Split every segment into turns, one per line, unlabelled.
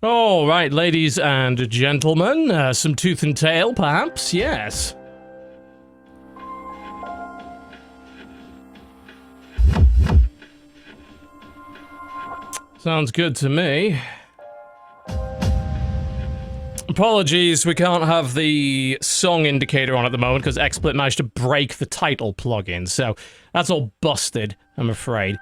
All right, ladies and gentlemen, some tooth and tail, perhaps? Yes. Sounds good to me. Apologies, we can't have the song indicator on at the moment because XSplit managed to break the title plugin, so that's all busted, I'm afraid.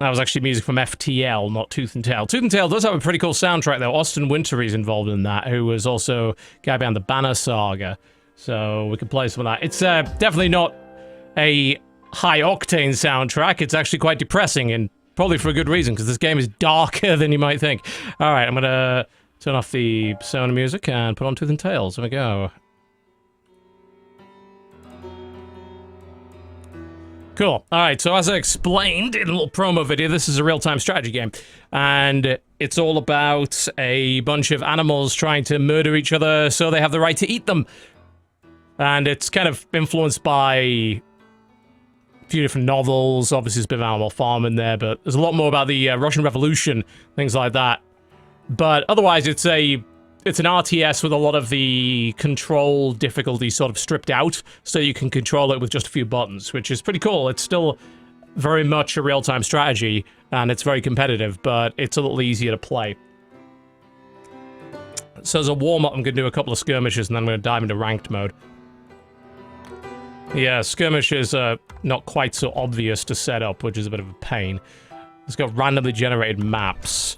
That was actually music from FTL, not Tooth and Tail. Tooth and Tail does have a pretty cool soundtrack, though. Austin Wintory's involved in that, who was also guy behind the Banner Saga. So we can play some of that. It's definitely not a high-octane soundtrack. It's actually quite depressing, and probably for a good reason, because this game is darker than you might think. Alright, I'm gonna turn off the Persona music and put on Tooth and Tails. There we go. Cool. Alright, so as I explained in a little promo video, this is a real-time strategy game. And it's all about a bunch of animals trying to murder each other so they have the right to eat them. And it's kind of influenced by a few different novels. Obviously, there's a bit of Animal Farm in there, but there's a lot more about the Russian Revolution, things like that. But otherwise, it's an RTS with a lot of the control difficulty sort of stripped out, so you can control it with just a few buttons, which is pretty cool. It's still very much a real-time strategy, and it's very competitive, but it's a little easier to play. So as a warm-up, I'm going to do a couple of skirmishes, and then I'm going to dive into ranked mode. Yeah, skirmishes are not quite so obvious to set up, which is a bit of a pain. It's got randomly generated maps.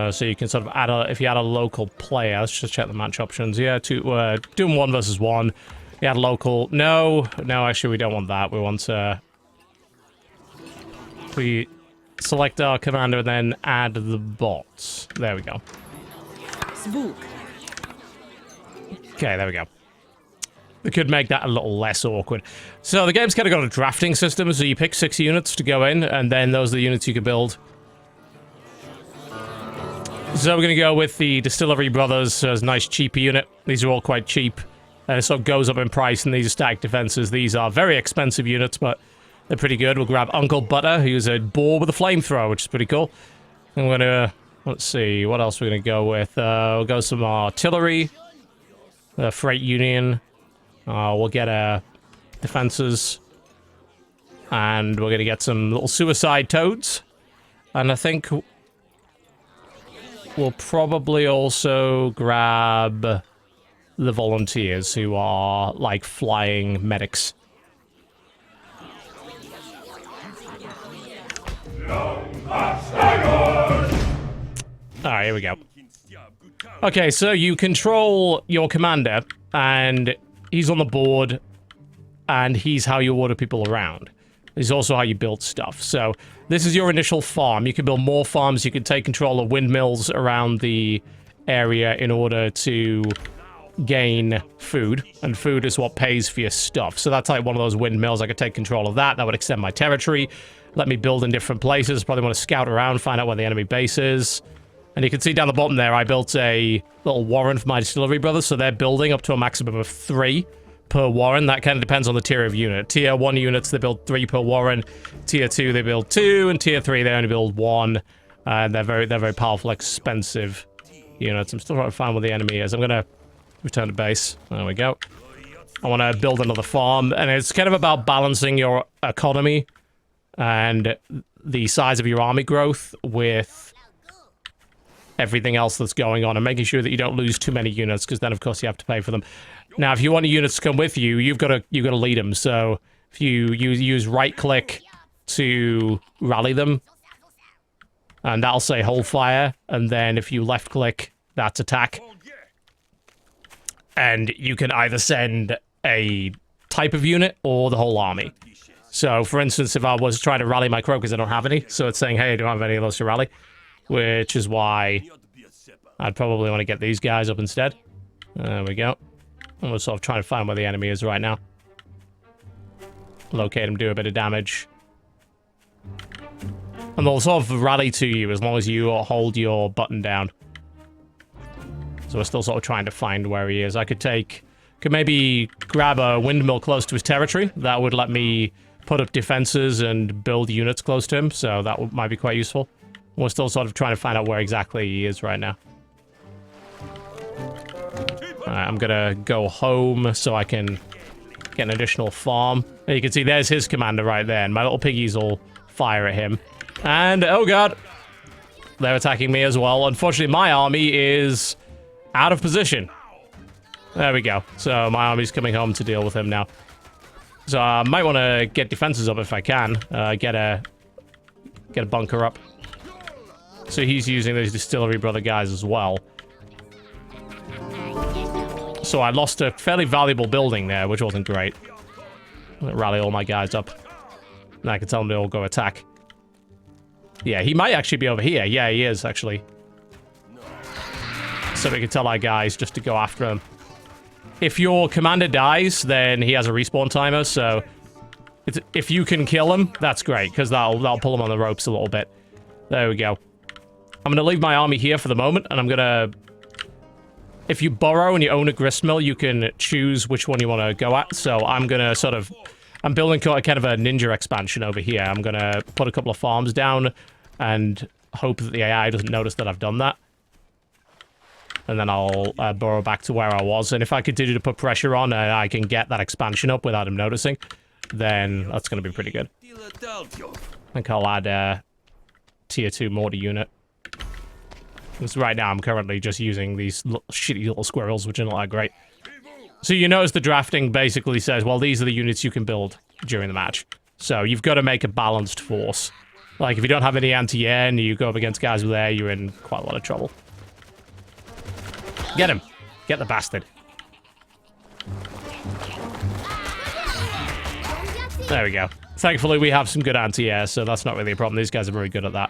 So you can sort of add if you add a local player, let's just check the match options. Yeah, doing 1 versus 1. You add local, no, actually we don't want that. We want we select our commander and then add the bots. There we go. Okay, there we go. We could make that a little less awkward. So the game's kind of got a drafting system, so you pick 6 units to go in, and then those are the units you can build. So we're going to go with the Distillery Brothers as a nice cheaper unit. These are all quite cheap. And it sort of goes up in price, and these are static defenses. These are very expensive units, but they're pretty good. We'll grab Uncle Butter, who's a boar with a flamethrower, which is pretty cool. I'm going to... Let's see, what else we're going to go with? We'll go some artillery. Freight Union. We'll get defenses. And we're going to get some little suicide toads. And I think... we'll probably also grab the volunteers, who are, like, flying medics. Alright, here we go. Okay, so you control your commander, and he's on the board, and he's how you order people around. Is also how you build stuff. So this is your initial farm. You can build more farms. You can take control of windmills around the area in order to gain food. And food is what pays for your stuff. So that's like one of those windmills. I could take control of that. That would extend my territory. Let me build in different places. Probably want to scout around, find out where the enemy base is. And you can see down the bottom there, I built a little warren for my Distillery Brothers. So they're building up to a maximum of 3. Per warren. That kind of depends on the tier of unit. Tier 1 units, they build 3 per warren. Tier 2, they build 2, and Tier 3, they only build 1. And they're very powerful, expensive units. I'm still trying to find where the enemy is. I'm gonna return to base. There we go. I want to build another farm, and it's kind of about balancing your economy and the size of your army growth with everything else that's going on, and making sure that you don't lose too many units, because then of course you have to pay for them. Now, if you want the units to come with you, you've got to lead them. So if you use right click to rally them, and that'll say hold fire, and then if you left click, that's attack. And you can either send a type of unit or the whole army. So, for instance, if I was trying to rally my Crocus, I don't have any, so it's saying, hey, I don't have any of those to rally, which is why I'd probably want to get these guys up instead. There we go. And we're sort of trying to find where the enemy is right now. Locate him, do a bit of damage. And they'll sort of rally to you as long as you hold your button down. So we're still sort of trying to find where he is. I could maybe grab a windmill close to his territory. That would let me put up defenses and build units close to him, so that might be quite useful. We're still sort of trying to find out where exactly he is right now. Alright, I'm gonna go home so I can get an additional farm. You can see there's his commander right there, and my little piggies will fire at him. And, oh god, they're attacking me as well. Unfortunately, my army is out of position. There we go. So my army's coming home to deal with him now. So I might want to get defenses up if I can. Get a bunker up. So he's using those distillery brother guys as well. So I lost a fairly valuable building there, which wasn't great. Rally all my guys up. And I can tell them to all go attack. Yeah, he might actually be over here. Yeah, he is, actually. So we can tell our guys just to go after him. If your commander dies, then he has a respawn timer, so... if you can kill him, that's great, because that'll pull him on the ropes a little bit. There we go. I'm gonna leave my army here for the moment, and I'm gonna... If you burrow and you own a gristmill, you can choose which one you want to go at, so I'm gonna sort of... I'm building kind of a ninja expansion over here. I'm gonna put a couple of farms down, and hope that the AI doesn't notice that I've done that. And then I'll burrow back to where I was, and if I continue to put pressure on and I can get that expansion up without him noticing, then that's gonna be pretty good. I think I'll add tier 2 mortar unit. Because right now I'm currently just using these shitty little squirrels, which are not that great. So you notice the drafting basically says, well, these are the units you can build during the match. So you've got to make a balanced force. Like, if you don't have any anti-air and you go up against guys with air, you're in quite a lot of trouble. Get him. Get the bastard. There we go. Thankfully, we have some good anti-air, so that's not really a problem. These guys are very good at that.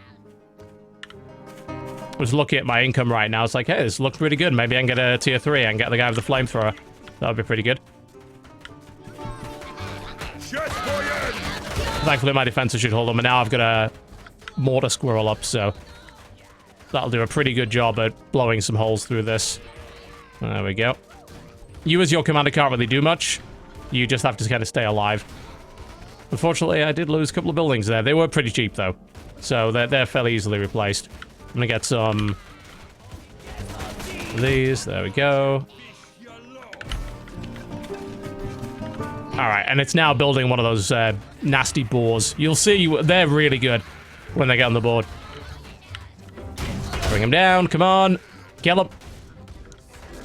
I was looking at my income right now. It's like, hey, this looks pretty good. Maybe I can get a tier 3 and get the guy with the flamethrower. That would be pretty good. Thankfully, my defenses should hold them, and now I've got a mortar squirrel up, so that'll do a pretty good job at blowing some holes through this. There we go. You as your commander can't really do much. You just have to kind of stay alive. Unfortunately, I did lose a couple of buildings there. They were pretty cheap, though, so they're fairly easily replaced. I'm gonna get some of these. There we go. Alright, and it's now building one of those nasty boars. You'll see they're really good when they get on the board. Bring him down, come on. Kill him.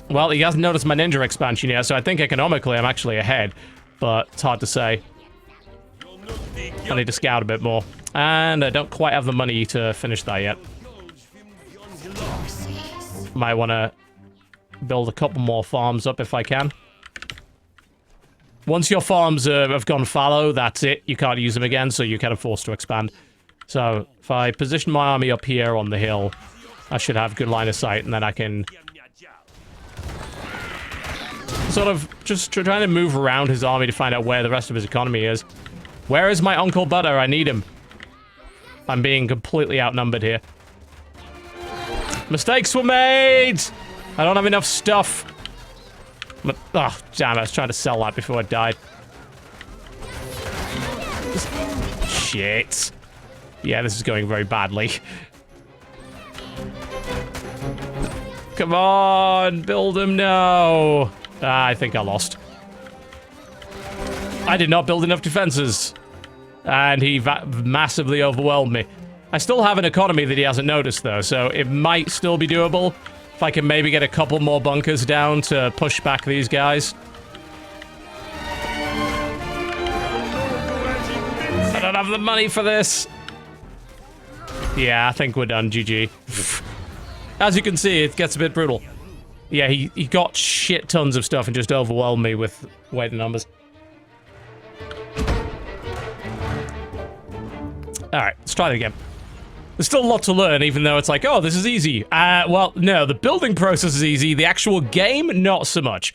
Well, he hasn't noticed my ninja expansion yet, so I think economically I'm actually ahead. But it's hard to say. I need to scout a bit more. And I don't quite have the money to finish that yet. Might want to build a couple more farms up if I can. Once your farms have gone fallow, that's it. You can't use them again, so you're kind of forced to expand. So, if I position my army up here on the hill, I should have good line of sight, and then I can sort of just trying to move around his army to find out where the rest of his economy is. Where is my Uncle Butter? I need him. I'm being completely outnumbered here. Mistakes were made! I don't have enough stuff. Oh, damn, I was trying to sell that before I died. Shit. Yeah, this is going very badly. Come on, build him now. I think I lost. I did not build enough defenses. And he massively overwhelmed me. I still have an economy that he hasn't noticed, though, so it might still be doable. If I can maybe get a couple more bunkers down to push back these guys. I don't have the money for this. Yeah, I think we're done, GG. As you can see, it gets a bit brutal. Yeah, he got shit tons of stuff and just overwhelmed me with weight and numbers. Alright, let's try that again. There's still a lot to learn, even though it's like, oh, this is easy. Well, no, the building process is easy. The actual game, not so much.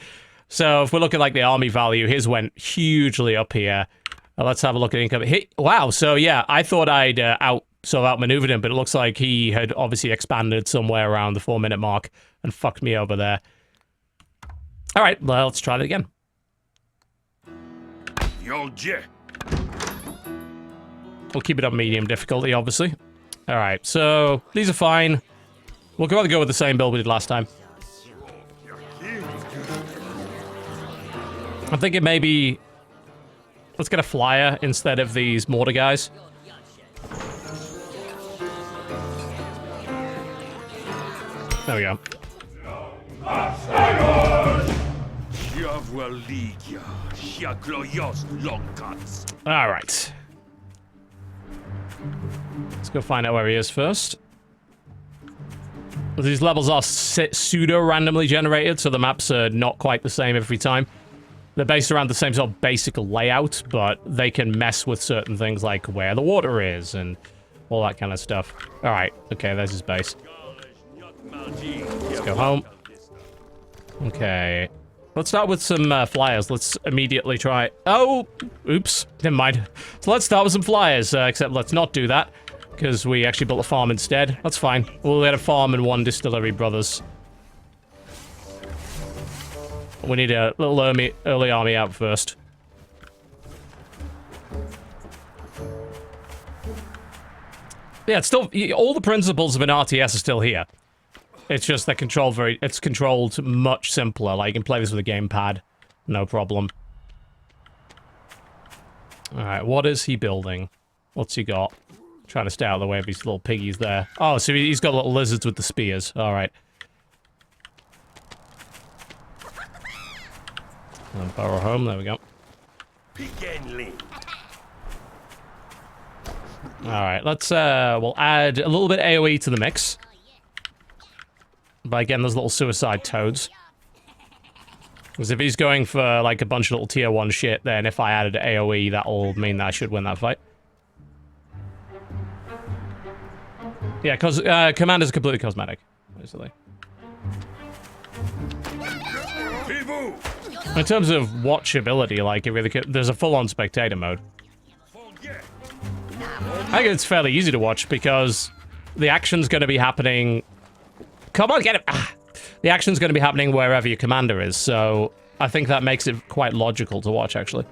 So if we're looking like the army value, his went hugely up here. Let's have a look at income. Wow, so yeah, I thought I'd outmaneuvered him, but it looks like he had obviously expanded somewhere around the 4-minute mark and fucked me over there. All right, well, let's try it again. We'll keep it on medium difficulty, obviously. Alright, so these are fine. We'll go with the same build we did last time. I'm thinking maybe... let's get a flyer instead of these mortar guys. There we go. Alright. Let's go find out where he is first. These levels are pseudo-randomly generated, so the maps are not quite the same every time. They're based around the same sort of basic layout, but they can mess with certain things like where the water is and all that kind of stuff. Alright, okay, there's his base. Let's go home. Okay. Let's start with some flyers. Let's immediately try... oh! Oops. Never mind. So let's start with some flyers, except let's not do that, because we actually built a farm instead. That's fine. We'll get a farm and 1 distillery, brothers. We need a little early army out first. Yeah, it's still... all the principles of an RTS are still here. It's just that it's controlled much simpler. Like, you can play this with a gamepad. No problem. Alright, what is he building? What's he got? Trying to stay out of the way of these little piggies there. Oh, so he's got little lizards with the spears. Alright. Burrow home, there we go. Alright, let's, we'll add a little bit AoE to the mix. By getting those little suicide toads. Because if he's going for, like, a bunch of little tier 1 shit, then if I added AoE, that'll mean that I should win that fight. Yeah, because Command is completely cosmetic, basically. In terms of watchability, like, it really there's a full-on spectator mode. I think it's fairly easy to watch, because the action's going to be happening... come on, get him! Ah. The action's going to be happening wherever your commander is, so I think that makes it quite logical to watch, actually.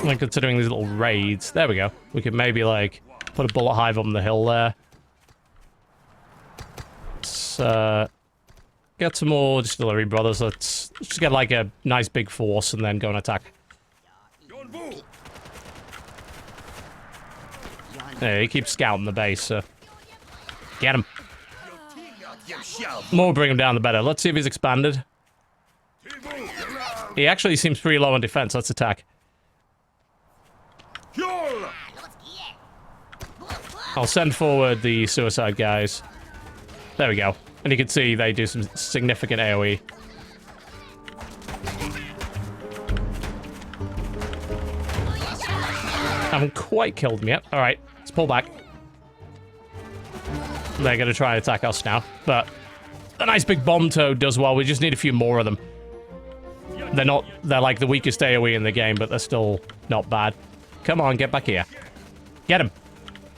Like, considering these little raids. There we go. We could maybe, like, put a bullet hive on the hill there. Let's, get some more distillery, brothers. Let's just get, like, a nice big force and then go and attack. Yeah, he keeps scouting the base, so... get him. The more we bring him down, the better. Let's see if he's expanded. He actually seems pretty low on defense. Let's attack. I'll send forward the suicide guys. There we go. And you can see they do some significant AoE. Haven't quite killed him yet. Alright, let's pull back. They're gonna try and attack us now. But a nice big bomb toad does well. We just need a few more of them. They're like the weakest AoE in the game, but they're still not bad. Come on, get back here. Get him.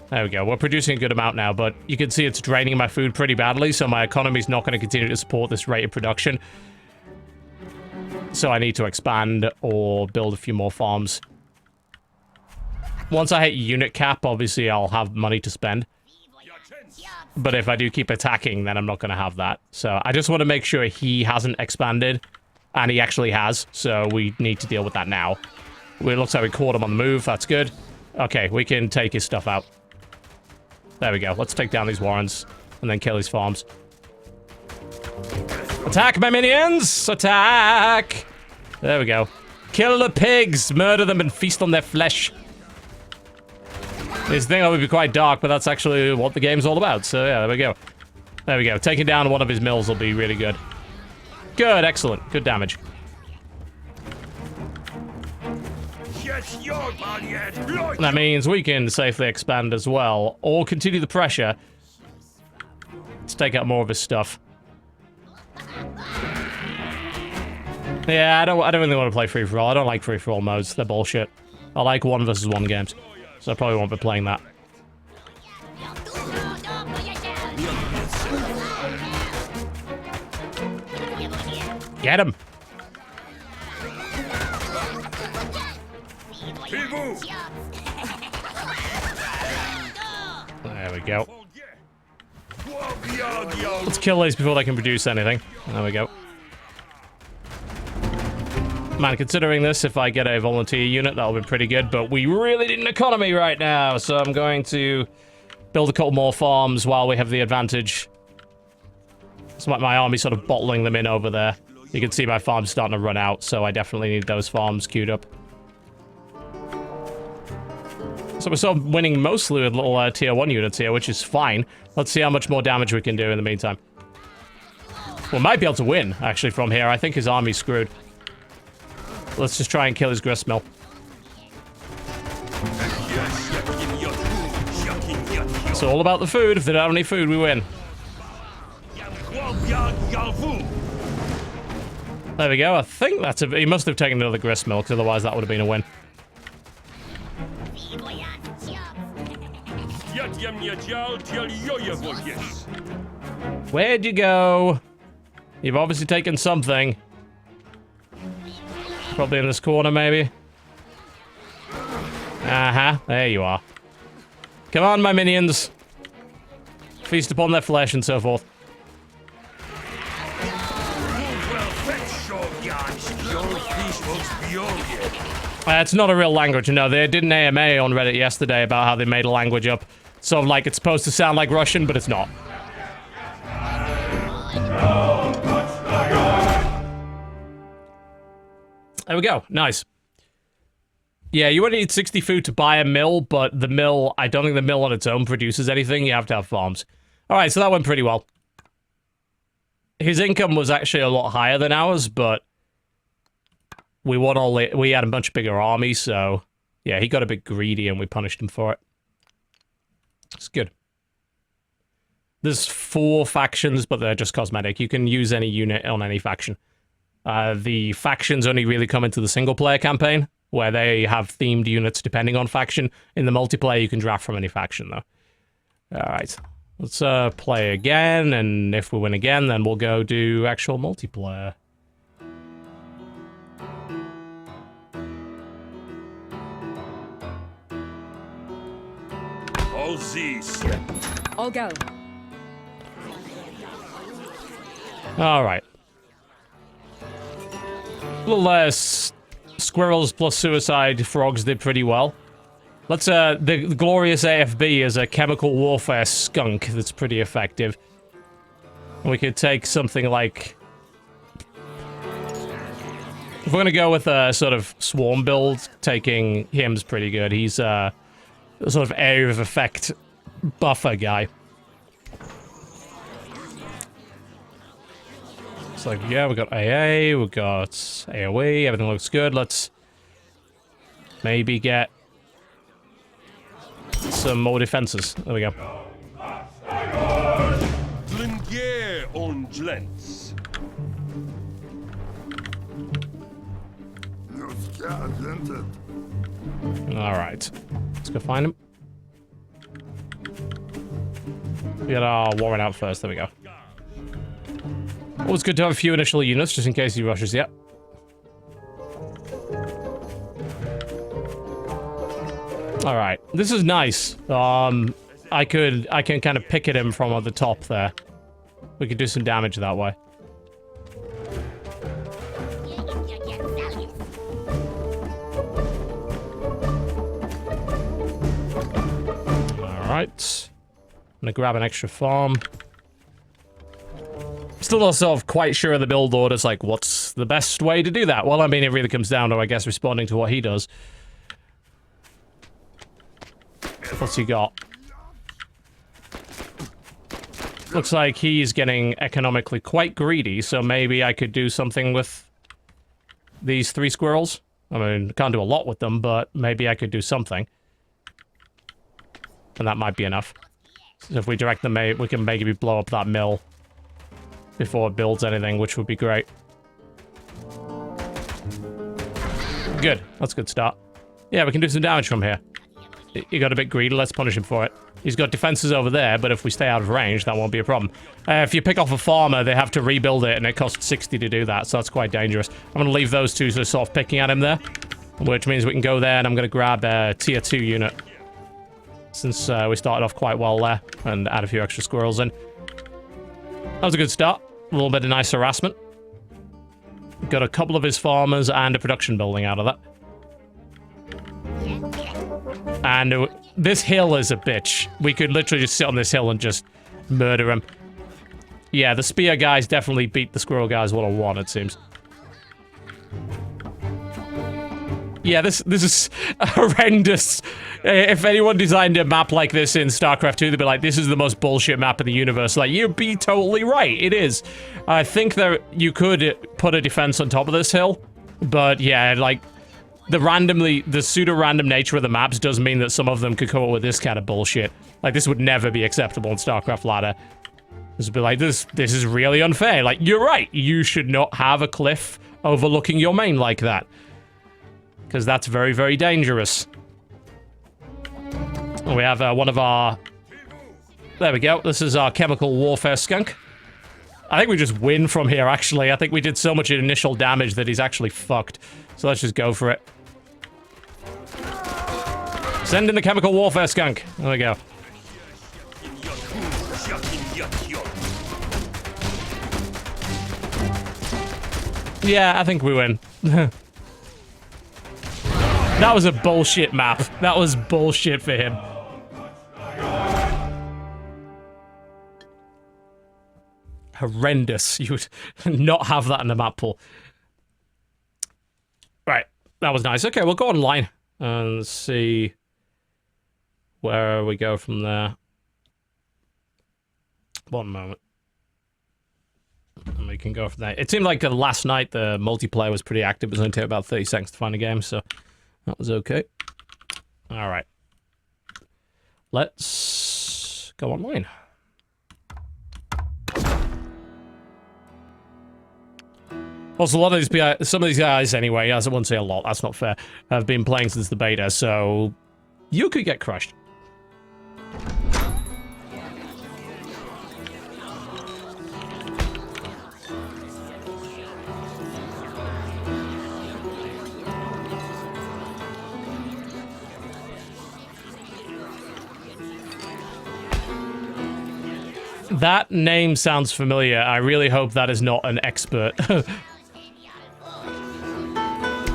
There we go. We're producing a good amount now, but you can see it's draining my food pretty badly, so my economy's not going to continue to support this rate of production. So I need to expand or build a few more farms. Once I hit unit cap, obviously I'll have money to spend. But if I do keep attacking, then I'm not going to have that. So I just want to make sure he hasn't expanded, and he actually has, so we need to deal with that now. It looks like we caught him on the move. That's good. Okay, we can take his stuff out. There we go. Let's take down these warrens and then kill his farms. Attack, my minions! Attack! There we go. Kill the pigs! Murder them and feast on their flesh. This thing would be quite dark, but that's actually what the game's all about. So yeah, there we go. There we go. Taking down one of his mills will be really good. Good, excellent. Good damage. That means we can safely expand as well, or continue the pressure. Let's take out more of his stuff. Yeah, I don't really want to play free-for-all. I don't like free-for-all modes. They're bullshit. I like 1 versus 1 games, so I probably won't be playing that. Get him! There we go. Let's kill these before they can produce anything. There we go. Man, considering this, if I get a volunteer unit, that'll be pretty good, but we really need an economy right now, so I'm going to build a couple more farms while we have the advantage. It's like my army sort of bottling them in over there. You can see my farm's starting to run out, so I definitely need those farms queued up. So we're sort of winning mostly with little tier 1 units here, which is fine. Let's see how much more damage we can do in the meantime. We might be able to win, actually, from here. I think his army's screwed. Let's just try and kill his gristmill. It's all about the food. If they don't have any food, we win. There we go. I think that's a... He must have taken another gristmill, because otherwise that would have been a win. Where'd you go? You've obviously taken something. Probably in this corner, maybe. Uh-huh. There you are. Come on, my minions. Feast upon their flesh and so forth. It's not a real language, no. They did an AMA on Reddit yesterday about how they made a language up. So, like, it's supposed to sound like Russian, but it's not. There we go. Nice. Yeah, you only need 60 food to buy a mill, but the mill, I don't think the mill on its own produces anything. You have to have farms. Alright, so that went pretty well. His income was actually a lot higher than ours, but we won all the, we had a much bigger army, so yeah, he got a bit greedy and we punished him for it. It's good. There's 4 factions, but they're just cosmetic. You can use any unit on any faction. The factions only really come into the single-player campaign, where they have themed units depending on faction. In the multiplayer, you can draft from any faction, though. Alright. Let's play again, and if we win again, then we'll go do actual multiplayer.
I'll go.
Alright. A little less squirrels plus suicide frogs did pretty well. Let's, the glorious AFB is a chemical warfare skunk that's pretty effective. We could take something like... If we're gonna go with a sort of swarm build, taking him's pretty good. He's, a sort of area of effect buffer guy. It's like, yeah, we got AA, we got AoE, everything looks good. Let's maybe get some more defenses. There we go. Alright. Let's go find him. We got our warrant out first. There we go. Always good to have a few initial units, just in case he rushes. Yep. Alright. This is nice. I can kind of pick at him from the top there. We could do some damage that way. Alright. I'm gonna grab an extra farm. Still not sort of quite sure of the build orders, like, what's the best way to do that? Well, I mean, it really comes down to, I guess, responding to what he does. What's he got? Looks like he's getting economically quite greedy, so maybe I could do something with these 3 squirrels. I mean, can't do a lot with them, but maybe I could do something. And that might be enough. So if we direct them, we can maybe blow up that mill before it builds anything, which would be great. Good. That's a good start. Yeah, we can do some damage from here. He got a bit greedy. Let's punish him for it. He's got defenses over there, but if we stay out of range, that won't be a problem. If you pick off a farmer, they have to rebuild it, and it costs 60 to do that, so that's quite dangerous. I'm going to leave those 2 sort of picking at him there, which means we can go there, and I'm going to grab a tier 2 unit. since we started off quite well there and add a few extra squirrels in. That was a good start. A little bit of nice harassment. Got a couple of his farmers and a production building out of that. And this hill is a bitch. We could literally just sit on this hill and just murder him. Yeah, the spear guys definitely beat the squirrel guys 1-on-1, it seems. Yeah, this is horrendous. If anyone designed a map like this in StarCraft 2, they'd be like, this is the most bullshit map in the universe. Like, you'd be totally right. It is. I think that you could put a defense on top of this hill, but yeah, like, the pseudo-random nature of the maps does mean that some of them could come up with this kind of bullshit. Like, this would never be acceptable in StarCraft Ladder. This would be like, this is really unfair. Like, you're right. You should not have a cliff overlooking your main like that. Because that's very, very dangerous. We have one of our... There we go. This is our chemical warfare skunk. I think we just win from here, actually. I think we did so much initial damage that he's actually fucked. So let's just go for it. Send in the chemical warfare skunk. There we go. Yeah, I think we win. That was a bullshit map. That was bullshit for him. Horrendous. You would not have that in the map pool. Right. That was nice. Okay, we'll go online and see where we go from there. One moment. And we can go from there. It seemed like last night the multiplayer was pretty active. It was only take about 30 seconds to find a game, so that was okay. Alright. Let's go online. Also, a lot of these, some of these guys anyway, as I wouldn't say a lot, that's not fair, have been playing since the beta, so you could get crushed. That name sounds familiar. I really hope that is not an expert.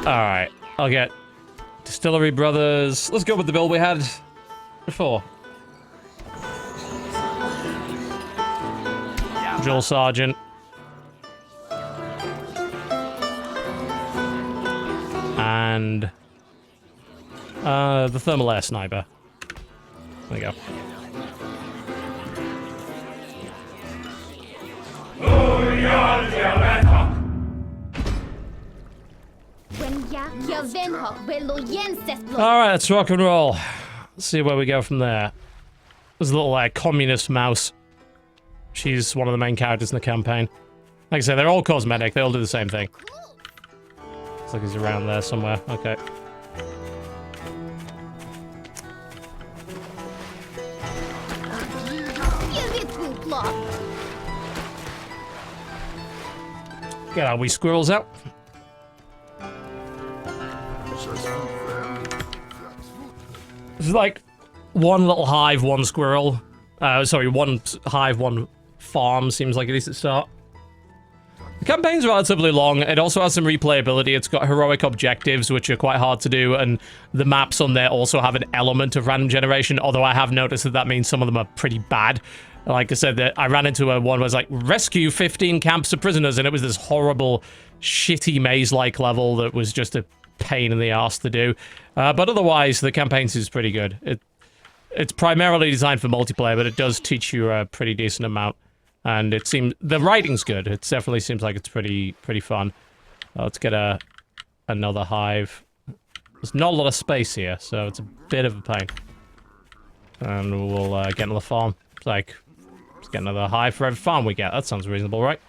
Alright, I'll get Distillery Brothers. Let's go with the build we had before. Drill Sergeant. And the Thermal Air Sniper. There we go. Alright, let's rock and roll. Let's see where we go from there. There's a little communist mouse. She's one of the main characters in the campaign. Like I said, they're all cosmetic. They all do the same thing. Looks like he's around there somewhere. Okay. Get our wee squirrels out. It's like one little hive, one squirrel. Sorry, one hive, one farm seems like a decent start. The campaign's relatively long. It also has some replayability. It's got heroic objectives, which are quite hard to do, and the maps on there also have an element of random generation, although I have noticed that that means some of them are pretty bad. Like I said, I ran into one where it was like, rescue 15 camps of prisoners, and it was this horrible, shitty maze-like level that was just a pain in the arse to do. But otherwise, the campaign is pretty good. It's primarily designed for multiplayer, but it does teach you a pretty decent amount. And it seems... the writing's good. It definitely seems like it's pretty fun. Let's get another hive. There's not a lot of space here, so it's a bit of a pain. And we'll get another farm. It's like... let's get another hive for every farm we get. That sounds reasonable, right?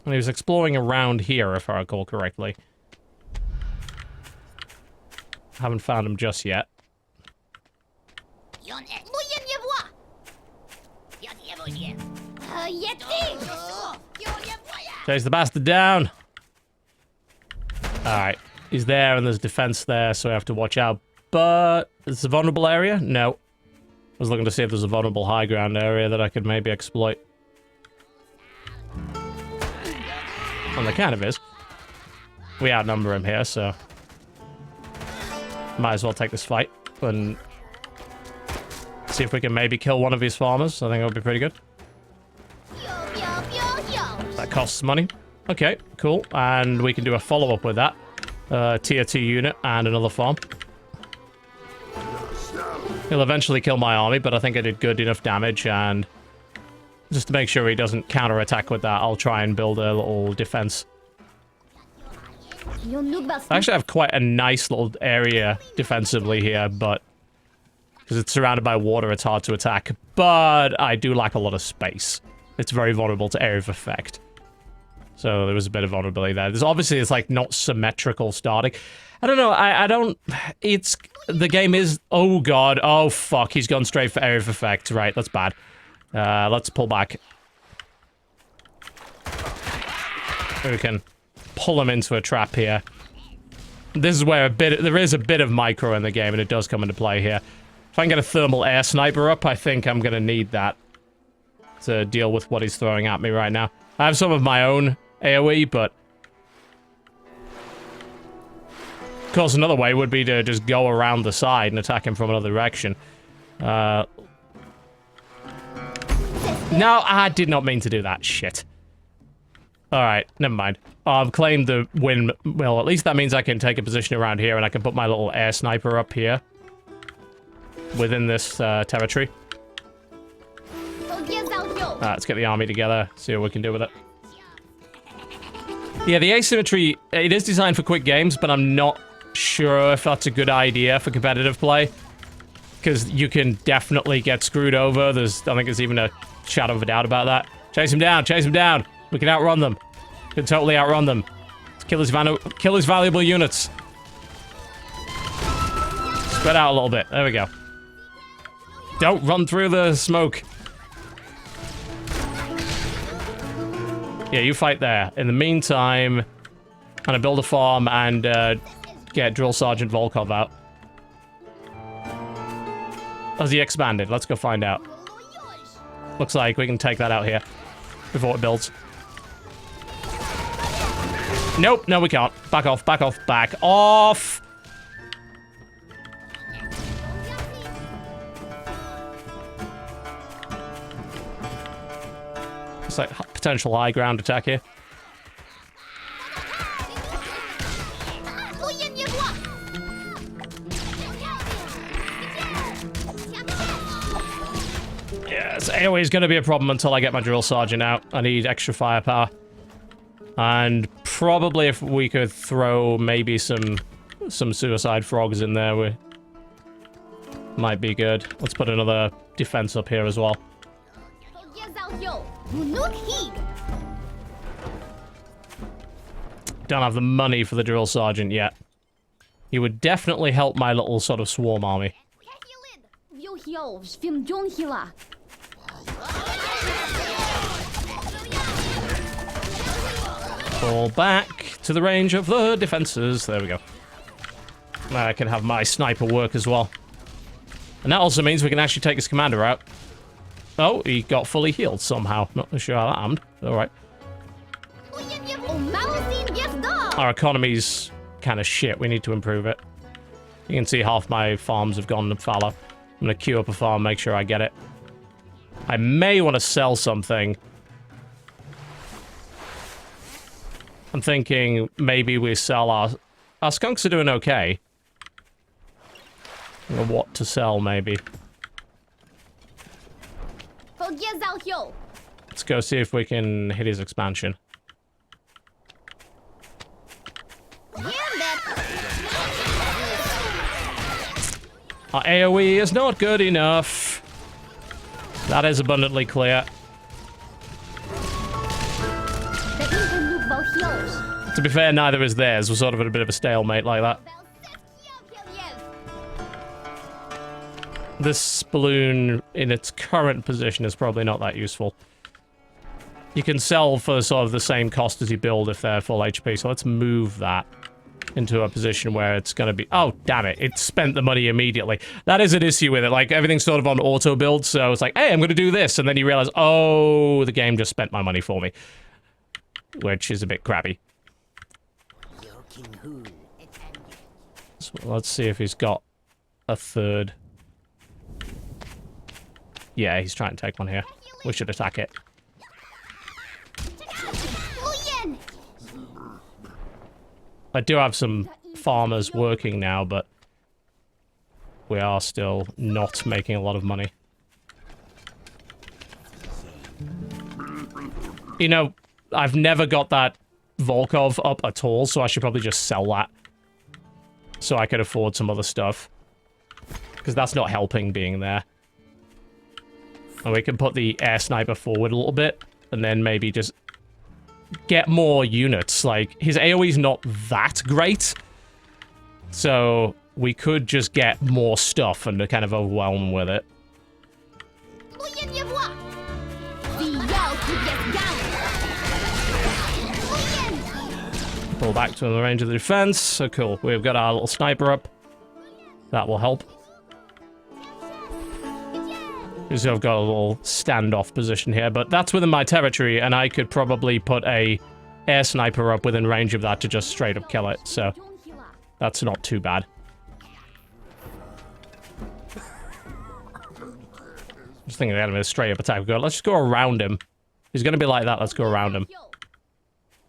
And he was exploring around here, if I recall correctly. Haven't found him just yet. Chase the bastard down. Alright. He's there and there's defense there, so I have to watch out. But it's a vulnerable area? No. I was looking to see if there's a vulnerable high ground area that I could maybe exploit. And there kind of is. We outnumber him here, so... Might as well take this fight and see if we can maybe kill one of his farmers. I think that would be pretty good. That costs money. Okay, cool. And we can do a follow-up with that. Tier 2 unit and another farm. He'll eventually kill my army, but I think I did good enough damage, and just to make sure he doesn't counterattack with that, I'll try and build a little defense. I actually have quite a nice little area defensively here, but because it's surrounded by water, it's hard to attack. But I do lack a lot of space. It's very vulnerable to area of effect. So there was a bit of vulnerability there. There's obviously, it's like not symmetrical starting. I don't know, I don't... It's... The game is... Oh god, oh fuck, he's gone straight for area of effect. Right, that's bad. Let's pull back. We can pull him into a trap here. This is where there is a bit of micro in the game, and it does come into play here. If I can get a thermal air sniper up, I think I'm gonna need that to deal with what he's throwing at me right now. I have some of my own AoE, but... Of course, another way would be to just go around the side and attack him from another direction. No, I did not mean to do that. Shit. Alright, never mind. I've claimed the win. Well, at least that means I can take a position around here and I can put my little air sniper up here. Within this territory. Let's get the army together, see what we can do with it. Yeah, the asymmetry, it is designed for quick games, but I'm not sure if that's a good idea for competitive play. Because you can definitely get screwed over. I think there's even a shadow of a doubt about that. Chase him down, chase him down. We can outrun them. We can totally outrun them. Let's kill his valuable units. Spread out a little bit. There we go. Don't run through the smoke. Yeah, you fight there. In the meantime, I'm gonna build a farm and get Drill Sergeant Volkov out. Has he expanded? Let's go find out. Looks like we can take that out here before it builds. Nope, no we can't. Back off, back off, back off! It's like potential high ground attack here. Yes, AoE is going to be a problem until I get my Drill Sergeant out. I need extra firepower. And probably if we could throw maybe some suicide frogs in there, we might be good. Let's put another defense up here as well. Don't have the money for the Drill Sergeant yet. He would definitely help my little sort of swarm army. Fall back to the range of the defenses. There we go. Now I can have my sniper work as well. And that also means we can actually take his commander out. Oh, he got fully healed somehow. Not sure how that happened. Alright. Our economy's kind of shit. We need to improve it. You can see half my farms have gone fallow. I'm going to queue up a farm, make sure I get it. I may want to sell something. I'm thinking maybe we sell our skunks are doing okay. I don't know what to sell, maybe. Let's go see if we can hit his expansion. Our AoE is not good enough. That is abundantly clear. To be fair, neither is theirs. We're sort of at a bit of a stalemate like that. This balloon in its current position is probably not that useful. You can sell for sort of the same cost as you build if they're full HP, so let's move that. into a position where it's going to be... Oh, damn it. It spent the money immediately. That is an issue with it. Like, everything's sort of on auto build, so it's like, hey, I'm going to do this. And then you realize, oh, the game just spent my money for me. Which is a bit crappy. So let's see if he's got a third. Yeah, he's trying to take one here. We should attack it. I do have some farmers working now, but we are still not making a lot of money. You know, I've never got that Volkov up at all, so I should probably just sell that. So I could afford some other stuff. Because that's not helping being there. And we can put the air sniper forward a little bit, and then maybe just get more units. Like, his AoE's not that great, so we could just get more stuff and kind of overwhelm with it. Pull back to the range of the defense. So cool. We've got our little sniper up. That will help. Because I've got a little standoff position here, but that's within my territory, and I could probably put a air sniper up within range of that to just straight up kill it, so that's not too bad. Just thinking of a straight up attack. Let's just go around him. He's going to be like that, let's go around him.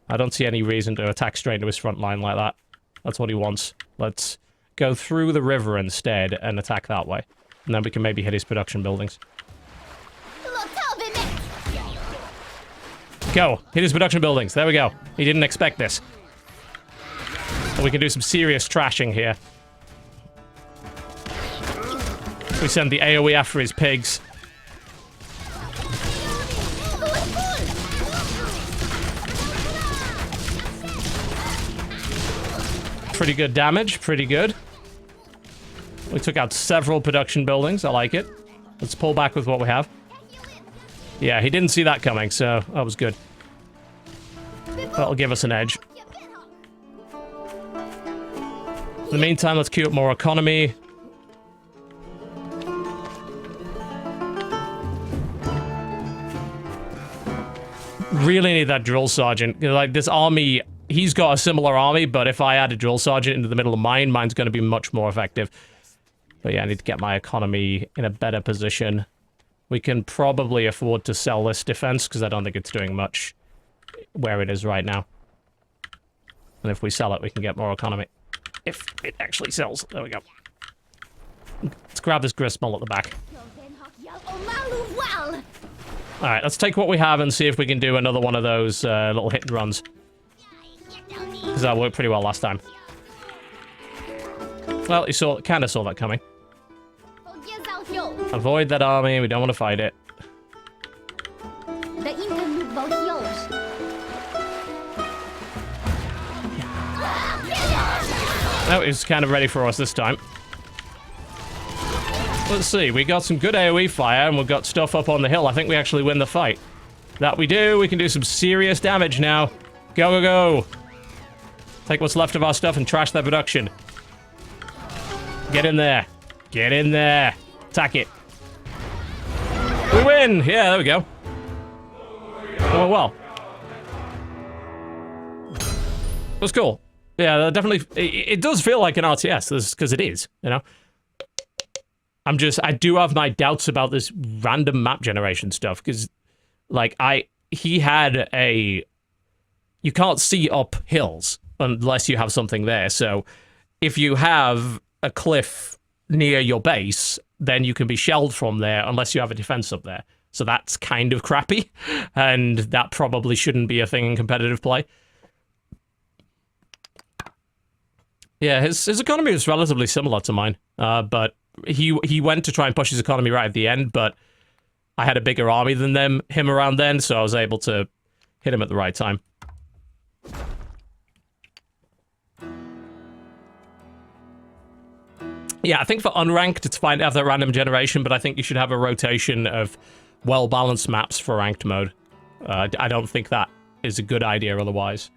I don't see any reason to attack straight into his front line like that. That's what he wants. Let's go through the river instead and attack that way. And then we can maybe hit his production buildings. Go! Hit his production buildings. There we go. He didn't expect this. And we can do some serious trashing here. We send the AoE after his pigs. Pretty good damage. Pretty good. We took out several production buildings. I like it. Let's pull back with what we have. Yeah, he didn't see that coming, so that was good. That'll give us an edge. In the meantime, let's queue up more economy. Really need that drill sergeant. Like, this army, he's got a similar army, but if I add a drill sergeant into the middle of mine, mine's going to be much more effective. But yeah, I need to get my economy in a better position. We can probably afford to sell this defense, because I don't think it's doing much where it is right now. And if we sell it, we can get more economy. If it actually sells. There we go. Let's grab this gristmill at the back. Alright, let's take what we have and see if we can do another one of those little hit and runs. Because that worked pretty well last time. Well, you kind of saw that coming. Avoid that army, we don't want to fight it. No, he's kind of ready for us this time. Let's see, we got some good AoE fire and we've got stuff up on the hill. I think we actually win the fight. That we do, we can do some serious damage now. Go, go, go. Take what's left of our stuff and trash their production. Get in there. Get in there. Attack it. We win! Yeah, there we go. Oh, well. That's cool. Yeah, definitely. It does feel like an RTS, because it is, you know? I do have my doubts about this random map generation stuff, because, like, he had a... You can't see up hills unless you have something there, so if you have a cliff near your base, then you can be shelled from there unless you have a defense up there. So that's kind of crappy, and that probably shouldn't be a thing in competitive play. Yeah, his economy is relatively similar to mine, but he went to try and push his economy right at the end, but I had a bigger army than him around then, so I was able to hit him at the right time. Yeah, I think for unranked, it's fine to have that random generation, but I think you should have a rotation of well-balanced maps for ranked mode. I don't think that is a good idea otherwise.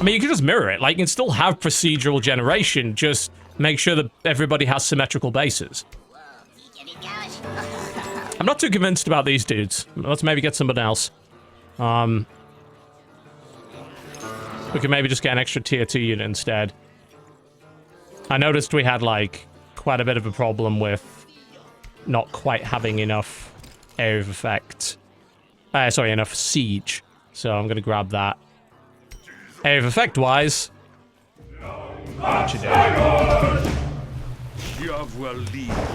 I mean, you can just mirror it. Like, you can still have procedural generation, just make sure that everybody has symmetrical bases. I'm not too convinced about these dudes. Let's maybe get somebody else. We could maybe just get an extra tier 2 unit instead. I noticed we had, like, quite a bit of a problem with not quite having enough area of effect. Sorry, enough siege. So I'm gonna grab that. Area of effect wise. What you doing?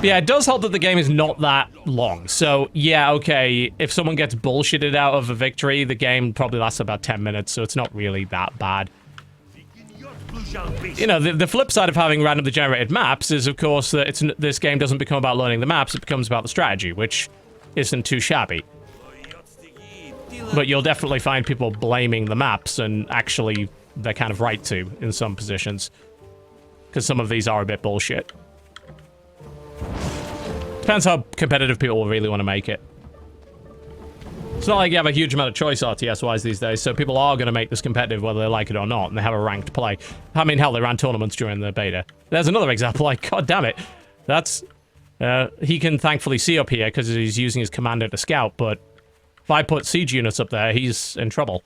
Yeah, it does help that the game is not that long. So yeah, okay, if someone gets bullshitted out of a victory, the game probably lasts about 10 minutes, so it's not really that bad. You know, the flip side of having randomly generated maps is, of course, that this game doesn't become about learning the maps, it becomes about the strategy, which isn't too shabby. But you'll definitely find people blaming the maps, and actually, they're kind of right to, in some positions. Because some of these are a bit bullshit. Depends how competitive people really want to make it. It's not like you have a huge amount of choice RTS-wise these days, so people are going to make this competitive whether they like it or not, and they have a ranked play. I mean, hell, they ran tournaments during the beta. There's another example, like, god damn it. That's... he can thankfully see up here because he's using his commander to scout, but if I put siege units up there, he's in trouble.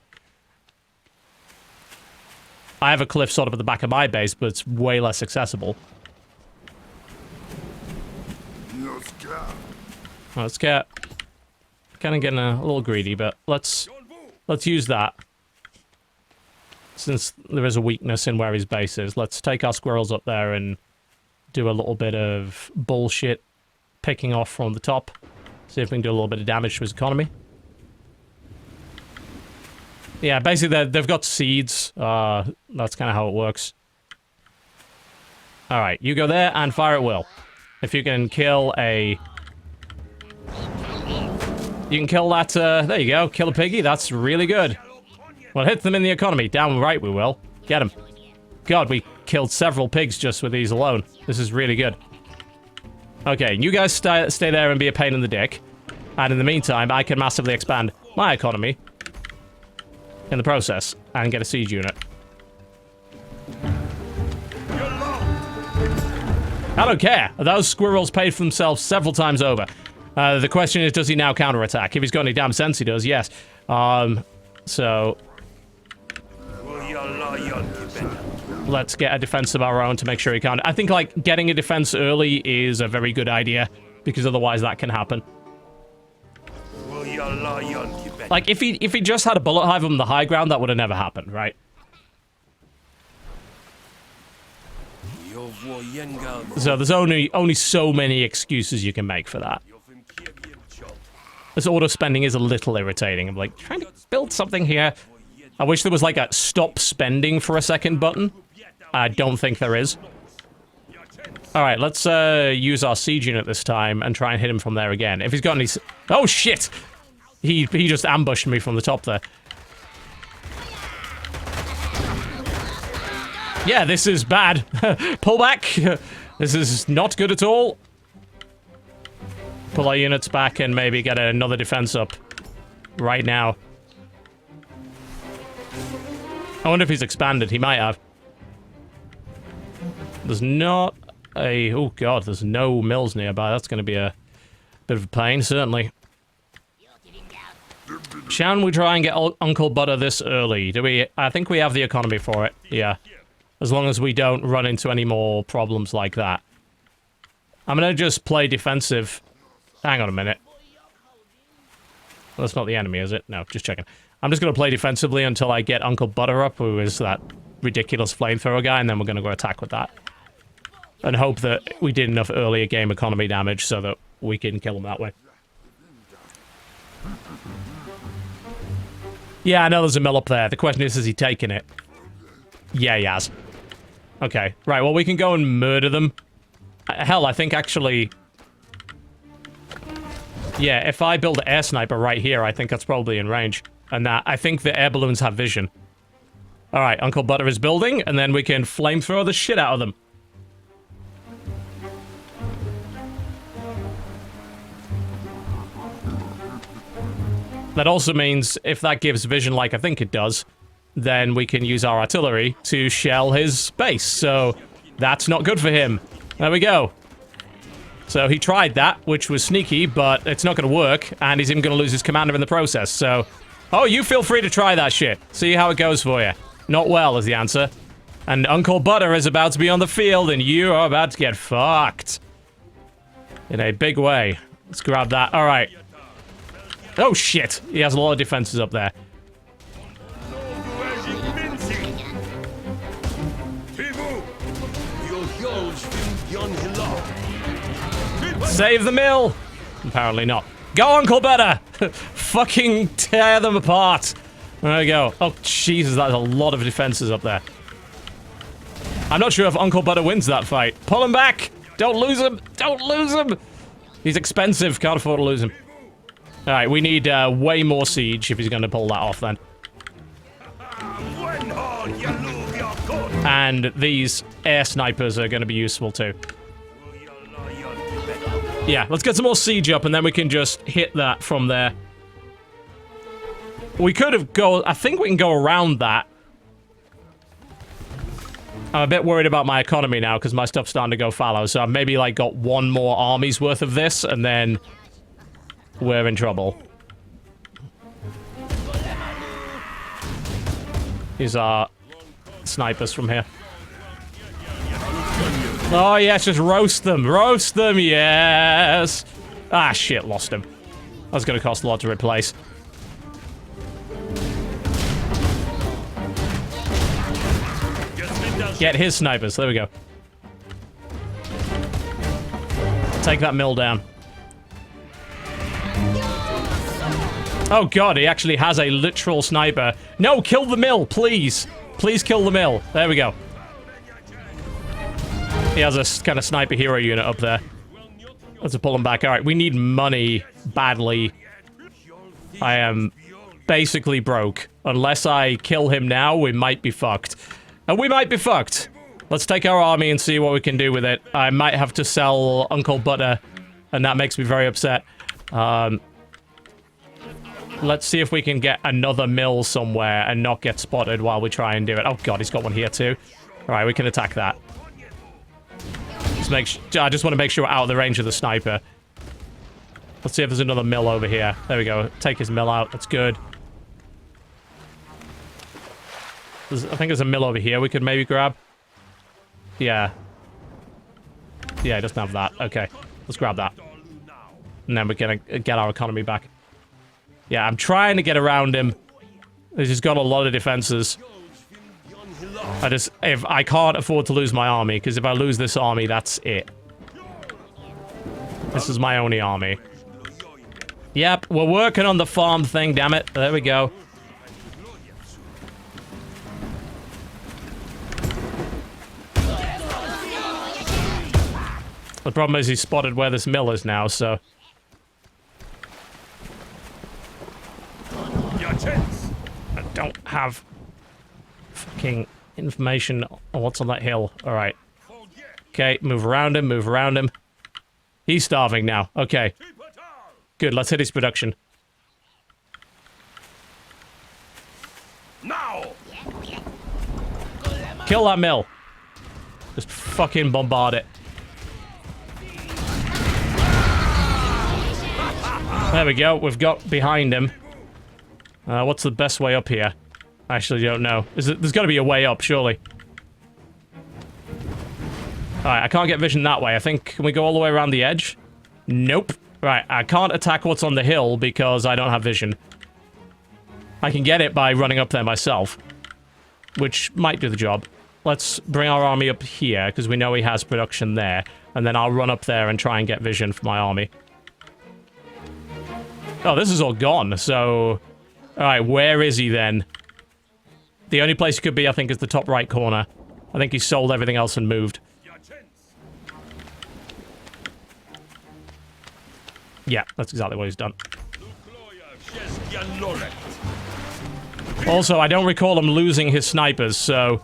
I have a cliff sort of at the back of my base, but it's way less accessible. Let's get... kind of getting a little greedy, but let's use that. Since there is a weakness in where his base is, let's take our squirrels up there and do a little bit of bullshit picking off from the top. See if we can do a little bit of damage to his economy. Yeah, basically they've got seeds. That's kind of how it works. Alright, you go there and fire at will. If you can kill a... You can kill that, there you go, kill a piggy, that's really good. Well, hit them in the economy, down right we will. Get them. God, we killed several pigs just with these alone. This is really good. Okay, you guys stay there and be a pain in the dick. And in the meantime, I can massively expand my economy in the process and get a siege unit. I don't care. Those squirrels paid for themselves several times over. The question is, does he now counterattack? If he's got any damn sense, he does, yes. So... let's get a defense of our own to make sure he can't. I think, like, getting a defense early is a very good idea, because otherwise that can happen. Like, if he just had a bullet hive on the high ground, that would have never happened, right? So there's only so many excuses you can make for that. This auto spending is a little irritating. I'm like, trying to build something here. I wish there was like a stop spending for a second button. I don't think there is. Alright, let's use our siege unit this time and try and hit him from there again. If he's got any... Oh shit! He just ambushed me from the top there. Yeah, this is bad. Pull back! This is not good at all. Pull our units back and maybe get another defense up right now. I wonder if he's expanded. He might have. There's not a... Oh god, there's no mills nearby. That's going to be a bit of a pain, certainly. Shall we try and get Uncle Butter this early? Do we... I think we have the economy for it. Yeah. As long as we don't run into any more problems like that. I'm going to just play defensive... Hang on a minute. Well, that's not the enemy, is it? No, just checking. I'm just going to play defensively until I get Uncle Butter up, who is that ridiculous flamethrower guy, and then we're going to go attack with that. And hope that we did enough earlier game economy damage so that we can kill him that way. Yeah, I know there's a mill up there. The question is he taking it? Yeah, he has. Okay, right, well, we can go and murder them. Hell, I think actually... Yeah, if I build an air sniper right here, I think that's probably in range. And that, I think the air balloons have vision. Alright, Uncle Butter is building, and then we can flamethrower the shit out of them. That also means, if that gives vision like I think it does, then we can use our artillery to shell his base. So that's not good for him. There we go. So he tried that, which was sneaky, but it's not going to work, and he's even going to lose his commander in the process. So, oh, you feel free to try that shit. See how it goes for you. Not well is the answer. And Uncle Butter is about to be on the field, and you are about to get fucked. In a big way. Let's grab that. All right. Oh, shit. He has a lot of defenses up there. Save the mill! Apparently not. Go, Uncle Butter! Fucking tear them apart! There we go. Oh, Jesus, that's a lot of defenses up there. I'm not sure if Uncle Butter wins that fight. Pull him back! Don't lose him! Don't lose him! He's expensive. Can't afford to lose him. Alright, we need way more siege if he's going to pull that off then. And these air snipers are going to be useful too. Yeah, let's get some more siege up and then we can just hit that from there. We could have I think we can go around that. I'm a bit worried about my economy now because my stuff's starting to go fallow, so I've maybe like got one more army's worth of this and then we're in trouble. These are snipers from here. Oh, yes, just roast them. Roast them, yes. Ah, shit, lost him. That's going to cost a lot to replace. Get his snipers. There we go. Take that mill down. Oh, God, he actually has a literal sniper. No, kill the mill, please. Please kill the mill. There we go. He has a kind of sniper hero unit up there. Let's pull him back. All right, we need money badly. I am basically broke. Unless I kill him now, we might be fucked. And we might be fucked. Let's take our army and see what we can do with it. I might have to sell Uncle Butter, and that makes me very upset. Let's see if we can get another mill somewhere and not get spotted while we try and do it. Oh god, he's got one here too. Alright, we can attack that. I just want to make sure we're out of the range of the sniper. Let's see if there's another mill over here. There we go. Take his mill out. That's good. I think there's a mill over here we could maybe grab. Yeah. Yeah, he doesn't have that. Okay. Let's grab that. And then we can get our economy back. Yeah, I'm trying to get around him. He's just got a lot of defenses. I can't afford to lose my army, because if I lose this army, that's it. This is my only army. Yep, we're working on the farm thing, damn it. There we go. The problem is he's spotted where this mill is now, so... I don't have fucking information on what's on that hill. Alright. Okay, move around him, move around him. He's starving now. Okay. Good, let's hit his production. Now! Kill that mill. Just fucking bombard it. There we go, we've got behind him. What's the best way up here? I actually don't know. There's got to be a way up, surely. Alright, I can't get vision that way. I think, can we go all the way around the edge? Nope. Right, I can't attack what's on the hill because I don't have vision. I can get it by running up there myself, which might do the job. Let's bring our army up here, because we know he has production there, and then I'll run up there and try and get vision for my army. Oh, this is all gone, so... Alright, where is he then? The only place he could be, I think, is the top right corner. I think he sold everything else and moved. Yeah, that's exactly what he's done. Also, I don't recall him losing his snipers, so...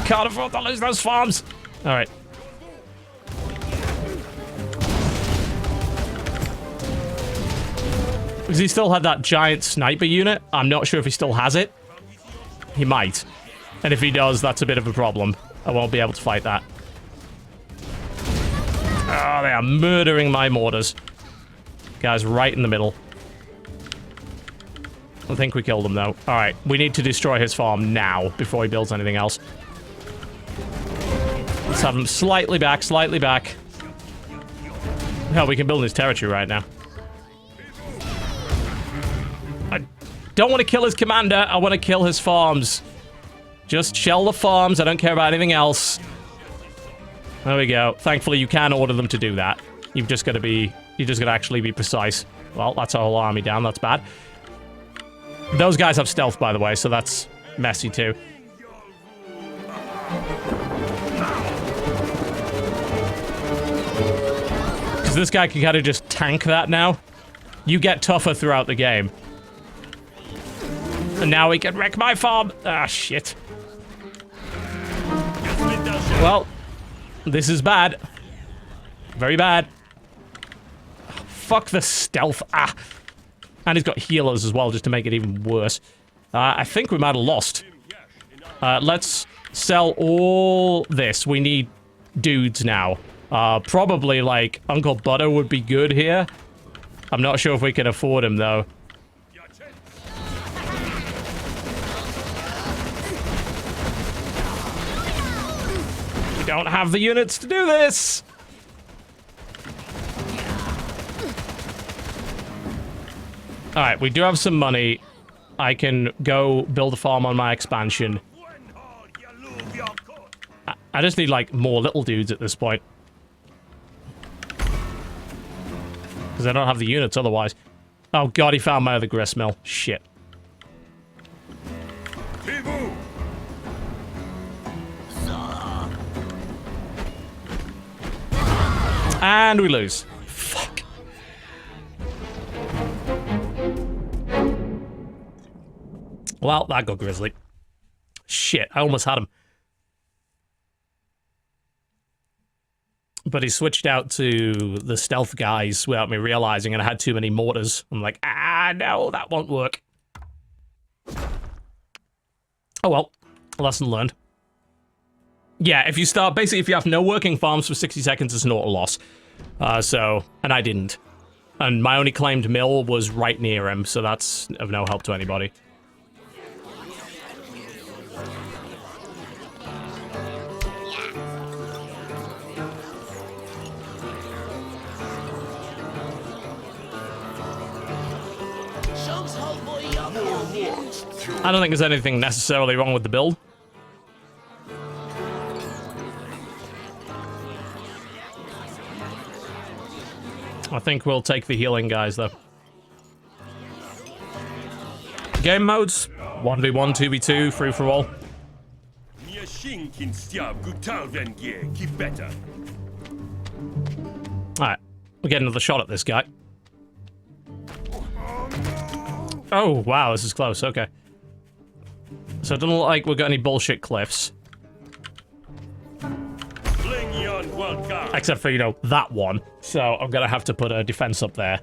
Can't afford to lose those farms! Alright. Because he still had that giant sniper unit. I'm not sure if he still has it. He might. And if he does, that's a bit of a problem. I won't be able to fight that. Oh, they are murdering my mortars. Guys, right in the middle. I think we killed him, though. Alright, we need to destroy his farm now, before he builds anything else. Let's have him slightly back, slightly back. Hell, we can build in his territory right now. I don't want to kill his commander, I want to kill his farms. Just shell the farms, I don't care about anything else. There we go. Thankfully, you can order them to do that. You've just got to be... You just got to actually be precise. Well, that's a whole army down, that's bad. Those guys have stealth, by the way, so that's messy, too. Because this guy can kind of just tank that now. You get tougher throughout the game. And now he can wreck my farm. Ah, shit. Well, this is bad. Very bad. Fuck the stealth. Ah. And he's got healers as well, just to make it even worse. I think we might have lost. Let's sell all this. We need dudes now. Probably, like, Uncle Butter would be good here. I'm not sure if we can afford him, though. We don't have the units to do this! Alright, we do have some money. I can go build a farm on my expansion. I just need, like, more little dudes at this point. Because I don't have the units otherwise. Oh god, he found my other gristmill. Shit. And we lose. Fuck. Well, that got grisly. Shit, I almost had him. But he switched out to the stealth guys without me realizing, and I had too many mortars. I'm like, ah, no, that won't work. Oh well, lesson learned. Yeah, if you start, basically, if you have no working farms for 60 seconds, it's not a loss. And I didn't. And my only claimed mill was right near him, so that's of no help to anybody. I don't think there's anything necessarily wrong with the build. I think we'll take the healing guys, though. Game modes. 1v1, 2v2, free for all. Alright, we'll get another shot at this guy. Oh, wow, this is close, okay. So it doesn't look like we've got any bullshit cliffs. Except for, you know, that one. So I'm gonna have to put a defense up there.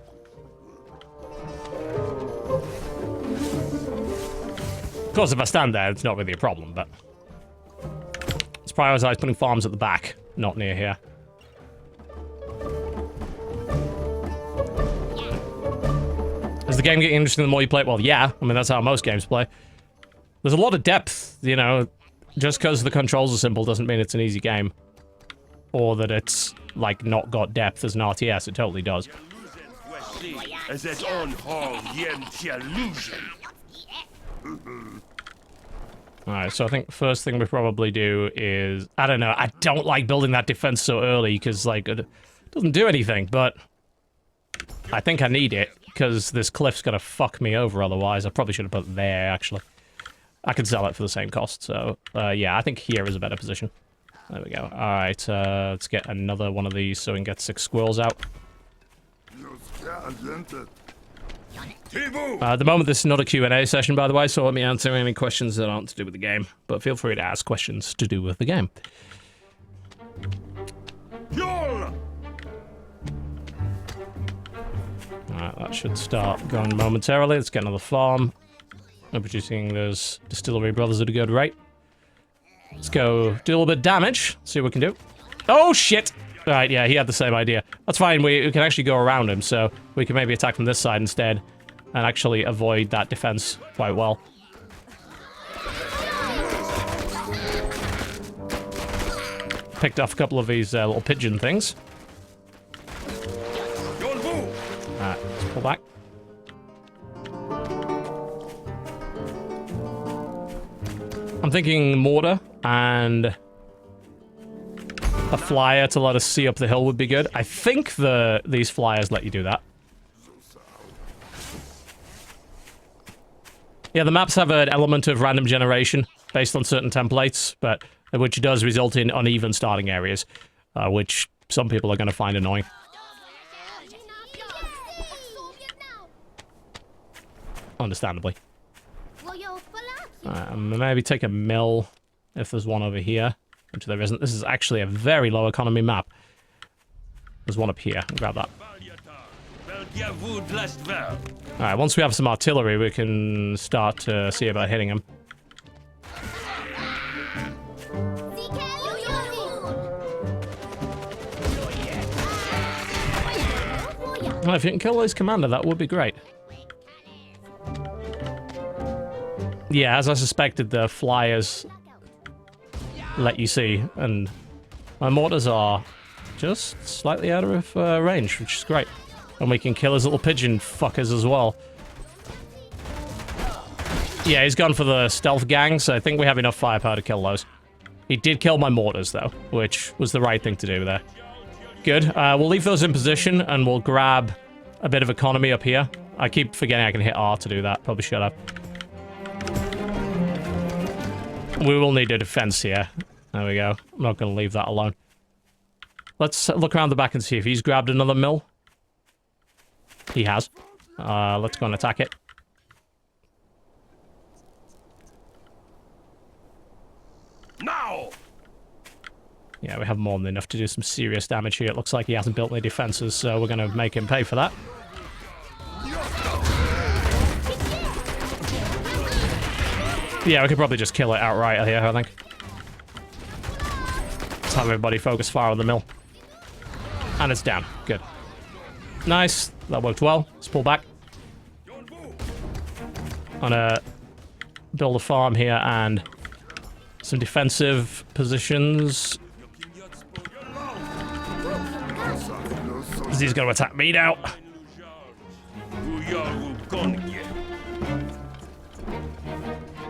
Of course, if I stand there, it's not really a problem, but... Let's prioritize putting farms at the back, not near here. Is the game getting interesting the more you play it? Well, yeah. I mean, that's how most games play. There's a lot of depth, you know. Just because the controls are simple doesn't mean it's an easy game. Or that it's, like, not got depth as an RTS. It totally does. Alright, so I think first thing we probably do is... I don't know, I don't like building that defense so early, because, like, it doesn't do anything, but... I think I need it, because this cliff's gonna fuck me over otherwise. I probably should have put it there, actually. I could sell it for the same cost, so... yeah, I think here is a better position. There we go. Alright, let's get another one of these so we can get 6 squirrels out. At the moment, this is not a Q&A session, by the way, so let me answer any questions that aren't to do with the game. But feel free to ask questions to do with the game. Alright, That should start going momentarily. Let's get another farm. We're producing those distillery brothers at a good rate. Let's go do a little bit of damage. See what we can do. Oh, shit! Right, yeah, he had the same idea. That's fine, we can actually go around him, so we can maybe attack from this side instead and actually avoid that defense quite well. Picked off a couple of these little pigeon things. Alright, let's pull back. I'm thinking mortar and a flyer to let us see up the hill would be good. I think these flyers let you do that. Yeah, the maps have an element of random generation based on certain templates, but which does result in uneven starting areas, which some people are going to find annoying. Understandably. Maybe take a mill if there's one over here, which there isn't. This is actually a very low economy map. There's one up here. I'll grab that. Alright, once we have some artillery, we can start to see about hitting them. Well, if you can kill his commander, that would be great. Yeah, as I suspected, the flyers let you see, and my mortars are just slightly out of range, which is great. And we can kill his little pigeon fuckers as well. Yeah, he's gone for the stealth gang, so I think we have enough firepower to kill those. He did kill my mortars, though, which was the right thing to do there. Good. We'll leave those in position, and we'll grab a bit of economy up here. I keep forgetting I can hit R to do that. Probably should have. We will need a defense here. There we go. I'm not going to leave that alone. Let's look around the back and see if he's grabbed another mill. He has. Let's go and attack it.
Now!
Yeah, we have more than enough to do some serious damage here. It looks like he hasn't built any defenses, so we're going to make him pay for that. Yeah, we could probably just kill it outright here, I think. Let's have everybody focus fire on the mill. And it's down. Good. Nice. That worked well. Let's pull back. I'm gonna build a farm here and some defensive positions. He's gonna attack me now.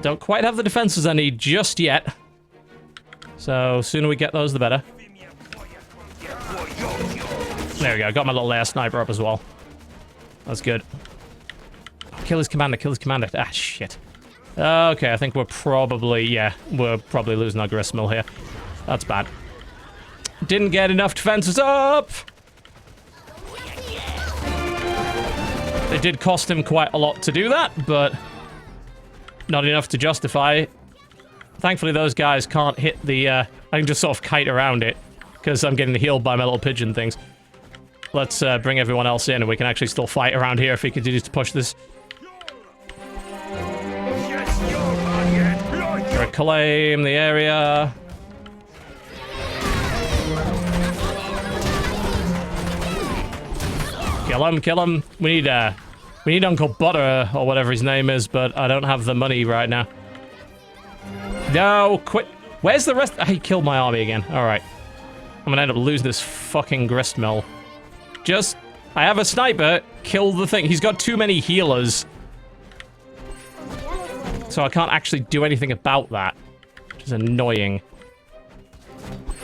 Don't quite have the defenses I need just yet. So, sooner we get those, the better. There we go, got my little air sniper up as well. That's good. Kill his commander, kill his commander. Ah, shit. Okay, I think we're probably, yeah, we're probably losing our gristmill here. That's bad. Didn't get enough defenses up! It did cost him quite a lot to do that, but not enough to justify. Thankfully, those guys can't hit the, I can just sort of kite around it, because I'm getting healed by my little pigeon things. Let's bring everyone else in, and we can actually still fight around here if he continues to push this. Reclaim the area. Kill him, kill him. We need Uncle Butter, or whatever his name is, but I don't have the money right now. No, quit. Where's the rest? He killed my army again. Alright. I'm gonna end up losing this fucking gristmill. Just, I have a sniper, kill the thing. He's got too many healers. So I can't actually do anything about that. Which is annoying.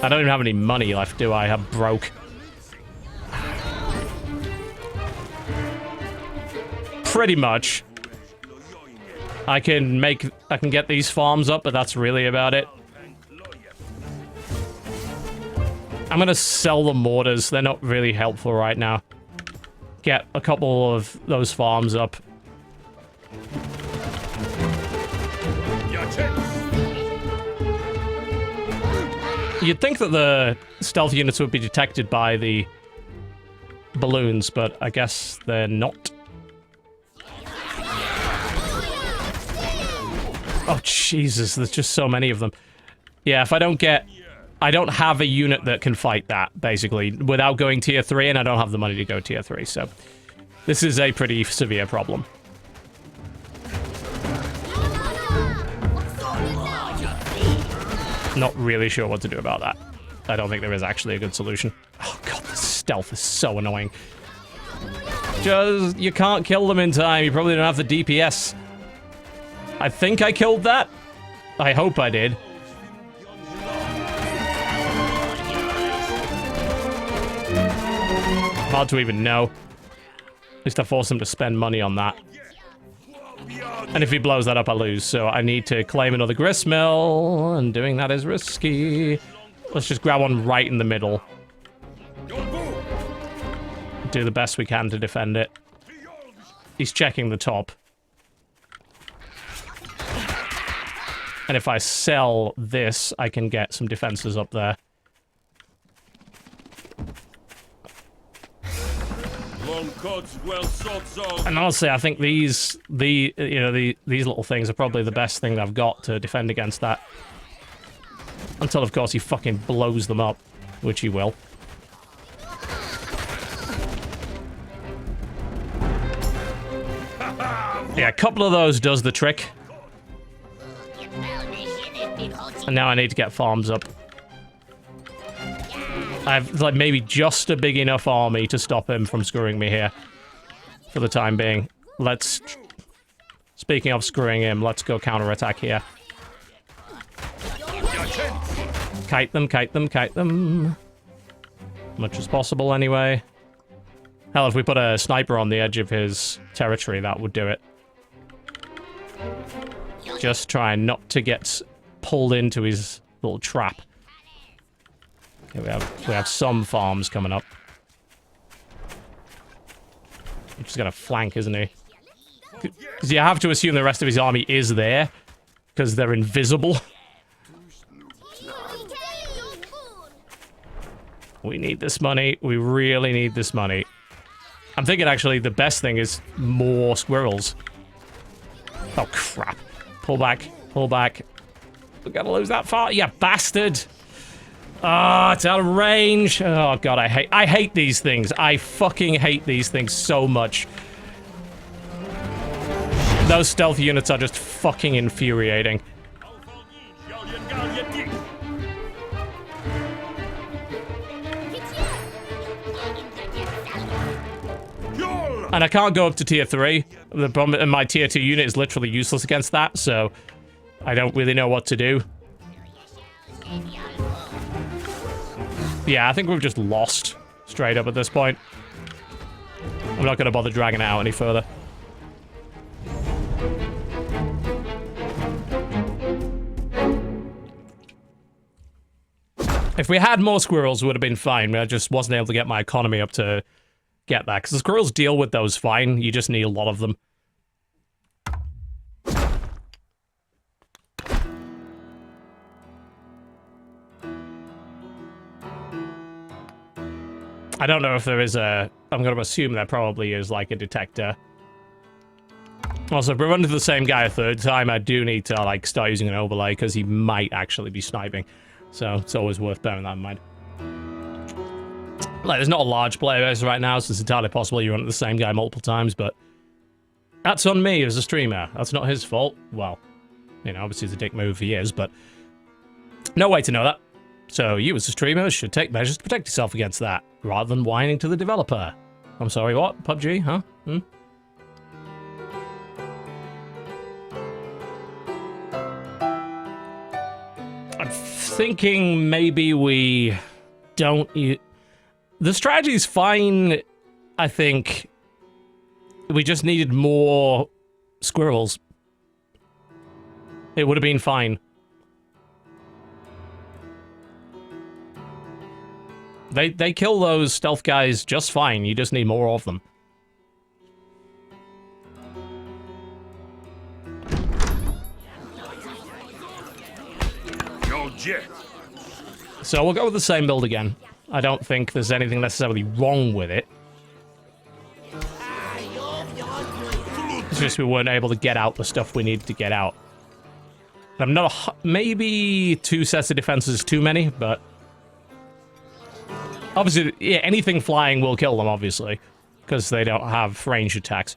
I don't even have any money left, do I? I'm broke. Pretty much. I can get these farms up, but that's really about it. I'm gonna sell the mortars. They're not really helpful right now. Get a couple of those farms up. You'd think that the stealth units would be detected by the balloons, but I guess they're not. Oh, Jesus, there's just so many of them. Yeah, if I don't get... I don't have a unit that can fight that, basically, without going tier 3, and I don't have the money to go tier 3, so... This is a pretty severe problem. Not really sure what to do about that. I don't think there is actually a good solution. Oh god, the stealth is so annoying. Just, you can't kill them in time. You probably don't have the DPS. I think I killed that. I hope I did. Hard to even know. At least I forced him to spend money on that. And if he blows that up, I lose. So I need to claim another gristmill, and doing that is risky. Let's just grab one right in the middle. Do the best we can to defend it. He's checking the top. And if I sell this, I can get some defenses up there. And honestly, I think these little things are probably the best thing I've got to defend against that. Until, of course, he fucking blows them up, which he will. Yeah, a couple of those does the trick. And now I need to get farms up. I have, like, maybe just a big enough army to stop him from screwing me here. For the time being. Let's... Speaking of screwing him, let's go counterattack here. Kite them, kite them, kite them. Much as possible, anyway. Hell, if we put a sniper on the edge of his territory, that would do it. Just trying not to get pulled into his little trap. Okay, we have some farms coming up. He's just gonna flank, isn't he? Because you have to assume the rest of his army is there, because they're invisible. We need this money. We really need this money. I'm thinking, actually, the best thing is more squirrels. Oh, crap. Pull back. Pull back. We're gonna lose that far. Yeah, bastard. Ah, oh, it's out of range. Oh, God, I hate these things. I fucking hate these things so much. Those stealth units are just fucking infuriating. And I can't go up to tier 3. The problem, and my tier 2 unit is literally useless against that, so I don't really know what to do. Yeah, I think we've just lost straight up at this point. I'm not going to bother dragging it out any further. If we had more squirrels, it would have been fine. I just wasn't able to get my economy up to get that. Because the squirrels deal with those fine. You just need a lot of them. I don't know if there is a... I'm going to assume there probably is, like, a detector. Also, if we run into the same guy a third time, I do need to, like, start using an overlay, because he might actually be sniping. So, it's always worth bearing that in mind. Like, there's not a large player base right now, so it's entirely possible you run into the same guy multiple times, but... That's on me as a streamer. That's not his fault. Well, you know, obviously it's a dick move if he is, but... No way to know that. So, you as a streamer should take measures to protect yourself against that, rather than whining to the developer. I'm sorry, what? PUBG, huh? Hmm? I'm thinking maybe we don't... The strategy's fine, I think. We just needed more squirrels. It would have been fine. They kill those stealth guys just fine. You just need more of them. So we'll go with the same build again. I don't think there's anything necessarily wrong with it. It's just we weren't able to get out the stuff we needed to get out. I'm not maybe 2 sets of defenses is too many, but obviously, yeah, anything flying will kill them, obviously, because they don't have ranged attacks.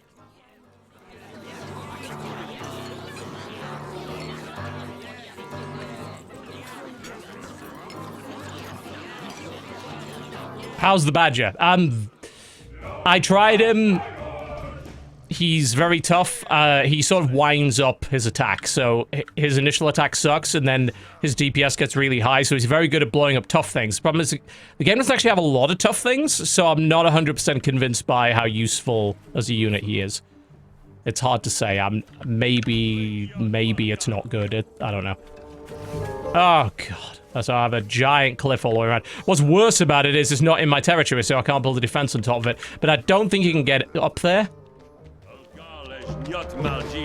How's the Badger? I tried him. He's very tough. He sort of winds up his attack, so his initial attack sucks, and then his DPS gets really high, so he's very good at blowing up tough things. The problem is, the game doesn't actually have a lot of tough things, so I'm not 100% convinced by how useful as a unit he is. It's hard to say. Maybe it's not good. I don't know. Oh, God. So I have a giant cliff all the way around. What's worse about it is it's not in my territory, so I can't build a defense on top of it. But I don't think you can get it up there.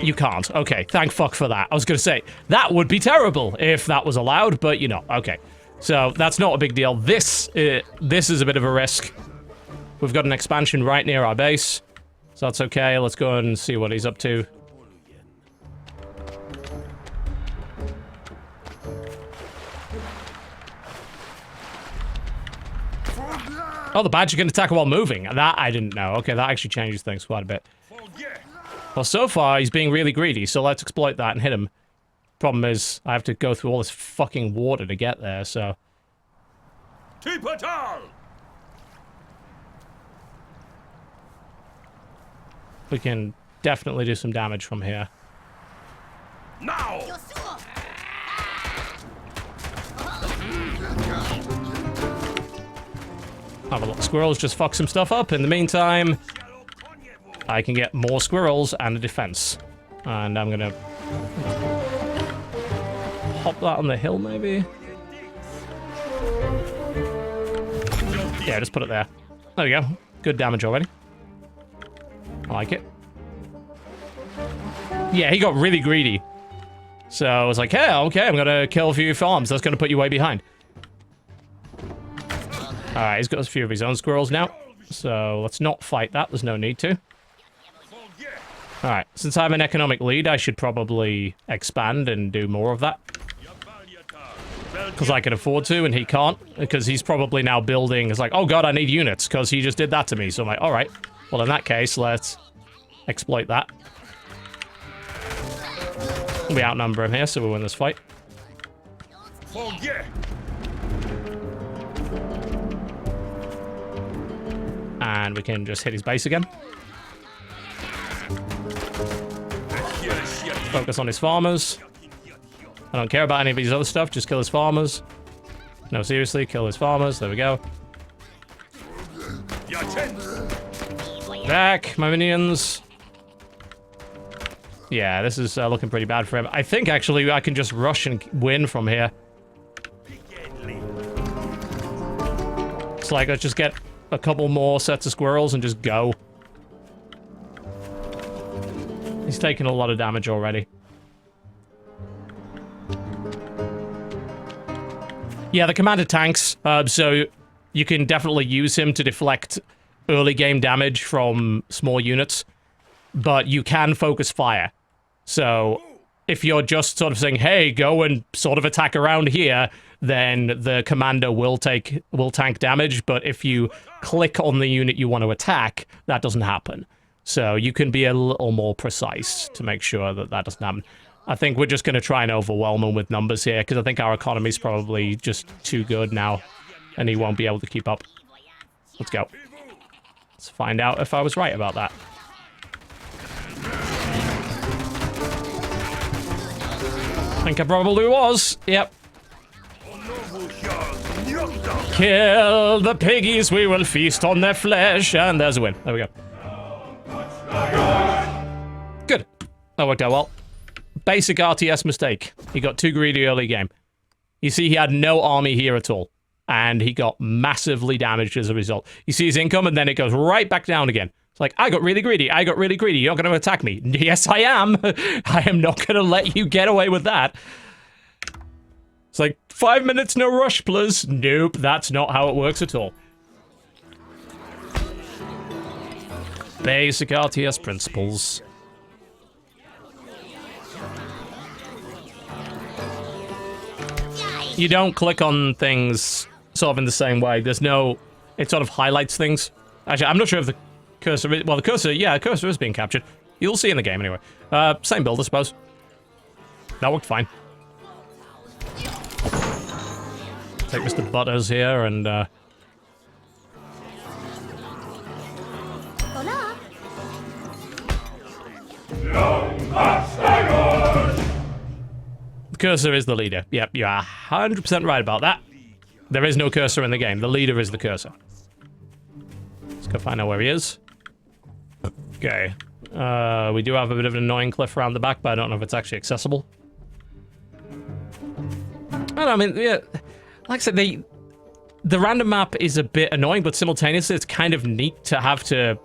You can't. Okay, thank fuck for that. I was going to say, that would be terrible if that was allowed, but you know, okay. So that's not a big deal. This is a bit of a risk. We've got an expansion right near our base, so that's okay. Let's go and see what he's up to. Oh, the Badger can attack while moving. That I didn't know. Okay, that actually changes things quite a bit. Well, so far, he's being really greedy, so let's exploit that and hit him. Problem is, I have to go through all this fucking water to get there, so... We can definitely do some damage from here.
Now!
Have a lot of squirrels just fuck some stuff up. In the meantime, I can get more squirrels and a defense. And I'm gonna pop that on the hill, maybe? Yeah, just put it there. There we go. Good damage already. I like it. Yeah, he got really greedy. So I was like, hey, okay, I'm gonna kill a few farms. That's gonna put you way behind. Alright, he's got a few of his own squirrels now. So let's not fight that. There's no need to. Alright, since I have an economic lead, I should probably expand and do more of that. Because I can afford to, and he can't. Because he's probably now building... It's like, oh god, I need units, because he just did that to me. So I'm like, alright. Well, in that case, let's exploit that. We outnumber him here, so we'll win this fight. And we can just hit his base again. Focus on his farmers. I don't care about any of his other stuff, just kill his farmers. No, seriously, kill his farmers. There we go. Back, my minions. Yeah, this is looking pretty bad for him. I think, actually, I can just rush and win from here. It's like, let's just get a couple more sets of squirrels and just go. He's taking a lot of damage already. Yeah, the commander tanks, so you can definitely use him to deflect early game damage from small units, but you can focus fire. So if you're just sort of saying, hey, go and sort of attack around here, then the commander will tank damage, but if you click on the unit you want to attack, that doesn't happen. So you can be a little more precise to make sure that that doesn't happen. I think we're just going to try and overwhelm him with numbers here, because I think our economy's probably just too good now, and he won't be able to keep up. Let's go. Let's find out if I was right about that. I think I probably was. Yep. Kill the piggies, we will feast on their flesh, and there's a win. There we go. Good. That worked out well. Basic RTS mistake. He got too greedy early game. You see, he had no army here at all, and he got massively damaged as a result. You see his income, and then it goes right back down again. It's like, I got really greedy. I got really greedy. You're going to attack me. Yes, I am. I am not going to let you get away with that. It's like, 5 minutes, no rush, please. Nope, that's not how it works at all. Basic RTS principles. you don't click on things sort of in the same way. There's no... It sort of highlights things. Actually, I'm not sure if the cursor... Well, the cursor... Yeah, the cursor is being captured. You'll see in the game anyway. Same build, I suppose. That worked fine. Take Mr. Butters here and... The cursor is the leader. Yep, you are 100% right about that. There is no cursor in the game. The leader is the cursor. Let's go find out where he is. Okay. We do have a bit of an annoying cliff around the back, but I don't know if it's actually accessible. I don't know, I mean, yeah, like I said, the random map is a bit annoying, but simultaneously it's kind of neat to have to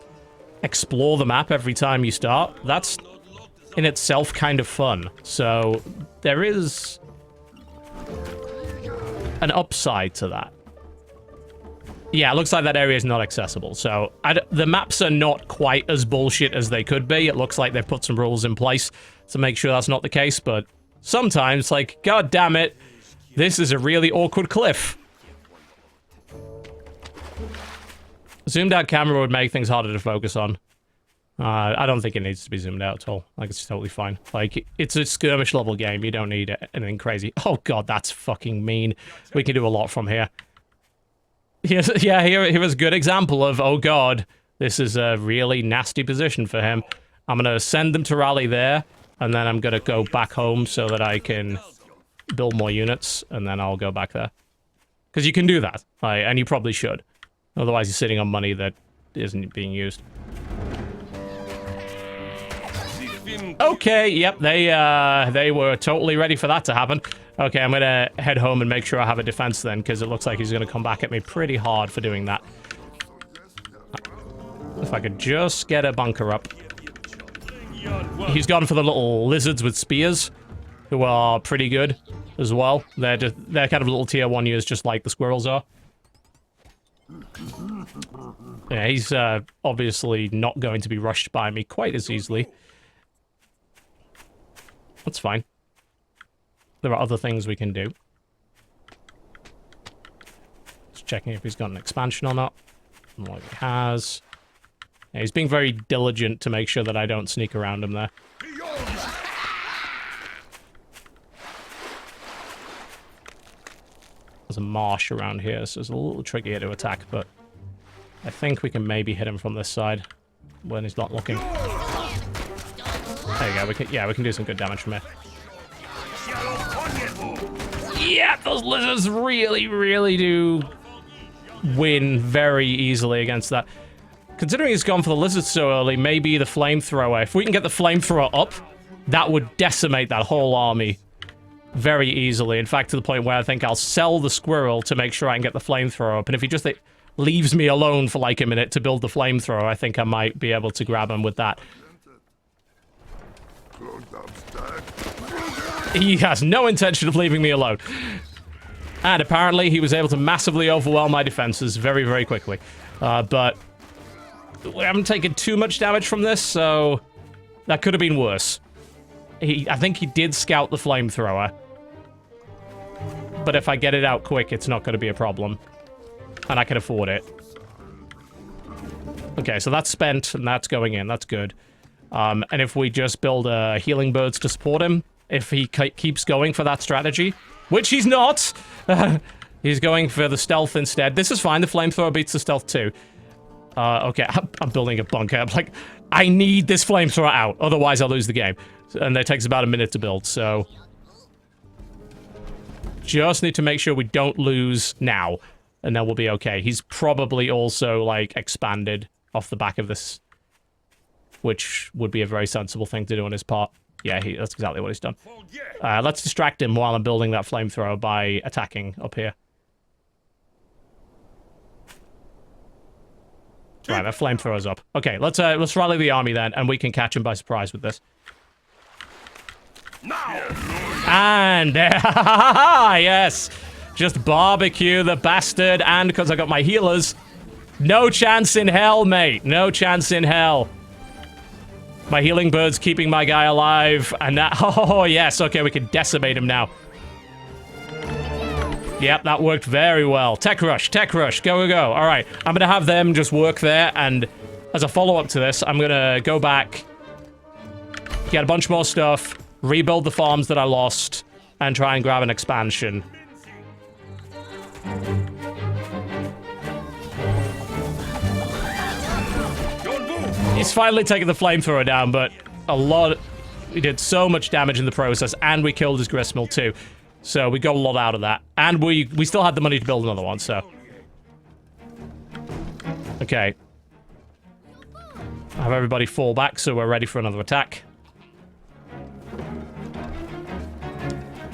explore the map every time you start. That's in itself kind of fun. So there is an upside to that. Yeah, it looks like that area is not accessible. So the maps are not quite as bullshit as they could be. It looks like they've put some rules in place to make sure that's not the case, but sometimes, like, god damn it, this is a really awkward cliff. Zoomed out camera would make things harder to focus on. I don't think it needs to be zoomed out at all. Like, it's totally fine. Like, it's a skirmish level game. You don't need anything crazy. Oh god, that's fucking mean. We can do a lot from here. Here is a good example of, oh god, this is a really nasty position for him. I'm gonna send them to rally there, and then I'm gonna go back home so that I can build more units, and then I'll go back there. Because you can do that, and you probably should. Otherwise you're sitting on money that isn't being used. Okay, yep, they were totally ready for that to happen. Okay, I'm gonna head home and make sure I have a defense then, because it looks like he's gonna come back at me pretty hard for doing that. If I could just get a bunker up. He's gone for the little lizards with spears, who are pretty good as well. They're kind of little tier 1 units, just like the squirrels are. Yeah, he's obviously not going to be rushed by me quite as easily. That's fine. There are other things we can do. Just checking if he's got an expansion or not. Like he has. Yeah, he's being very diligent to make sure that I don't sneak around him there. There's a marsh around here, so it's a little trickier to attack, but I think we can maybe hit him from this side when he's not looking. There you go. We can do some good damage from here. Yeah, those lizards really, really do win very easily against that. Considering he's gone for the lizards so early, maybe the flamethrower. If we can get the flamethrower up, that would decimate that whole army very easily. In fact, to the point where I think I'll sell the squirrel to make sure I can get the flamethrower up. And if he just leaves me alone for like a minute to build the flamethrower, I think I might be able to grab him with that. He has no intention of leaving me alone. And apparently he was able to massively overwhelm my defenses very, very quickly. But we haven't taken too much damage from this, so that could have been worse. I think he did scout the flamethrower. But if I get it out quick, it's not going to be a problem. And I can afford it. Okay, so that's spent, and that's going in. That's good. And if we just build healing birds to support him, if he keeps going for that strategy, which he's not, he's going for the stealth instead. This is fine. The flamethrower beats the stealth too. Okay, I'm building a bunker. I'm like, I need this flamethrower out, otherwise I'll lose the game. And that takes about a minute to build, so just need to make sure we don't lose now, and then we'll be okay. He's probably also, like, expanded off the back of this, which would be a very sensible thing to do on his part. Yeah, that's exactly what he's done. Let's distract him while I'm building that flamethrower by attacking up here. Right, that flamethrower's up. Okay, let's rally the army then, and we can catch him by surprise with this. And yes, just barbecue the bastard, and because I got my healers, no chance in hell, mate. No chance in hell. My healing bird's keeping my guy alive, and that, oh yes, okay, we can decimate him now. Yep, that worked very well. Tech rush, go, go, go. All right, I'm gonna have them just work there, and as a follow-up to this, I'm gonna go back, get a bunch more stuff, rebuild the farms that I lost, and try and grab an expansion. He's finally taken the flamethrower down, but we did so much damage in the process, and we killed his gristmill too. So we got a lot out of that. And we still had the money to build another one, so. Okay. Have everybody fall back so we're ready for another attack.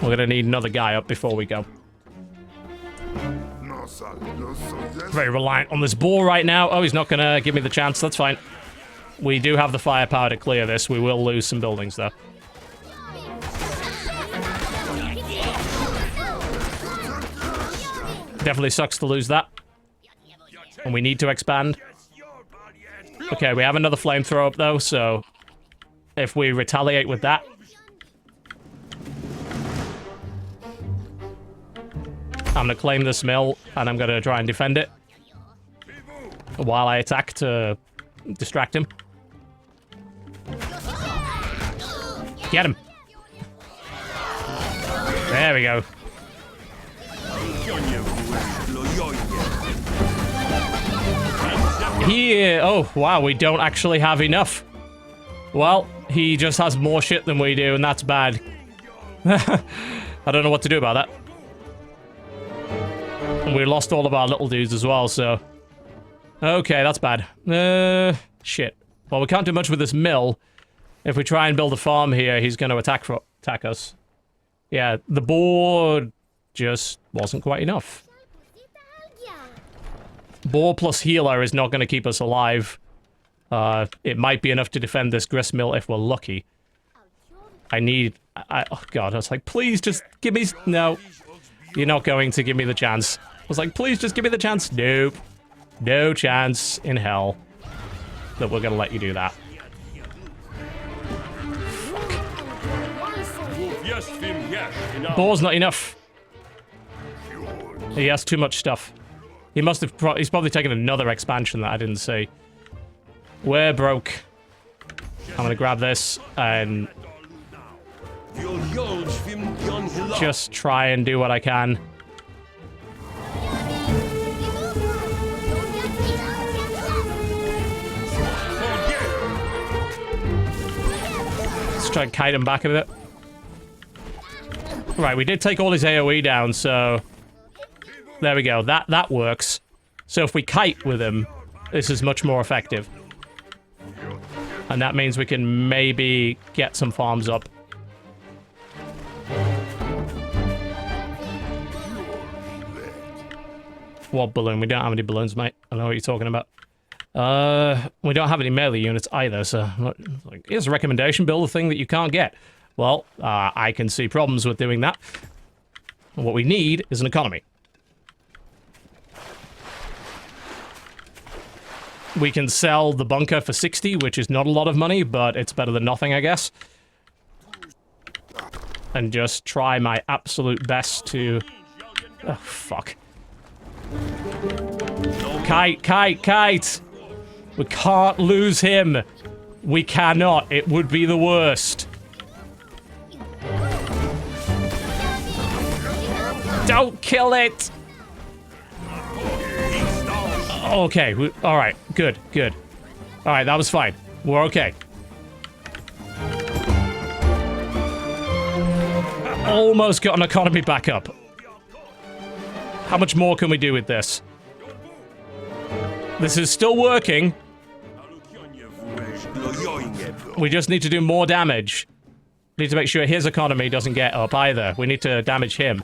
We're gonna need another guy up before we go. Very reliant on this boar right now. Oh, he's not gonna give me the chance. That's fine. We do have the firepower to clear this. We will lose some buildings, though. Definitely sucks to lose that. And we need to expand. Okay, we have another flamethrower up, though, so... if we retaliate with that... I'm gonna claim this mill, and I'm gonna try and defend it. While I attack to distract him. Get him! There we go. Oh, wow, we don't actually have enough. Well, he just has more shit than we do, and that's bad. I don't know what to do about that. And we lost all of our little dudes as well, so... okay, that's bad. Shit. Well, we can't do much with this mill. If we try and build a farm here, he's going to attack us. Yeah, the board just wasn't quite enough. Boar plus healer is not going to keep us alive. It might be enough to defend this gristmill if we're lucky. Oh god, I was like, please just give me... no. You're not going to give me the chance. I was like, please just give me the chance. Nope. No chance in hell that we're going to let you do that. Boar's not enough. He has too much stuff. He must have... he's probably taken another expansion that I didn't see. We're broke. I'm gonna grab this and... just try and do what I can. Let's try and kite him back a bit. Right, we did take all his AoE down, so... there we go. That works. So if we kite with him, this is much more effective. And that means we can maybe get some farms up. What balloon? We don't have any balloons, mate. I know what you're talking about. We don't have any melee units either, so... like, here's a recommendation, build a thing that you can't get. Well, I can see problems with doing that. What we need is an economy. We can sell the bunker for 60, which is not a lot of money, but it's better than nothing, I guess. And just try my absolute best to... oh, fuck. Kite, kite, kite! We can't lose him. We cannot. It would be the worst. Don't kill it! Okay, alright, good, good. Alright, that was fine. We're okay. Almost got an economy back up. How much more can we do with this? This is still working. We just need to do more damage. Need to make sure his economy doesn't get up either. We need to damage him.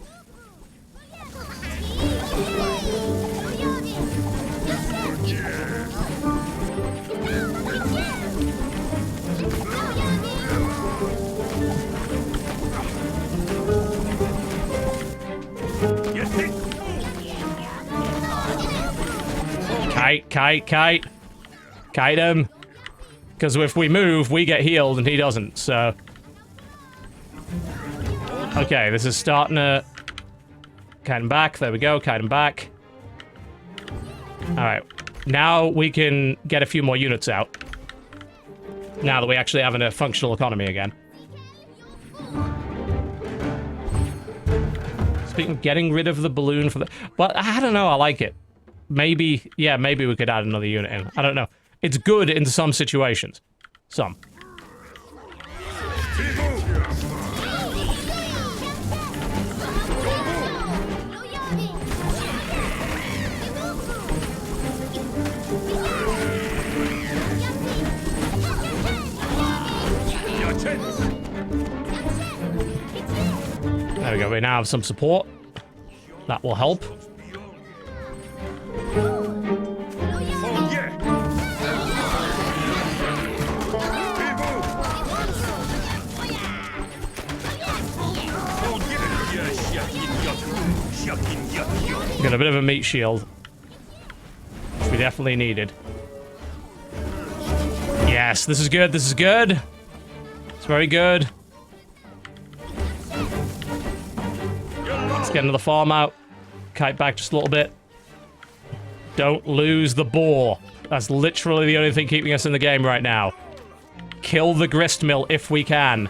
Kite, kite, kite. Kite him. Because if we move, we get healed and he doesn't, so... okay, this is starting to... Kite him back. There we go. Kite him back. Alright. Now we can get a few more units out. Now that we actually have a functional economy again. Speaking of getting rid of the balloon for the... Well, I don't know. I like it. Maybe... Yeah, maybe we could add another unit in. I don't know. It's good in some situations. Some. There we go, we now have some support. That will help. Got a bit of a meat shield, which we definitely needed. Yes, this is good, this is good. It's very good. Let's get another farm out. Kite back just a little bit. Don't lose the boar. That's literally the only thing keeping us in the game right now. Kill the grist mill if we can.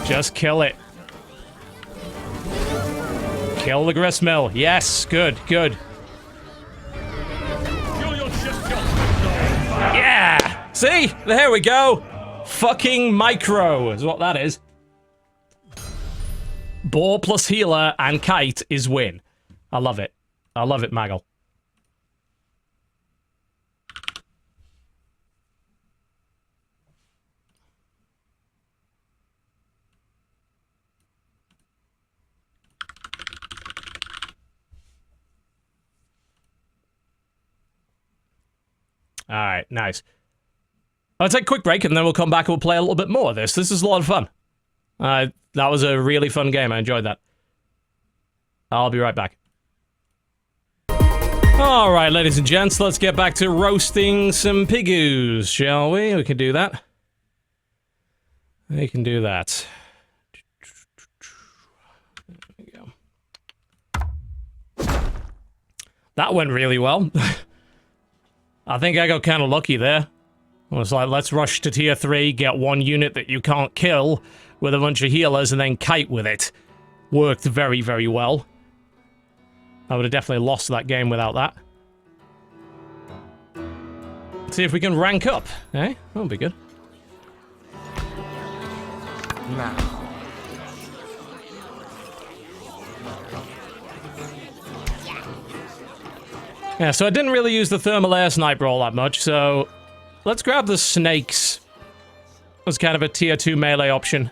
Just kill it. Kill the grist mill. Yes, good, good. Yeah! See? There we go. Fucking micro is what that is. Boar plus healer and kite is win. I love it. I love it, Maggle. Alright, nice. I'll take a quick break and then we'll come back and we'll play a little bit more of this. This is a lot of fun. That was a really fun game. I enjoyed that. I'll be right back. Alright, ladies and gents, let's get back to roasting some piggoos, shall we? We can do that. We can do that. There we go. That went really well. I think I got kind of lucky there. It was like, let's rush to tier 3, get one unit that you can't kill with a bunch of healers, and then kite with it. Worked very, very well. I would have definitely lost that game without that. Let's see if we can rank up, eh? That'll be good.
Now.
Yeah, so I didn't really use the thermal air sniper all that much, so let's grab the snakes as kind of a tier 2 melee option.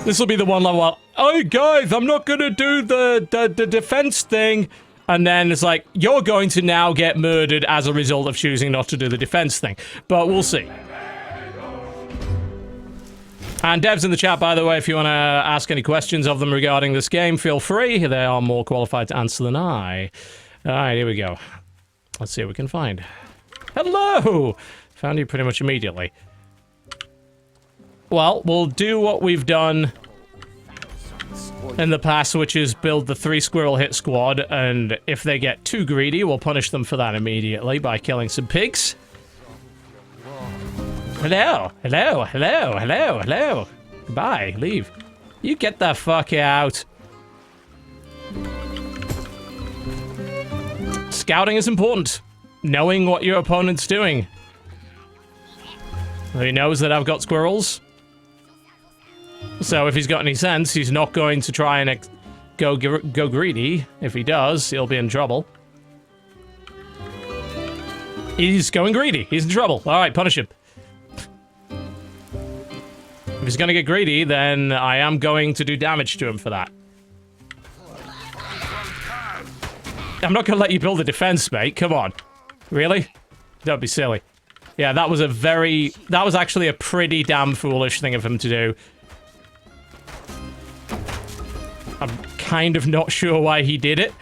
This will be the one level, oh guys, I'm not gonna do the defense thing. And then it's like, you're going to now get murdered as a result of choosing not to do the defense thing. But we'll see. And devs in the chat, by the way, if you want to ask any questions of them regarding this game, feel free. They are more qualified to answer than I. Alright, here we go. Let's see what we can find. Hello! Found you pretty much immediately. Well, we'll do what we've done in the past, which is build the 3 squirrel hit squad, and if they get too greedy, we'll punish them for that immediately by killing some pigs. Hello, hello, hello, hello, hello. Goodbye, leave. You get the fuck out. Scouting is important. Knowing what your opponent's doing. He knows that I've got squirrels. So if he's got any sense, he's not going to try and go greedy. If he does, he'll be in trouble. He's going greedy. He's in trouble. Alright, punish him. If he's gonna get greedy, then I am going to do damage to him for that. I'm not gonna let you build a defense, mate. Come on. Really? Don't be silly. Yeah, that was actually a pretty damn foolish thing of him to do. I'm kind of not sure why he did it.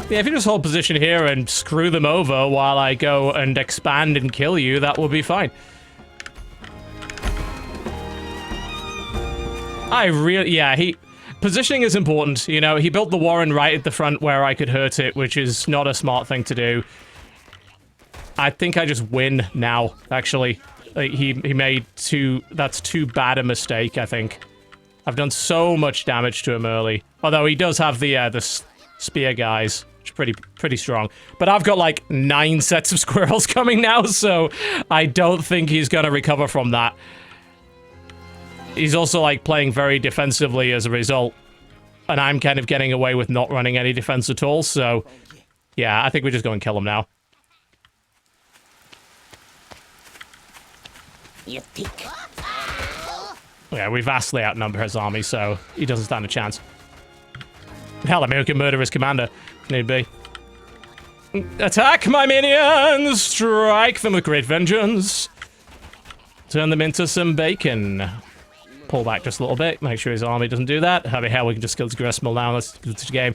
Yeah, if you just hold position here and screw them over while I go and expand and kill you, that will be fine. Positioning is important, you know, he built the Warren right at the front where I could hurt it, which is not a smart thing to do. I think I just win now, actually. He made that's too bad a mistake, I think. I've done so much damage to him early. Although he does have the spear guys, which are pretty strong. But I've got like 9 sets of squirrels coming now, so I don't think he's gonna recover from that. He's also, like, playing very defensively as a result. And I'm kind of getting away with not running any defense at all, so... Yeah, I think we just go and kill him now.
You think?
Yeah, we vastly outnumber his army, so he doesn't stand a chance. Hell, I mean, we can murder his commander, if need be. Attack, my minions! Strike them with great vengeance! Turn them into some bacon. Pull back just a little bit, make sure his army doesn't do that. I mean, hell, we can just kill the Gristmill now. Let's do the game.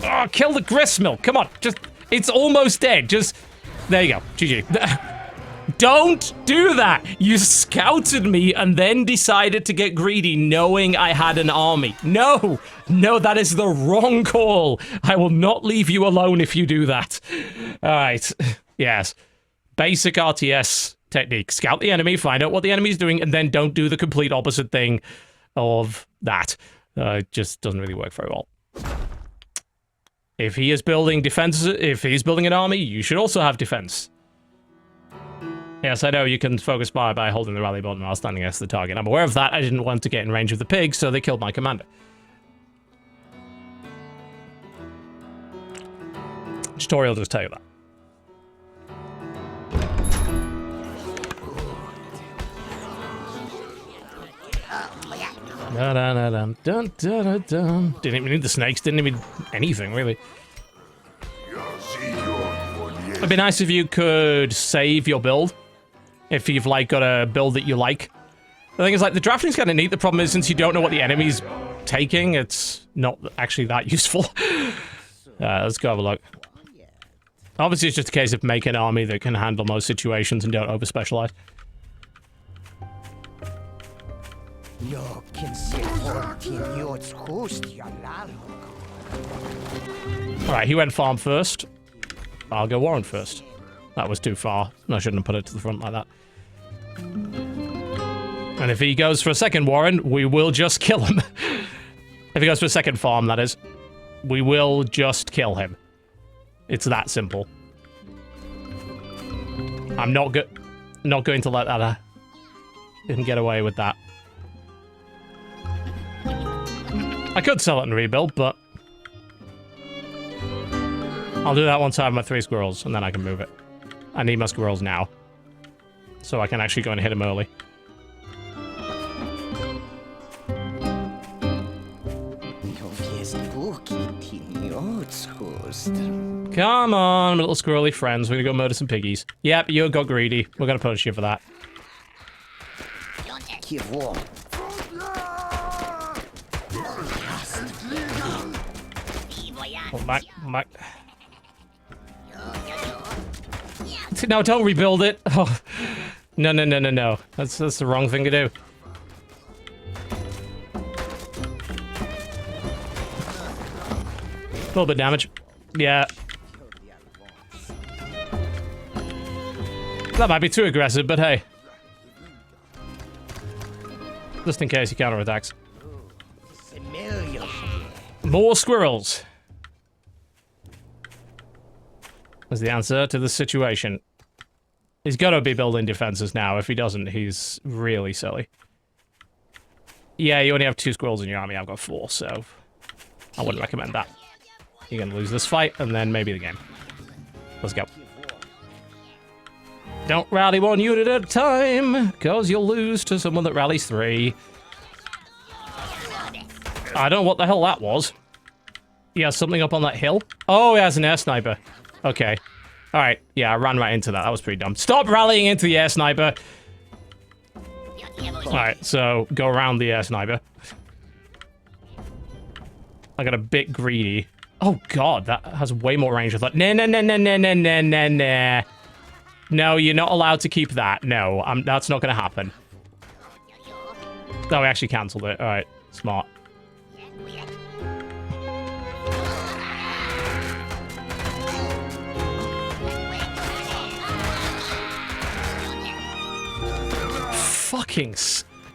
Oh, kill the Gristmill! Come on, just... It's almost dead, just... There you go. GG. Don't do that! You scouted me and then decided to get greedy knowing I had an army. No! No, that is the wrong call. I will not leave you alone if you do that. Alright. Yes. Basic RTS technique. Scout the enemy, find out what the enemy's doing, and then don't do the complete opposite thing of that. It just doesn't really work very well. If he is building defense, if he's building an army, you should also have defense. Yes, I know you can focus fire by holding the rally button while standing against the target. I'm aware of that. I didn't want to get in range of the pigs, so they killed my commander. Tutorial just tell you that. Didn't even need the snakes, didn't even need anything, really. It'd be nice if you could save your build. If you've, like, got a build that you like. The thing is, like, the drafting's kind of neat. The problem is, since you don't know what the enemy's taking, it's not actually that useful. Let's go have a look. Obviously, it's just a case of make an army that can handle most situations and don't over-specialize. Alright, he went farm first. I'll go Warren first. That was too far. I shouldn't have put it to the front like that. And if he goes for a second Warren, we will just kill him. If he goes for a second farm, that is. We will just kill him. It's that simple. I'm not going to let that him get away with that. I could sell it and rebuild, but I'll do that once I have my 3 squirrels, and then I can move it. I need my squirrels now, so I can actually go and hit him early. Come on, little squirrely friends. We're gonna go murder some piggies. Yep, you got greedy. We're gonna punish you for that. Come back, come back. No, don't rebuild it. Oh. No, no, no, no, no. That's the wrong thing to do. A little bit of damage. Yeah. That might be too aggressive, but hey. Just in case he counterattacks. More squirrels. Is the answer to the situation. He's got to be building defenses now. If he doesn't, he's really silly. Yeah, you only have 2 squirrels in your army. I've got 4, so I wouldn't recommend that. You're going to lose this fight, and then maybe the game. Let's go. Don't rally 1 unit at a time, because you'll lose to someone that rallies 3. I don't know what the hell that was. He has something up on that hill? Oh, he has an air sniper. Okay. Alright, yeah, I ran right into that. That was pretty dumb. Stop rallying into the air sniper! Alright, so go around the air sniper. I got a bit greedy. Oh god, that has way more range. I thought, nah. No, you're not allowed to keep that. No, that's not gonna happen. Oh, we actually cancelled it. Alright, smart. Fucking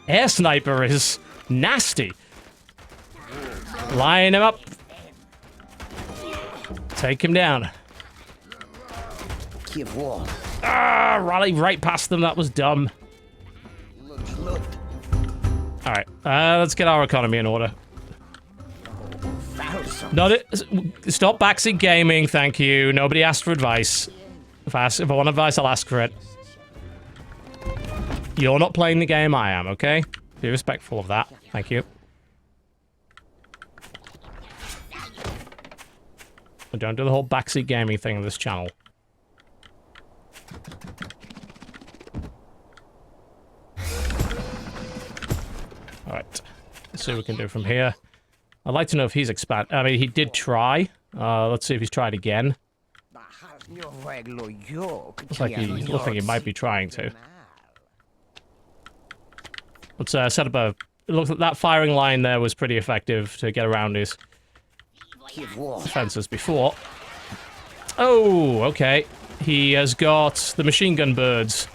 air sniper is nasty. Line him up. Take him down. Ah, rally right past them. That was dumb. Alright, let's get our economy in order. Not it. Stop backseat gaming, thank you. Nobody asked for advice. If I want advice, I'll ask for it. You're not playing the game, I am, okay? Be respectful of that. Thank you. Don't do the whole backseat gaming thing on this channel. Alright. Let's see what we can do from here. I'd like to know if he's I mean, he did try. Let's see if he's tried again. Looks like he might be trying to. Let's set up a... It looks like that firing line there was pretty effective to get around his defenses before. Oh, okay. He has got the machine gun birds.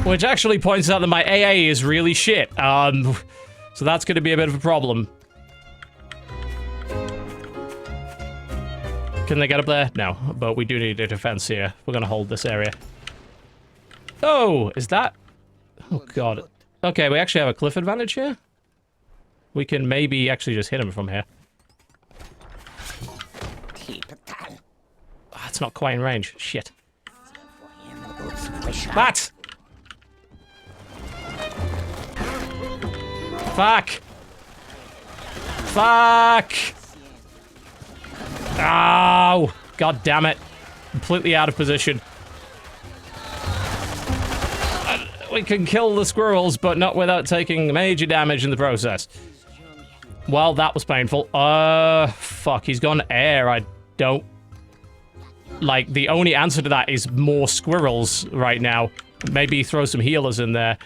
Which actually points out that my AA is really shit. So that's going to be a bit of a problem. Can they get up there? No, but we do need a defense here. We're going to hold this area. Oh, is that... Oh, God. Okay, we actually have a cliff advantage here. We can maybe actually just hit him from here. Oh, it's not quite in range. Shit. That! Fuck! Fuck! Oh! God damn it. Completely out of position. We can kill the squirrels, but not without taking major damage in the process. Well, that was painful. Fuck, he's gone air. I don't... Like, the only answer to that is more squirrels right now. Maybe throw some healers in there.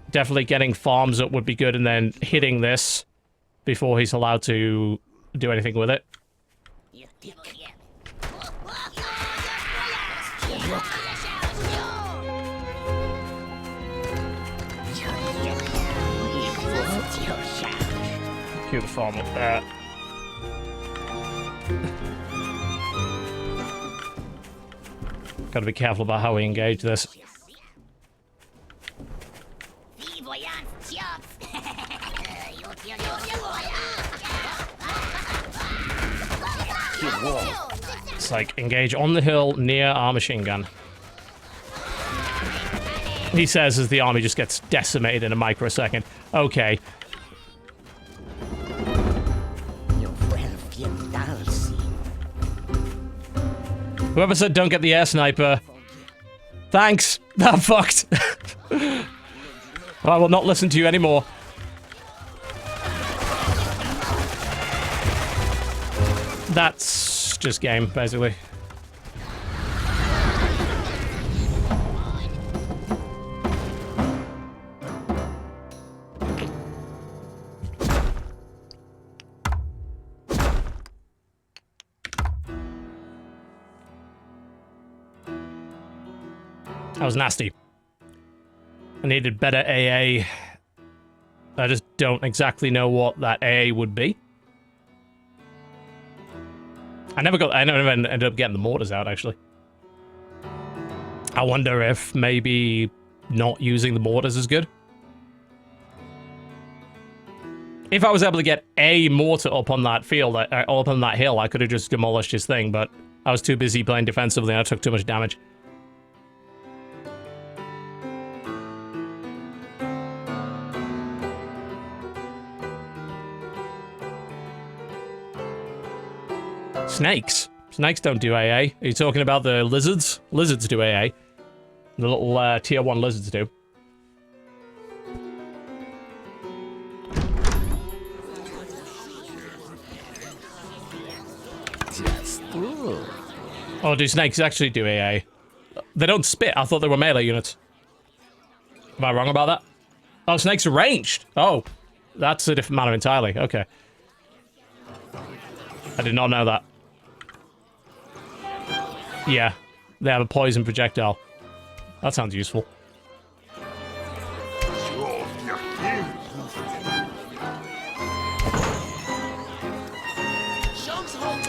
Definitely getting farms up would be good, and then hitting this before he's allowed to do anything with it. Cue the farm up there. Gotta be careful about how we engage this. It's like, engage on the hill near our machine gun. He says as the army just gets decimated in a microsecond. Okay. Whoever said don't get the air sniper. Thanks. That fucked. I will not listen to you anymore. That's just game, basically. That was nasty. I needed better AA. I just don't exactly know what that AA would be. I never ended up getting the mortars out, actually. I wonder if maybe not using the mortars is good. If I was able to get a mortar up on that field, up on that hill, I could have just demolished his thing, but I was too busy playing defensively and I took too much damage. Snakes? Snakes don't do AA. Are you talking about the lizards? Lizards do AA. The little tier 1 lizards do. Oh, do snakes actually do AA? They don't spit. I thought they were melee units. Am I wrong about that? Oh, snakes are ranged. Oh, that's a different matter entirely. Okay. I did not know that. Yeah, they have a poison projectile. That sounds useful.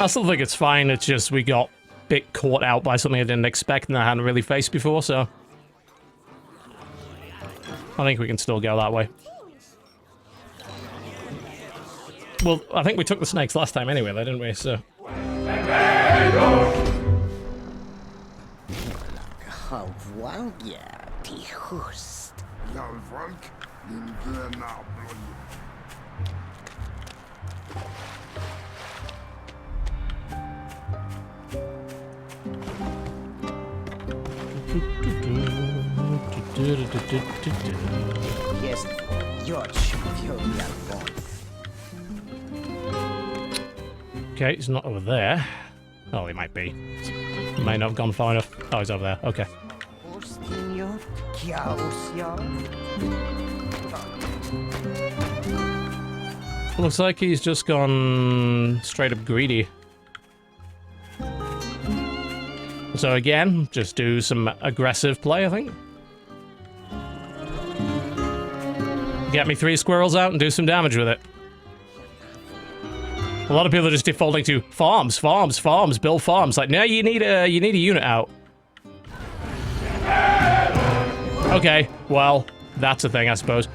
I still think it's fine. It's just we got a bit caught out by something I didn't expect and I hadn't really faced before, so I think we can still go that way. Well, I think we took the snakes last time anyway, though, didn't we? So.
Yes,
okay, he's not over there. Oh, he might be. He might not have gone far enough. Oh, he's over there. Okay. Looks like he's just gone straight up greedy. So again, just do some aggressive play, I think. Get me 3 squirrels out and do some damage with it. A lot of people are just defaulting to farms, farms, farms, build farms. Like, no, you need a unit out. Okay, well, that's a thing, I suppose.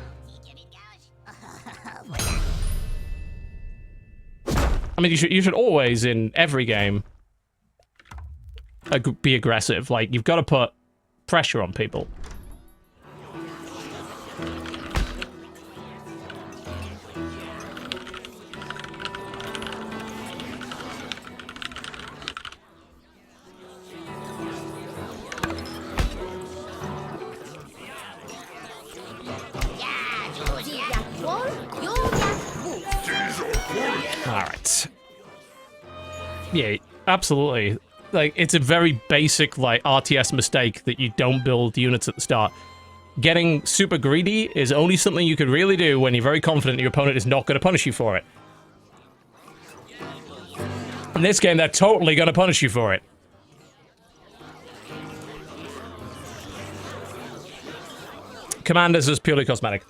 I mean, you should always, in every game, be aggressive. Like, you've got to put pressure on people. Alright. Yeah, absolutely. Like, it's a very basic, like, RTS mistake that you don't build units at the start. Getting super greedy is only something you can really do when you're very confident your opponent is not going to punish you for it. In this game, they're totally going to punish you for it. Commanders is purely cosmetic.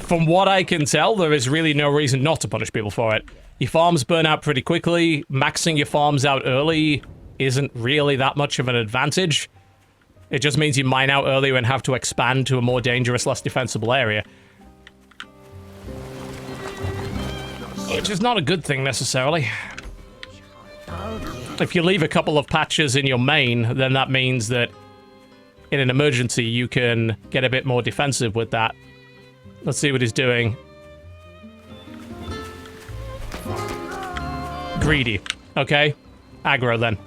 From what I can tell, there is really no reason not to punish people for it. Your farms burn out pretty quickly. Maxing your farms out early isn't really that much of an advantage. It just means you mine out earlier and have to expand to a more dangerous, less defensible area. Which is not a good thing, necessarily. If you leave a couple of patches in your main, then that means that in an emergency, you can get a bit more defensive with that. Let's see what he's doing. Greedy. Okay. Aggro, then.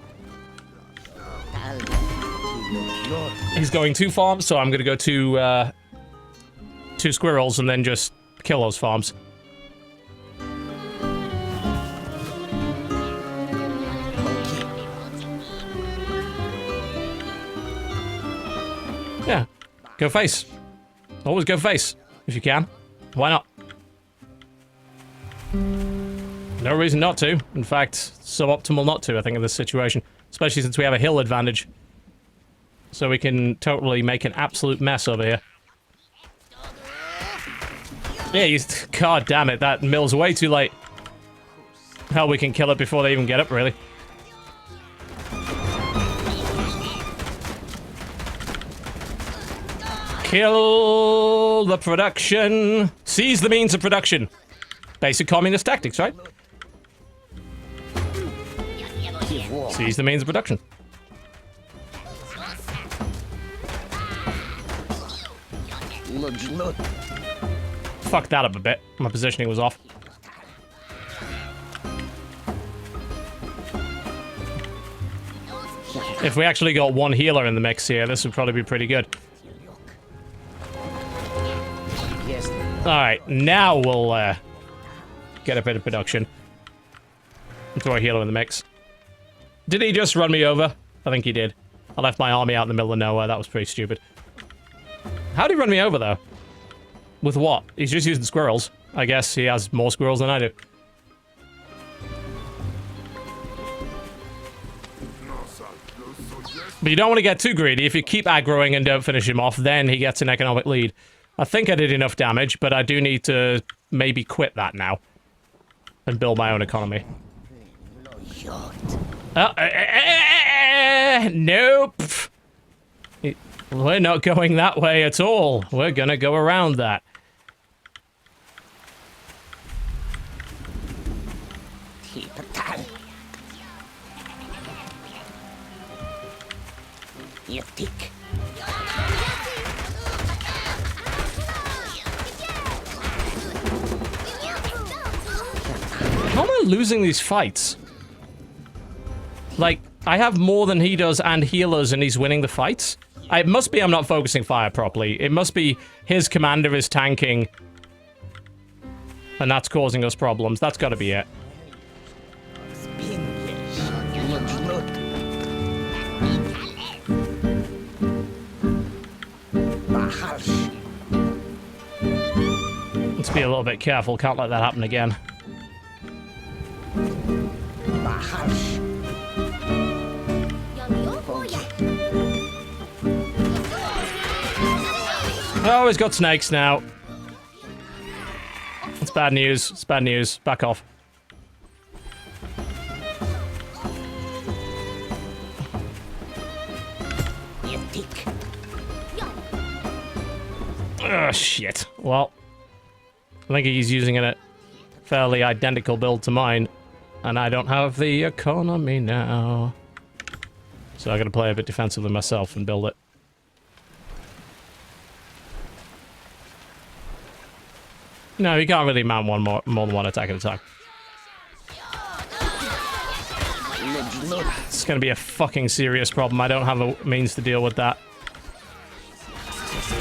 He's going 2 farms, so I'm going to go 2 squirrels and then just kill those farms. Yeah. Go face. Always go face. If you can. Why not? No reason not to. In fact, suboptimal not to, I think, in this situation. Especially since we have a hill advantage. So we can totally make an absolute mess over here. Yeah, God damn it, that mill's way too late. Hell, we can kill it before they even get up, really. Kill the production. Seize the means of production. Basic communist tactics, right? Seize the means of production. Fucked that up a bit. My positioning was off. If we actually got 1 healer in the mix here, this would probably be pretty good. Alright, now we'll get a bit of production. And throw a healer in the mix. Did he just run me over? I think he did. I left my army out in the middle of nowhere. That was pretty stupid. How'd he run me over, though? With what? He's just using squirrels. I guess he has more squirrels than I do. But you don't want to get too greedy. If you keep aggroing and don't finish him off, then he gets an economic lead. I think I did enough damage, but I do need to maybe quit that now. And build my own economy. Nope. We're not going that way at all. We're gonna go around that. How am I losing these fights? Like, I have more than he does and healers and he's winning the fights? It must be I'm not focusing fire properly. It must be his commander is tanking. And that's causing us problems. That's gotta be it. Let's be a little bit careful. Can't let that happen again. Oh, he's got snakes now. It's bad news. It's bad news. Back off. Oh, shit. Well, I think he's using a fairly identical build to mine. And I don't have the economy now. So I gotta play a bit defensively myself and build it. No, you can't really mount more than one attack at a time. It's gonna be a fucking serious problem. I don't have a means to deal with that.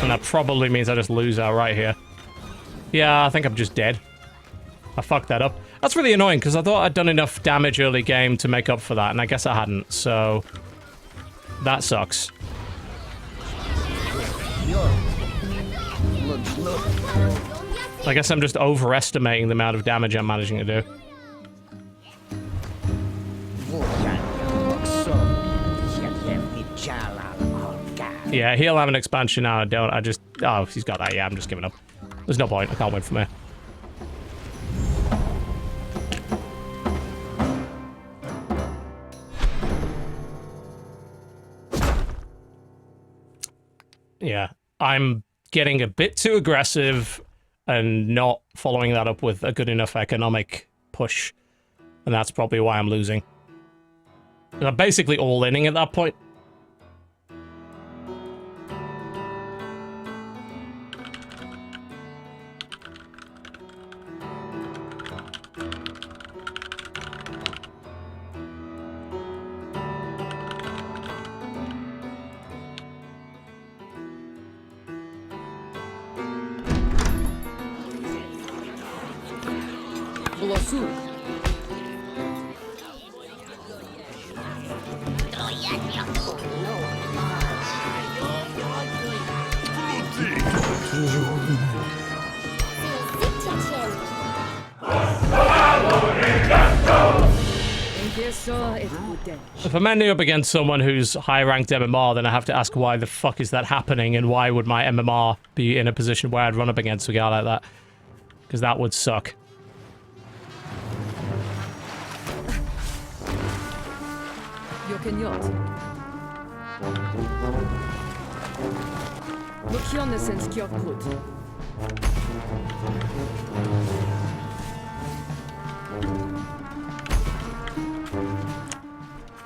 And that probably means I just lose outright here. Yeah, I think I'm just dead. I fucked that up. That's really annoying, because I thought I'd done enough damage early game to make up for that, and I guess I hadn't, so... That sucks. I guess I'm just overestimating the amount of damage I'm managing to do. Yeah, he'll have an expansion now, I don't. I just... Oh, he's got that, yeah, I'm just giving up. There's no point, I can't win from here. Yeah, I'm getting a bit too aggressive and not following that up with a good enough economic push. And that's probably why I'm losing. I'm basically all-inning at that point. If I'm ending up against someone who's high-ranked MMR, then I have to ask why the fuck is that happening, and why would my MMR be in a position where I'd run up against a guy like that? Because that would suck.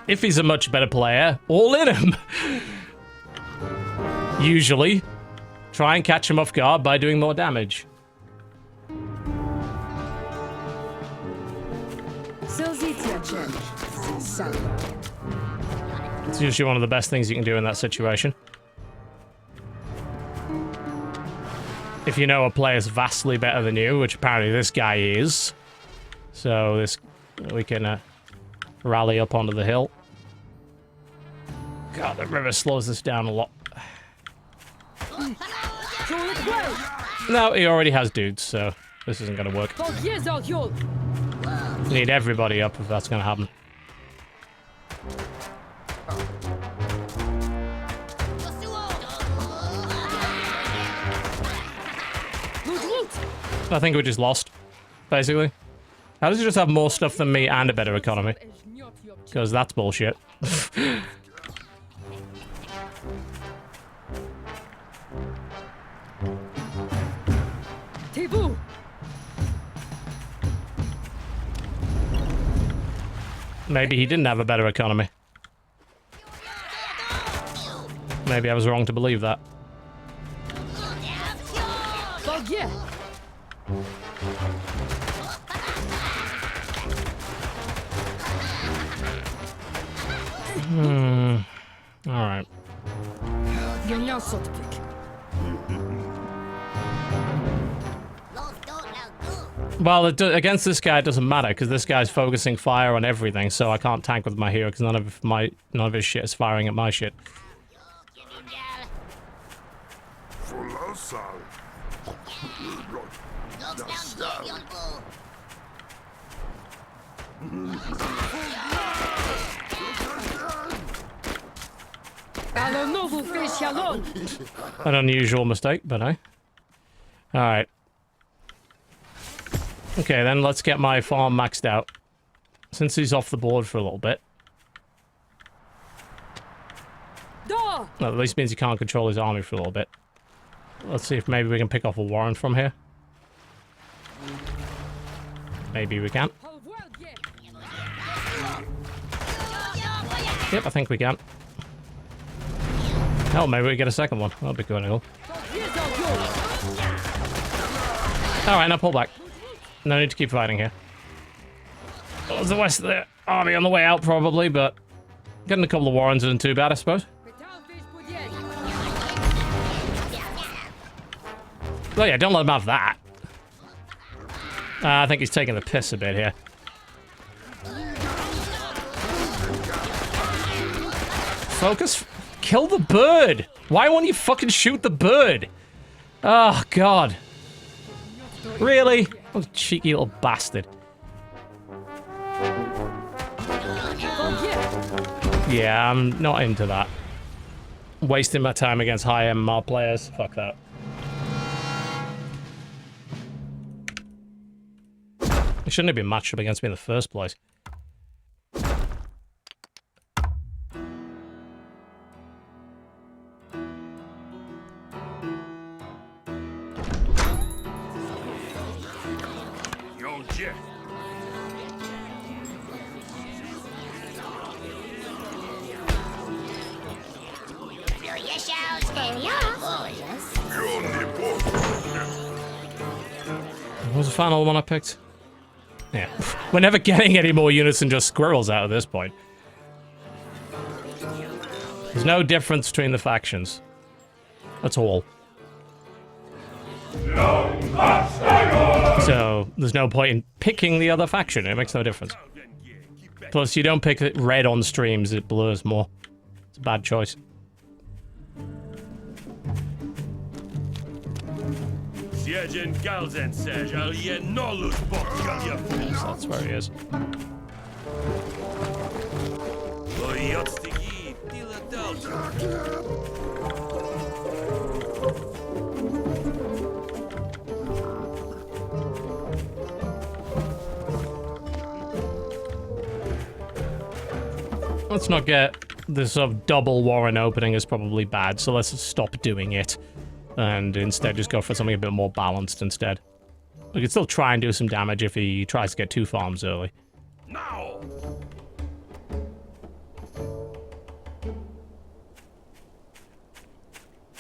If he's a much better player, all in him. Usually. Try and catch him off guard by doing more damage. It's usually one of the best things you can do in that situation. If you know a player's vastly better than you, which apparently this guy is, So this we can rally up onto the hill. God, the river slows this down a lot. No, he already has dudes, so this isn't gonna work. Need everybody up if that's gonna happen. I think we just lost, basically. How does he just have more stuff than me and a better economy? Because that's bullshit. Maybe he didn't have a better economy. Maybe I was wrong to believe that. Alright. Well, against this guy it doesn't matter, because this guy's focusing fire on everything, so I can't tank with my hero, because none of his shit is firing at my shit. An unusual mistake, but hey. Alright. Okay, then let's get my farm maxed out. Since he's off the board for a little bit. Well, at least means he can't control his army for a little bit. Let's see if maybe we can pick off a warrant from here. Maybe we can. Yep, I think we can. Hell, maybe we get a second one. That'll be cool. Alright, now pull back. No need to keep fighting here. Well, there's the rest of the army on the way out, probably, but getting a couple of warrants isn't too bad, I suppose. Oh yeah, don't let him have that. I think he's taking the piss a bit here. Focus. Kill the bird. Why won't you fucking shoot the bird? Oh, God. Really? What a cheeky little bastard. Yeah, I'm not into that. Wasting my time against high MMR players. Fuck that. It shouldn't have been matched up against me in the first place. What was the final one I picked? Yeah. We're never getting any more units than just squirrels out at this point. There's no difference between the factions. That's all. So, there's no point in picking the other faction. It makes no difference. Plus, you don't pick red on streams, it blurs more. It's a bad choice. Yes, that's where he is. Let's not get this sort of double warren opening is probably bad, so let's stop doing it. And instead just go for something a bit more balanced instead. We can still try and do some damage if he tries to get 2 farms early. Now!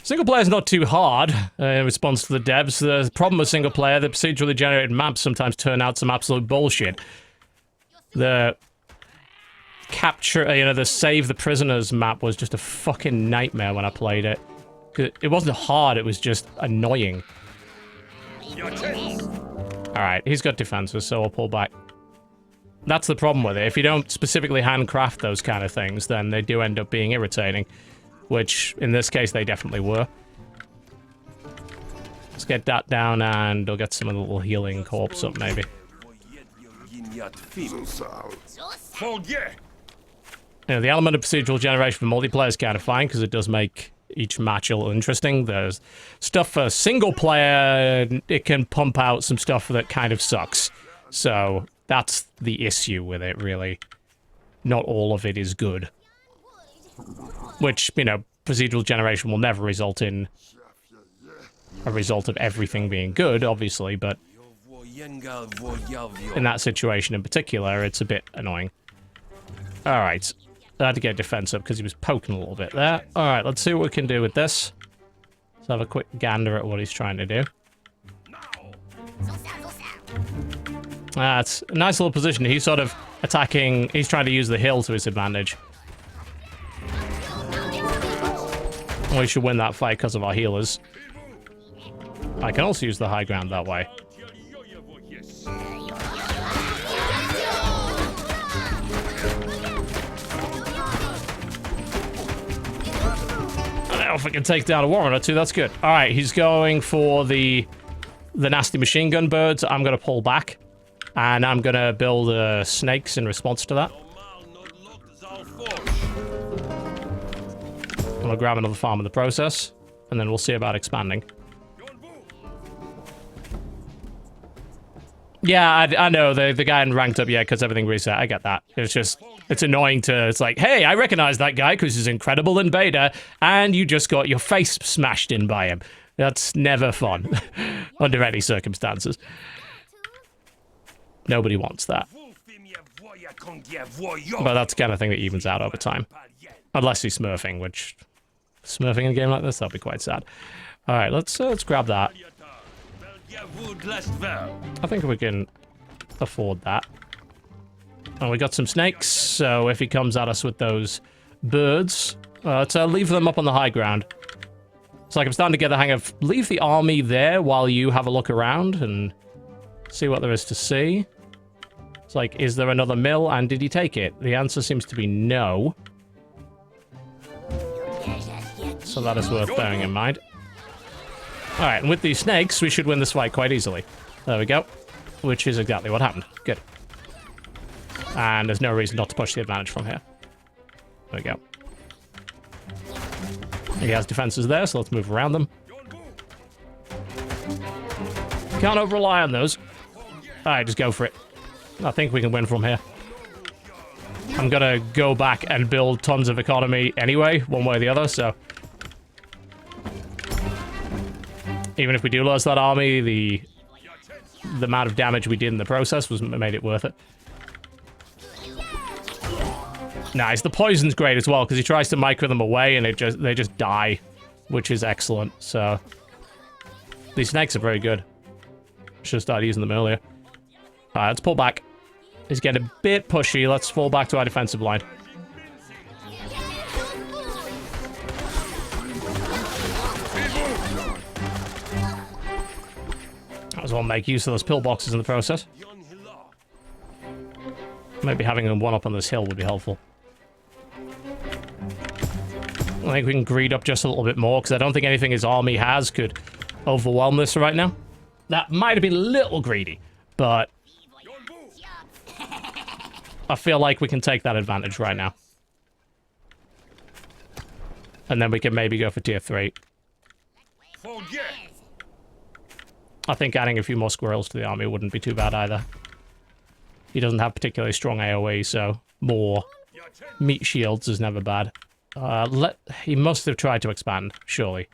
Single player is not too hard in response to the devs. The problem with single player, the procedurally generated maps sometimes turn out some absolute bullshit. The capture, the save the prisoners map was just a fucking nightmare when I played it. It wasn't hard, it was just annoying. Alright, he's got defenses, so I'll pull back. That's the problem with it. If you don't specifically handcraft those kind of things, then they do end up being irritating. Which, in this case, they definitely were. Let's get that down, and we'll get some of the little healing corpse up, maybe. You know, the element of procedural generation for multiplayer is kind of fine, because it does make each match a little interesting. There's stuff for single player, it can pump out some stuff that kind of sucks. So, that's the issue with it, really. Not all of it is good. Which, you know, procedural generation will never result in a result of everything being good, obviously, but in that situation in particular, it's a bit annoying. Alright. I had to get defense up because he was poking a little bit there. Alright, let's see what we can do with this. Let's have a quick gander at what he's trying to do. It's a nice little position. He's sort of attacking... He's trying to use the hill to his advantage. We should win that fight because of our healers. I can also use the high ground that way. I don't know if I can take down a warrant or two. That's good. All right, he's going for the nasty machine gun birds. I'm going to pull back. And I'm going to build snakes in response to that. I'm going to grab another farm in the process. And then we'll see about expanding. Yeah, I know. The guy hadn't ranked up yet because everything reset. I get that. It's just... It's annoying to... It's like, hey, I recognize that guy because he's incredible in beta. And you just got your face smashed in by him. That's never fun. Under any circumstances. Nobody wants that. But that's the kind of thing that evens out over time. Unless he's smurfing, which... Smurfing in a game like this, that'll be quite sad. Alright, let's grab that. I think we can afford that. And we got some snakes, so if he comes at us with those birds... let's leave them up on the high ground. It's like I'm starting to get the hang of... Leave the army there while you have a look around and see what there is to see. It's like, is there another mill, and did he take it? The answer seems to be no. So that is worth bearing in mind. Alright, and with these snakes, we should win this fight quite easily. There we go. Which is exactly what happened. Good. And there's no reason not to push the advantage from here. There we go. He has defenses there, so let's move around them. Can't over-rely on those. Alright, just go for it. I think we can win from here. I'm gonna go back and build tons of economy anyway, one way or the other, so... Even if we do lose that army, the amount of damage we did in the process made it worth it. Nice. The poison's great as well, because he tries to micro them away and they just die, which is excellent. So these snakes are very good. Should have started using them earlier. Alright, let's pull back. He's getting a bit pushy. Let's fall back to our defensive line. Might as well make use of those pillboxes in the process. Maybe having them one up on this hill would be helpful. I think we can greed up just a little bit more, because I don't think anything his army has could overwhelm this right now. That might have been a little greedy, but I feel like we can take that advantage right now. And then we can maybe go for tier 3. I think adding a few more squirrels to the army wouldn't be too bad either. He doesn't have particularly strong AoE, so more meat shields is never bad. He must have tried to expand, surely.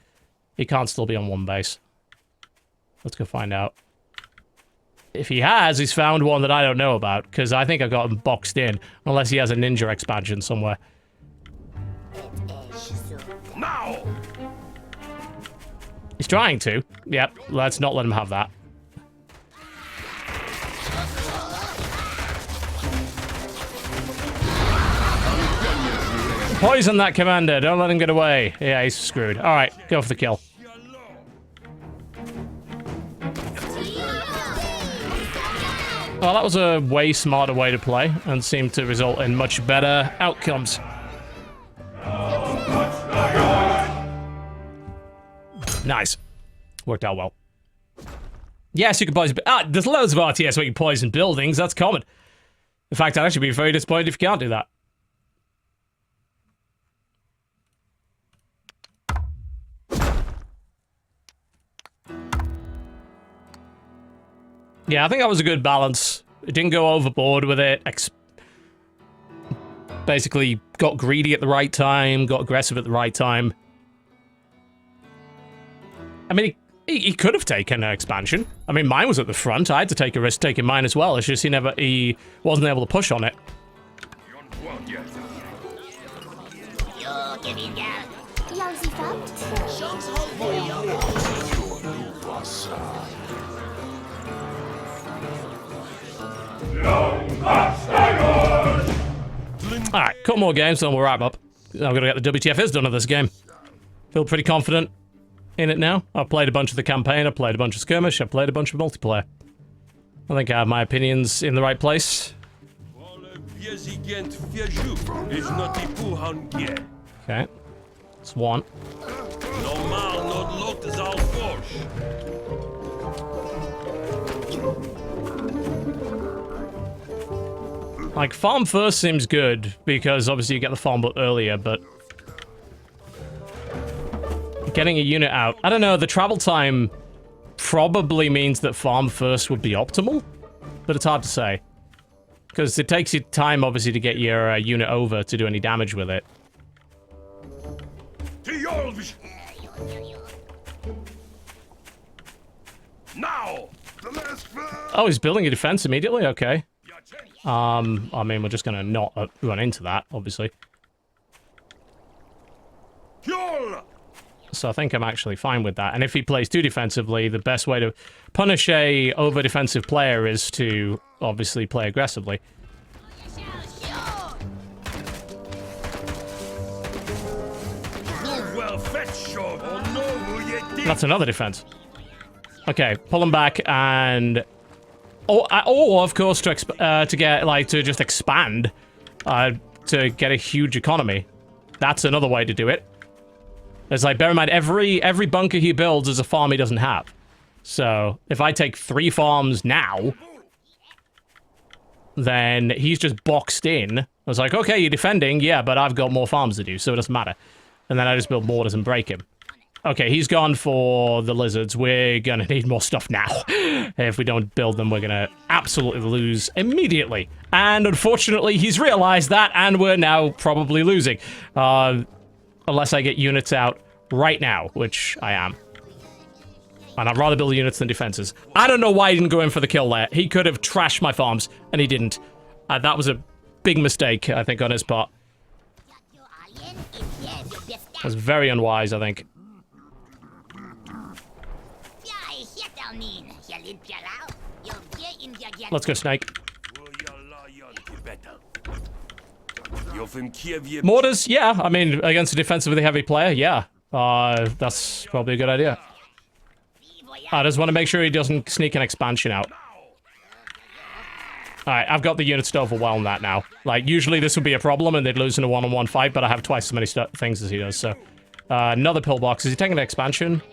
He can't still be on one base. Let's go find out. If he has, he's found one that I don't know about, because I think I got him boxed in, unless he has a ninja expansion somewhere.
Now!
He's trying to. Yep, let's not let him have that. Poison that commander. Don't let him get away. Yeah, he's screwed. All right, go for the kill. Well, that was a way smarter way to play and seemed to result in much better outcomes. Nice. Worked out well. Yes, you can poison... there's loads of RTS where you can poison buildings. That's common. In fact, I'd actually be very disappointed if you can't do that. Yeah, I think that was a good balance. It didn't go overboard with it. Basically, got greedy at the right time, got aggressive at the right time. I mean, he could have taken an expansion. I mean, mine was at the front. I had to take a risk taking mine as well. It's just he wasn't able to push on it. Alright, couple more games, then we'll wrap up. I'm gonna get the WTF is done of this game. Feel pretty confident in it now. I've played a bunch of the campaign, I've played a bunch of skirmish, I've played a bunch of multiplayer. I think I have my opinions in the right place. Okay. It's one. Like, farm first seems good, because obviously you get the farm built earlier, but... getting a unit out... I don't know, the travel time probably means that farm first would be optimal, but it's hard to say. Because it takes you time, obviously, to get your unit over to do any damage with it.
Now!
Oh, he's building a defense immediately? Okay. I mean, we're just gonna not run into that, obviously. So I think I'm actually fine with that. And if he plays too defensively, the best way to punish a over-defensive player is to, obviously, play aggressively. That's another defense. Okay, pull him back and... Or of course, to just expand, to get a huge economy. That's another way to do it. It's like, bear in mind, every bunker he builds is a farm he doesn't have. So, if I take 3 farms now, then he's just boxed in. I was like, okay, you're defending, yeah, but I've got more farms to do, so it doesn't matter. And then I just build mortars and break him. Okay, he's gone for the lizards. We're gonna need more stuff now. If we don't build them, we're gonna absolutely lose immediately. And unfortunately, he's realized that, and we're now probably losing. Unless I get units out right now, which I am. And I'd rather build units than defenses. I don't know why he didn't go in for the kill there. He could have trashed my farms, and he didn't. That was a big mistake, I think, on his part. It was very unwise, I think. Let's go, Snake. Mortars? Yeah, I mean, against a defensively heavy player, yeah. That's probably a good idea. I just want to make sure he doesn't sneak an expansion out. Alright, I've got the units to overwhelm that now. Like, usually this would be a problem and they'd lose in a one-on-one fight, but I have twice as many things as he does, so... another pillbox. Is he taking an expansion?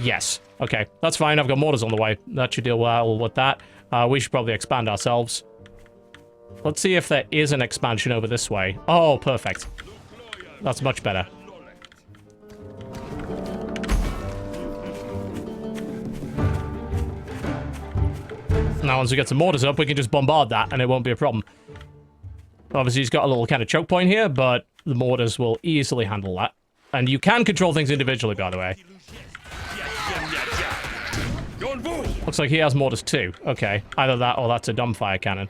Yes. Okay, that's fine. I've got mortars on the way. That should deal well with that. We should probably expand ourselves. Let's see if there is an expansion over this way. Oh, perfect. That's much better. Now, once we get some mortars up, we can just bombard that, and it won't be a problem. Obviously, he's got a little kind of choke point here, but the mortars will easily handle that. And you can control things individually, by the way. Looks like he has mortars too. Okay, either that or that's a dumbfire cannon.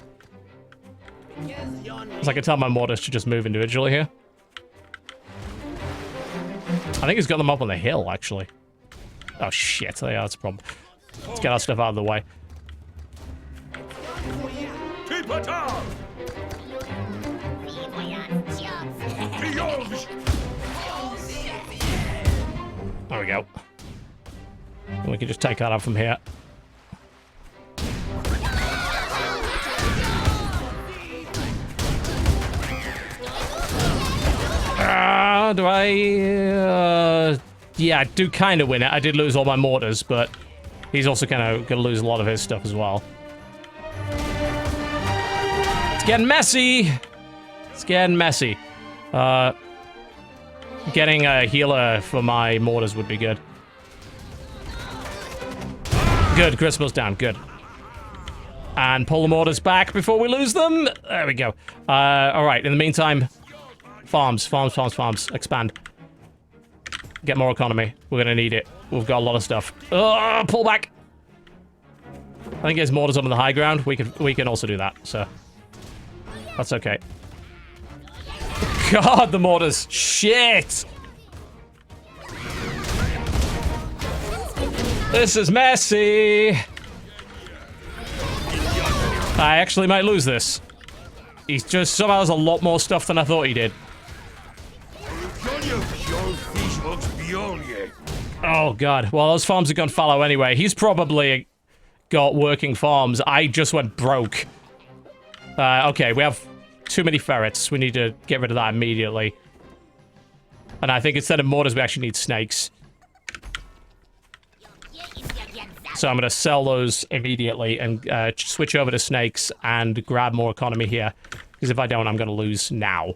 So I can tell my mortars to just move individually here. I think he's got them up on the hill, actually. Oh, shit. Yeah, that's a problem. Let's get our stuff out of the way. There we go. And we can just take that out from here. do I... yeah, I do kind of win it. I did lose all my mortars, but he's also kind of going to lose a lot of his stuff as well. It's getting messy. It's getting messy. Getting a healer for my mortars would be good. Good, Crispal's down, good. And pull the mortars back before we lose them. There we go. Alright, in the meantime, farms, expand. Get more economy. We're gonna need it. We've got a lot of stuff. Pull back! I think there's mortars up on the high ground. We can also do that, so... that's okay. God, the mortars! Shit! This is messy! I actually might lose this. He's just somehow has a lot more stuff than I thought he did. Oh god. Well, those farms have gone fallow anyway. He's probably got working farms. I just went broke. Okay, we have too many ferrets. We need to get rid of that immediately. And I think instead of mortars, we actually need snakes. So I'm going to sell those immediately and switch over to snakes and grab more economy here. Because if I don't, I'm going to lose now.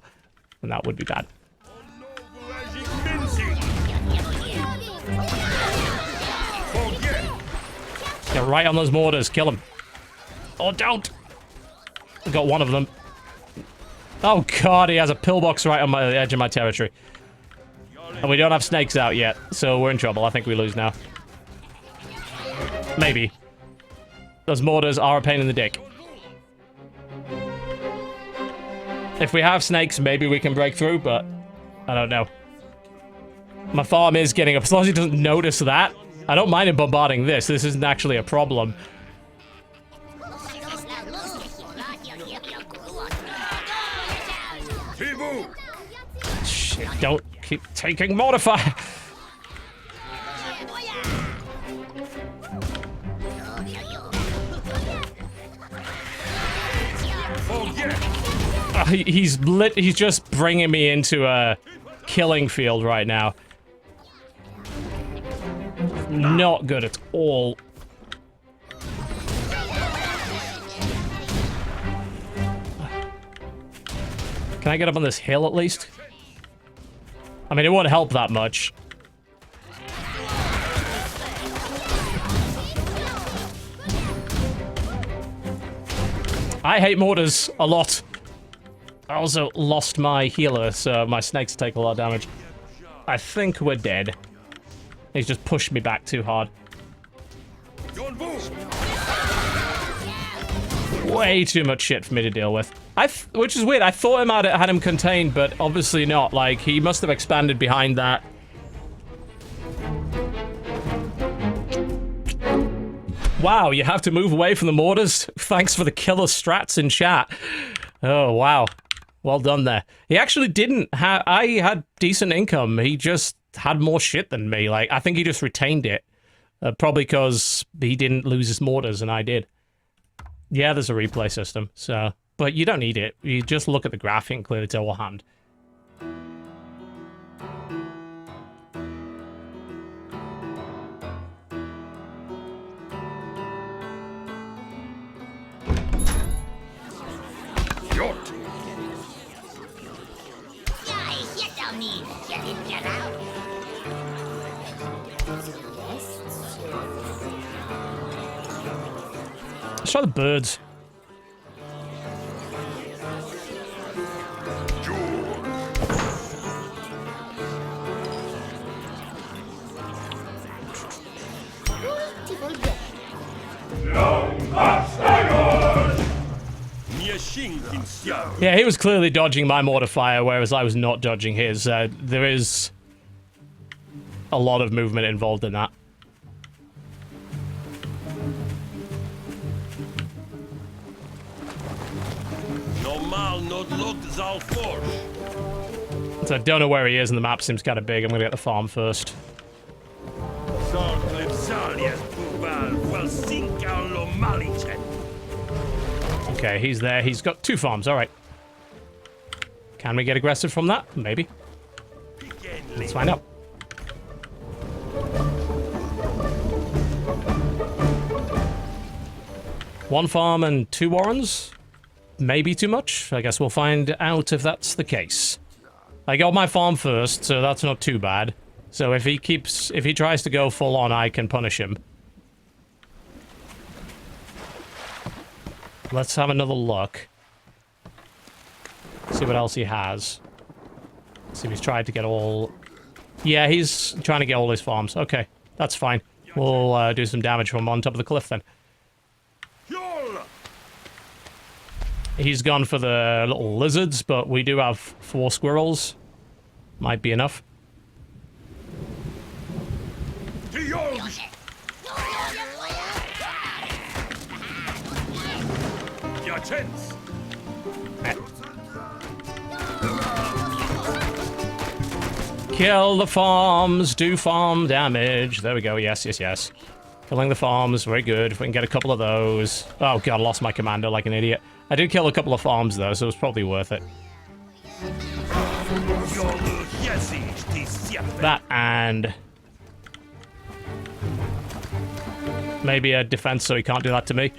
And that would be bad. Get right on those mortars. Kill them. Oh, don't. I got one of them. Oh, God. He has a pillbox right on the edge of my territory. And we don't have snakes out yet. So we're in trouble. I think we lose now. Maybe. Those mortars are a pain in the dick. If we have snakes, maybe we can break through, but I don't know. My farm is getting up. As long as he doesn't notice that, I don't mind him bombarding this. This isn't actually a problem. Shit, don't keep taking mortifier. He's just bringing me into a killing field right now. Not good at all. Can I get up on this hill at least? I mean, it won't help that much. I hate mortars a lot. I also lost my healer, so my snakes take a lot of damage. I think we're dead. He's just pushed me back too hard. Way too much shit for me to deal with. Which is weird. I thought I had him contained, but obviously not. Like, he must have expanded behind that. Wow, you have to move away from the mortars? Thanks for the killer strats in chat. Oh, wow. Well done there. He actually didn't have... I had decent income. He just had more shit than me. Like, I think he just retained it. Probably because he didn't lose his mortars and I did. Yeah, there's a replay system, so... But you don't need it. You just look at the graphic and clearly tell what happened. Let's try the birds. Yeah, he was clearly dodging my mortar fire, whereas I was not dodging his. There is a lot of movement involved in that. So I don't know where he is, and the map seems kind of big. I'm gonna get the farm first. Okay, he's there. He's got 2 farms. All right. Can we get aggressive from that? Maybe. Let's find out. One farm and 2 warrens? Maybe too much? I guess we'll find out if that's the case. I got my farm first, so that's not too bad. So if he tries to go full on, I can punish him. Let's have another look. See what else he has. See if he's tried to get all... Yeah, he's trying to get all his farms. Okay, that's fine. We'll do some damage from on top of the cliff then. He's gone for the little lizards, but we do have 4 squirrels. Might be enough. Kill the farms, do farm damage. There we go, yes, yes, yes. Killing the farms, very good. If we can get a couple of those. Oh god, I lost my commander like an idiot. I did kill a couple of farms though, so it was probably worth it. That and... maybe a defense so he can't do that to me.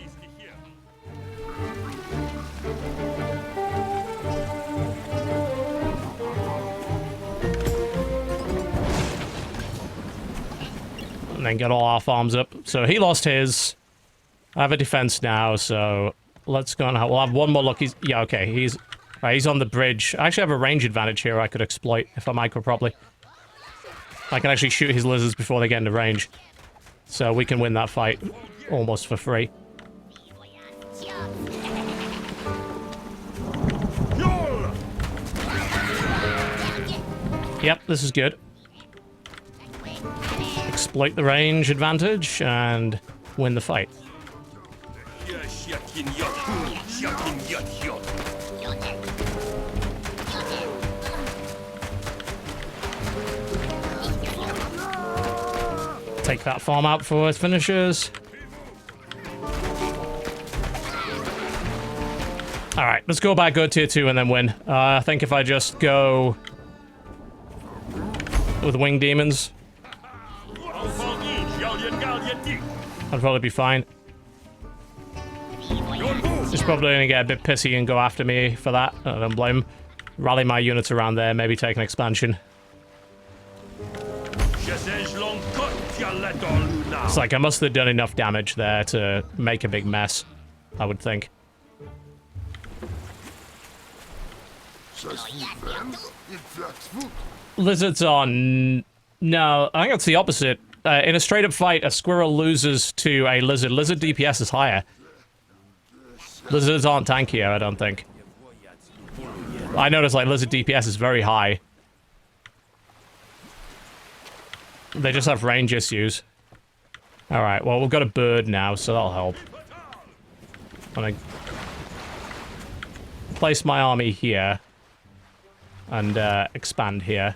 And then get all our farms up. So he lost his. I have a defense now, so let's go on. We'll have one more look. Yeah, okay. He's on the bridge. I actually have a range advantage here I could exploit if I micro properly. I can actually shoot his lizards before they get into range. So we can win that fight almost for free. Yep, this is good. Exploit the range advantage and win the fight. Take that farm out for his finishers. Alright, let's go back, go tier 2 and then win. I think if I just go with winged demons, I'd probably be fine. He's probably gonna get a bit pissy and go after me for that. I don't blame him. Rally my units around there, maybe take an expansion. It's like I must have done enough damage there to make a big mess, I would think. Lizards on... No, I think it's the opposite. In a straight-up fight, a squirrel loses to a lizard. Lizard DPS is higher. Lizards aren't tankier, I don't think. I noticed, like, lizard DPS is very high. They just have range issues. Alright, well, we've got a bird now, so that'll help. I'm gonna place my army here. And, expand here.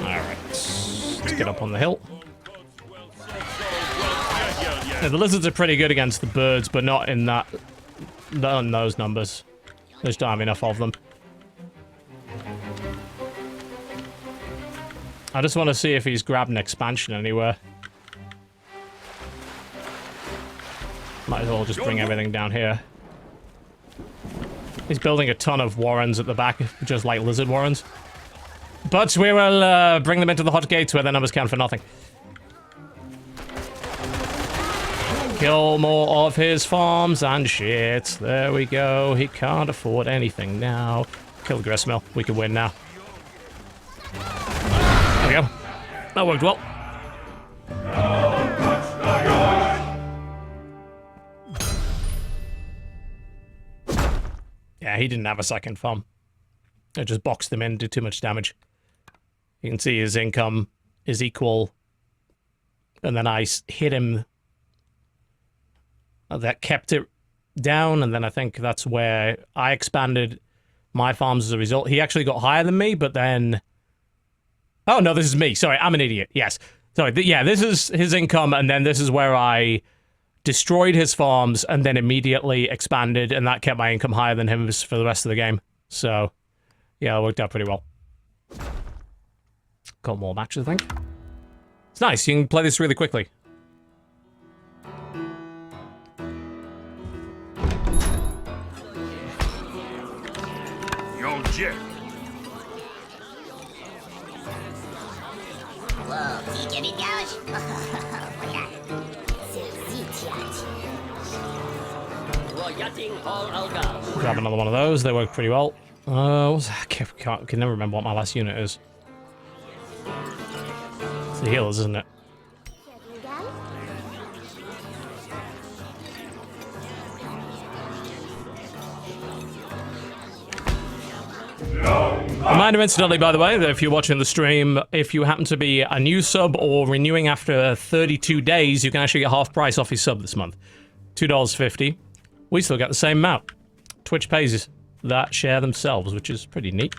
Alright, let's get up on the hill. Yeah, the lizards are pretty good against the birds, but not in that... not in those numbers. I just don't have enough of them. I just want to see if he's grabbed an expansion anywhere. Might as well just bring everything down here. He's building a ton of warrens at the back, just like lizard warrens. But we will bring them into the hot gates where their numbers count for nothing. Kill more of his farms and shit. There we go. He can't afford anything now. Kill the gristmill. We can win now. There we go. That worked well. Yeah, he didn't have a second farm. I just boxed him in, did too much damage. You can see his income is equal. And then I hit him. That kept it down, and then I think that's where I expanded my farms as a result. He actually got higher than me, but then... Oh, no, this is me. Sorry, I'm an idiot. Yes. Sorry, yeah, this is his income, and then this is where I destroyed his farms and then immediately expanded, and that kept my income higher than his for the rest of the game. So, yeah, it worked out pretty well. Got more matches, I think. It's nice, you can play this really quickly.
Yo, Jack.
Grab another one of those, they work pretty well. I can never remember what my last unit is. It's the healers, isn't it? Reminder incidentally, by the way, that if you're watching the stream, if you happen to be a new sub or renewing after 32 days, you can actually get half price off your sub this month. $2.50. We still get the same amount. Twitch pays that share themselves, which is pretty neat.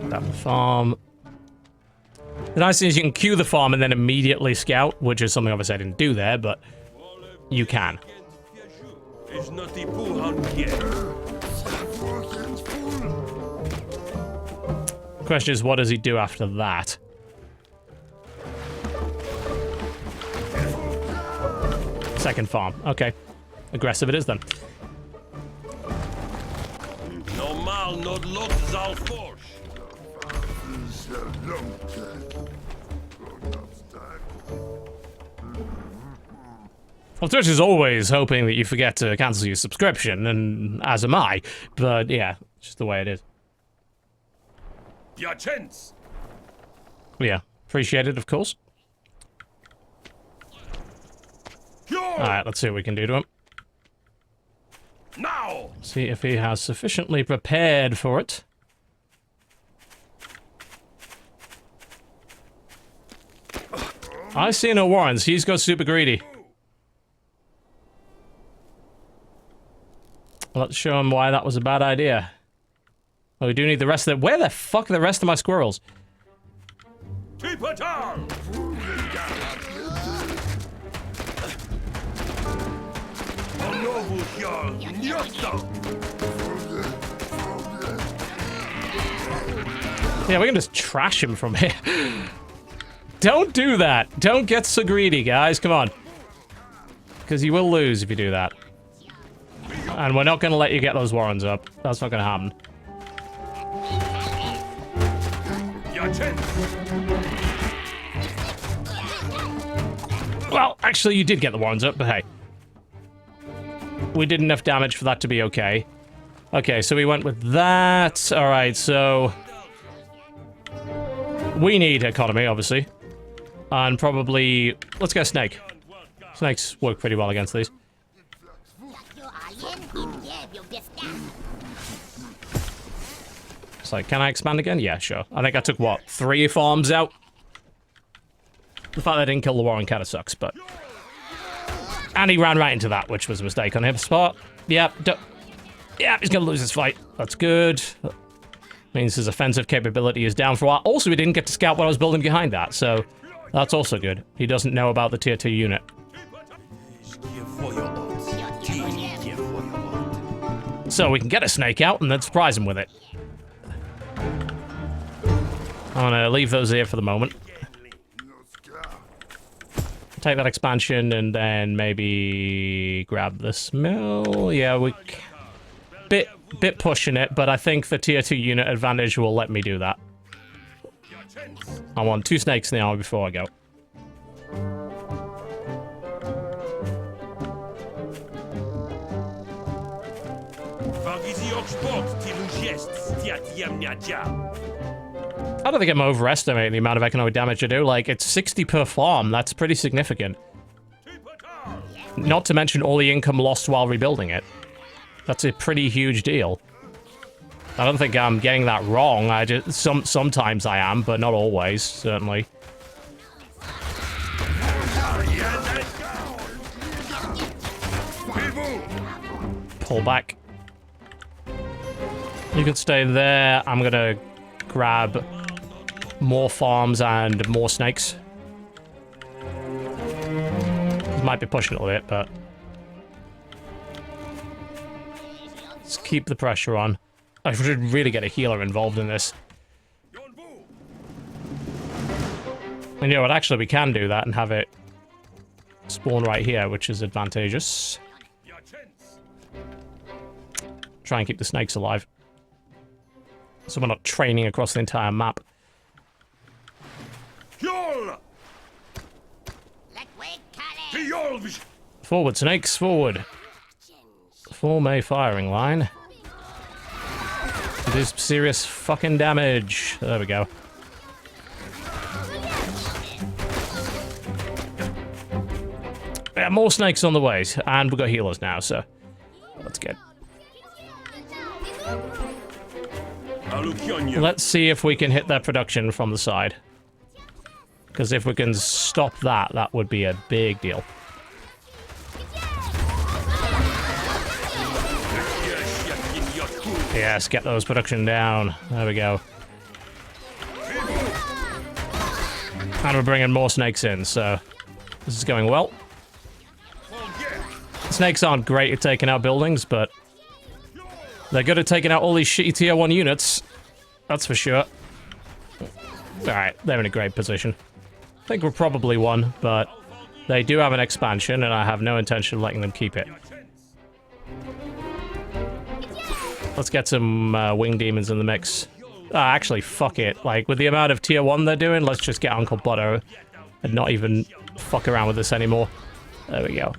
That farm. The nice thing is you can queue the farm and then immediately scout, which is something obviously I didn't do there, but you can. Question is, what does he do after that? Second farm. Okay. Aggressive it is then.
Normal not lot zal force.
Well, Twitch is always hoping that you forget to cancel your subscription, and as am I. But yeah, it's just the way it is.
Your chance.
Yeah, appreciate it, of course. Alright, let's see what we can do to him.
Now.
See if he has sufficiently prepared for it. I see no warrants. He's got super greedy. Let's show him why that was a bad idea. Oh, we do need the rest of the... Where the fuck are the rest of my squirrels?
Keep it on.
Yeah, we can just trash him from here. Don't do that. Don't get so greedy, guys. Come on. Because you will lose if you do that. And we're not going to let you get those warrens up. That's not going to happen. Well, actually, you did get the warrens up, but hey. We did enough damage for that to be okay. Okay, so we went with that. Alright, so... we need economy, obviously. And probably... let's get a snake. Snakes work pretty well against these. It's like, can I expand again? Yeah, sure. I think I took, what, 3 farms out? The fact that I didn't kill the Warren kind of sucks, but... and he ran right into that, which was a mistake on his part. Yep, yep, he's gonna lose this fight. That's good. Means his offensive capability is down for a while. Also, we didn't get to scout what I was building behind that, so... that's also good. He doesn't know about the tier 2 unit. So we can get a snake out and then surprise him with it. I'm gonna leave those here for the moment. Take that expansion and then maybe grab this mill. Yeah, we... bit pushing it, but I think the tier 2 unit advantage will let me do that. I want 2 snakes in the armor before I go. I don't think I'm overestimating the amount of economic damage I do. Like, it's 60 per farm. That's pretty significant. Not to mention all the income lost while rebuilding it. That's a pretty huge deal. I don't think I'm getting that wrong. I just sometimes I am, but not always, certainly. Pull back. You can stay there. I'm gonna grab more farms and more snakes. Might be pushing it a little bit, but let's keep the pressure on. I should really get a healer involved in this. And you know what, actually we can do that and have it spawn right here, which is advantageous. Try and keep the snakes alive, so we're not training across the entire map. Forward, snakes, forward. Form a firing line. Do some serious fucking damage. There we go. Yeah, more snakes on the way, and we've got healers now, so that's good. Let's see if we can hit their production from the side. Because if we can stop that, that would be a big deal. Yes, get those production down. There we go. And we're bringing more snakes in, so this is going well. Snakes aren't great at taking out buildings, but they're good at taking out all these shitty tier 1 units. That's for sure. Alright, they're in a great position. I think we're probably won, but they do have an expansion, and I have no intention of letting them keep it. Let's get some wing demons in the mix. Actually, fuck it. Like, with the amount of tier 1 they're doing, let's just get Uncle Butto and not even fuck around with this anymore. There we go.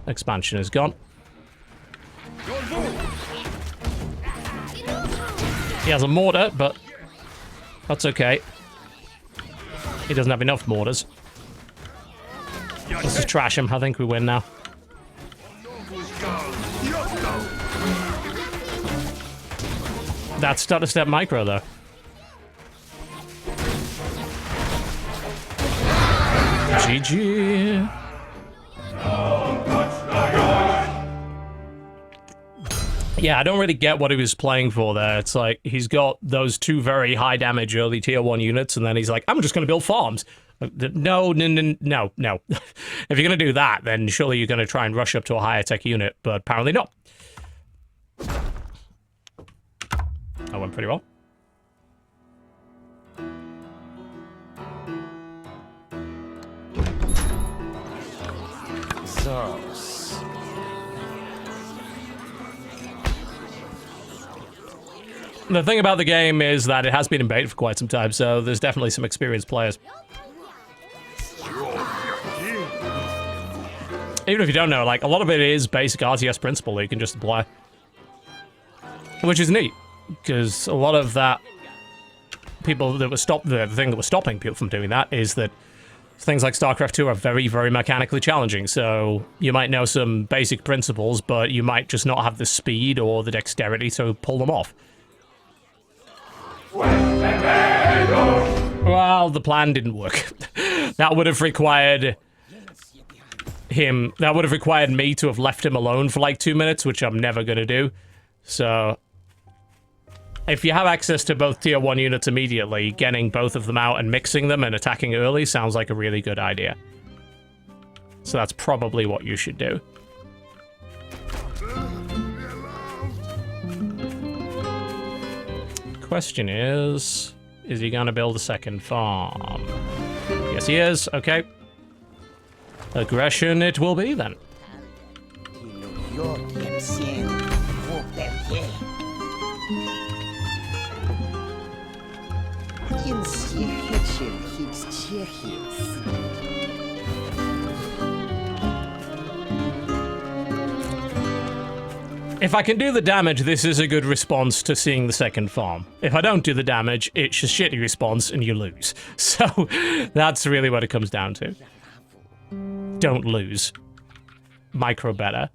Expansion is gone. He has a mortar, but that's okay. He doesn't have enough mortars. Let's just trash him. I think we win now. That's stutter step micro, though. GG. Yeah, I don't really get what he was playing for there. It's like, he's got those two very high damage early tier 1 units, and then he's like, I'm just going to build farms. No. If you're going to do that, then surely you're going to try and rush up to a higher tech unit, but apparently not. That went pretty well. So... the thing about the game is that it has been in beta for quite some time, so there's definitely some experienced players. Even if you don't know, like, a lot of it is basic RTS principle that you can just apply. Which is neat, because a lot of that... people that were the thing that was stopping people from doing that is that things like StarCraft 2 are very, very mechanically challenging, so you might know some basic principles, but you might just not have the speed or the dexterity to pull them off. Well, the plan didn't work. That would have required him... that would have required me to have left him alone for like 2 minutes, which I'm never going to do. So... if you have access to both tier 1 units immediately, getting both of them out and mixing them and attacking early sounds like a really good idea. So that's probably what you should do. Question is he gonna build a second farm? Yes, he is. Okay. Aggression it will be, then. If I can do the damage, this is a good response to seeing the second farm. If I don't do the damage, it's a shitty response and you lose. So, that's really what it comes down to. Don't lose. Micro better.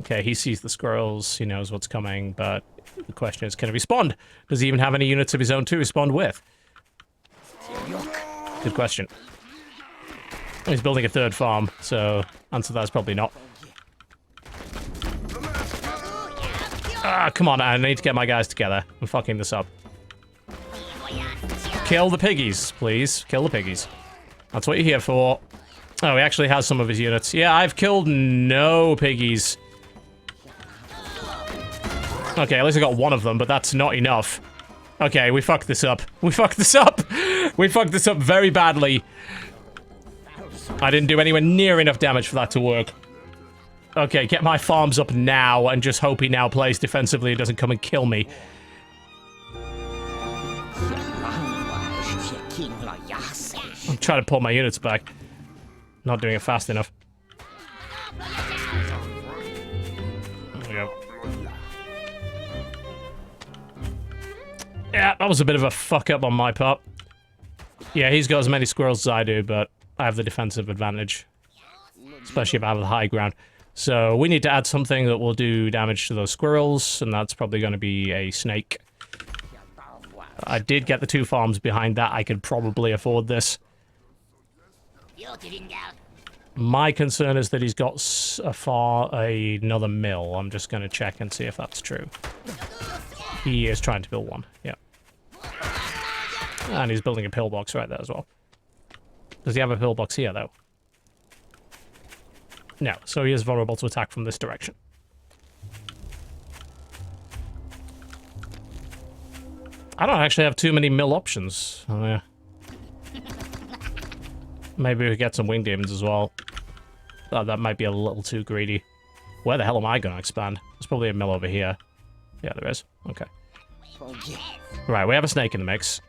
Okay, he sees the squirrels, he knows what's coming, but the question is, can he respond? Does he even have any units of his own to respond with? Good question. He's building a third farm, so answer to that is probably not. Ah, come on, I need to get my guys together. I'm fucking this up. Kill the piggies, please. Kill the piggies. That's what you're here for. Oh, he actually has some of his units. Yeah, I've killed no piggies. Okay, at least I got one of them, but that's not enough. Okay, we fucked this up. We fucked this up! We fucked this up very badly. I didn't do anywhere near enough damage for that to work. Okay, get my farms up now and just hope he now plays defensively and doesn't come and kill me. I'm trying to pull my units back. Not doing it fast enough. There we go. Yeah, that was a bit of a fuck up on my part. Yeah, he's got as many squirrels as I do, but I have the defensive advantage. Especially if I have the high ground. So we need to add something that will do damage to those squirrels, and that's probably going to be a snake. I did get the 2 farms behind that. I could probably afford this. My concern is that he's got another mill. I'm just going to check and see if that's true. He is trying to build one, yeah. And he's building a pillbox right there as well. Does he have a pillbox here, though? No, so he is vulnerable to attack from this direction. I don't actually have too many mill options. Oh, yeah. Maybe we get some wing demons as well. Oh, that might be a little too greedy. Where the hell am I going to expand? There's probably a mill over here. Yeah, there is. Okay. Right, we have a snake in the mix.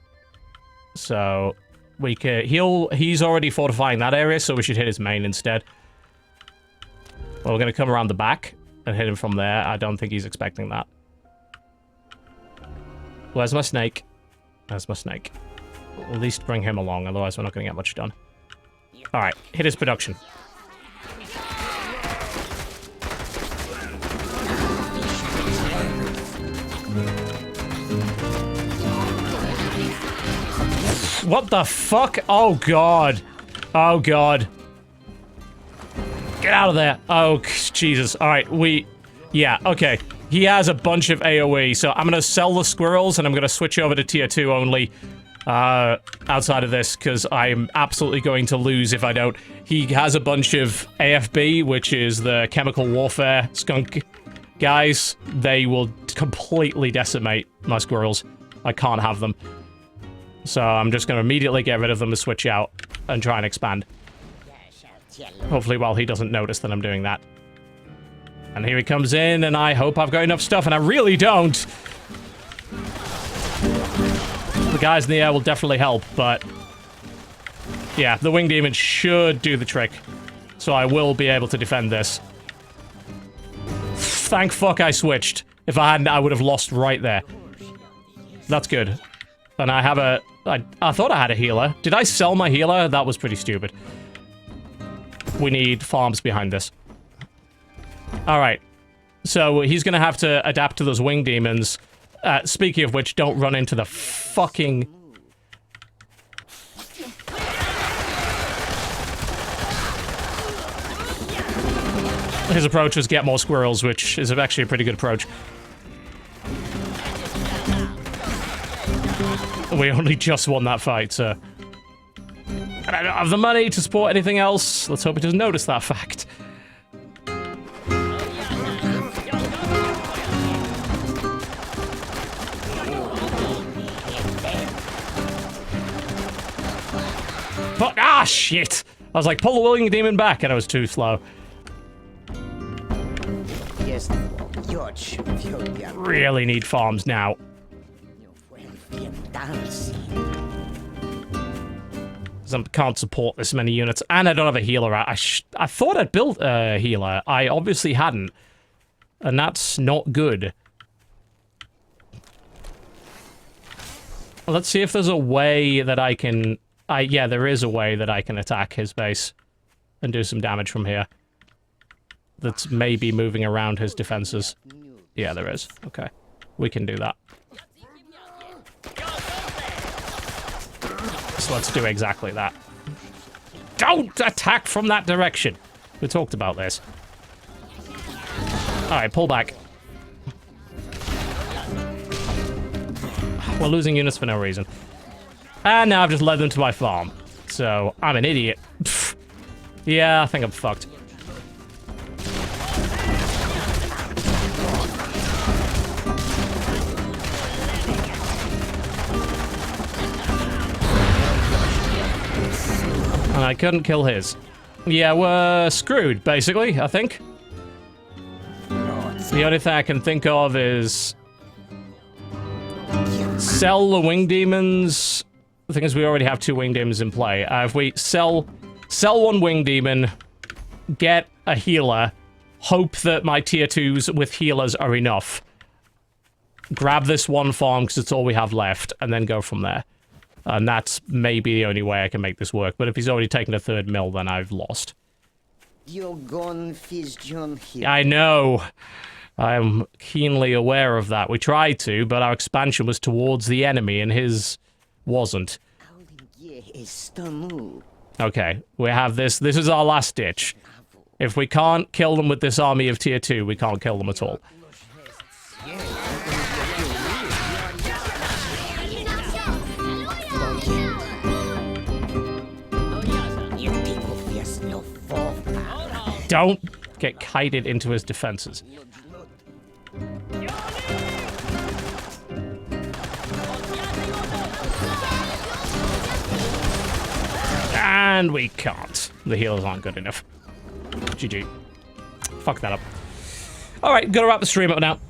So, we can... He's already fortifying that area, so we should hit his main instead. Well, we're going to come around the back and hit him from there. I don't think he's expecting that. Where's my snake? There's my snake. At least bring him along, otherwise we're not going to get much done. Alright, hit his production. What the fuck? Oh god. Oh god. Get out of there. Oh, Jesus. Alright, yeah, okay. He has a bunch of AoE, so I'm gonna sell the squirrels and I'm gonna switch over to tier 2 only outside of this, because I'm absolutely going to lose if I don't. He has a bunch of AFB, which is the chemical warfare skunk guys. They will completely decimate my squirrels. I can't have them. So I'm just gonna immediately get rid of them and switch out and try and expand. Hopefully while he doesn't notice that I'm doing that. And here he comes in, and I hope I've got enough stuff, and I really don't! The guys in the air will definitely help, but... yeah, the wing demon should do the trick. So I will be able to defend this. Thank fuck I switched. If I hadn't, I would have lost right there. That's good. And I have a... I thought I had a healer. Did I sell my healer? That was pretty stupid. We need farms behind this. Alright. So he's gonna have to adapt to those wing demons. Speaking of which, don't run into the fucking... His approach was get more squirrels, which is actually a pretty good approach. We only just won that fight, so... And I don't have the money to support anything else. Let's hope he doesn't notice that fact. But, ah, shit! I was like, pull the wing demon back, and I was too slow. Really need farms now. I can't support this many units, and I don't have a healer. I thought I'd built a healer. I obviously hadn't, and that's not good. Let's see if there's a way that I can... yeah, there is a way that I can attack his base and do some damage from here. That's maybe moving around his defenses. Yeah, there is. Okay. We can do that. So let's do exactly that. Don't attack from that direction! We talked about this. Alright, pull back. We're losing units for no reason. And now I've just led them to my farm. So, I'm an idiot. Pfft. Yeah, I think I'm fucked. And I couldn't kill his. Yeah, we're screwed, basically, I think. The only thing I can think of is... sell the wing demons. The thing is, we already have 2 wing demons in play. If we sell 1 wing demon, get a healer, hope that my tier 2s with healers are enough, grab this 1 farm because it's all we have left, and then go from there. And that's maybe the only way I can make this work. But if he's already taken a 3rd mill, then I've lost. I know. I'm keenly aware of that. We tried to, but our expansion was towards the enemy, and his wasn't. Okay, we have this. This is our last ditch. If we can't kill them with this army of tier 2, we can't kill them at all. Don't get kited into his defenses. And we can't. The healers aren't good enough. GG. Fuck that up. Alright, gotta wrap the stream up now.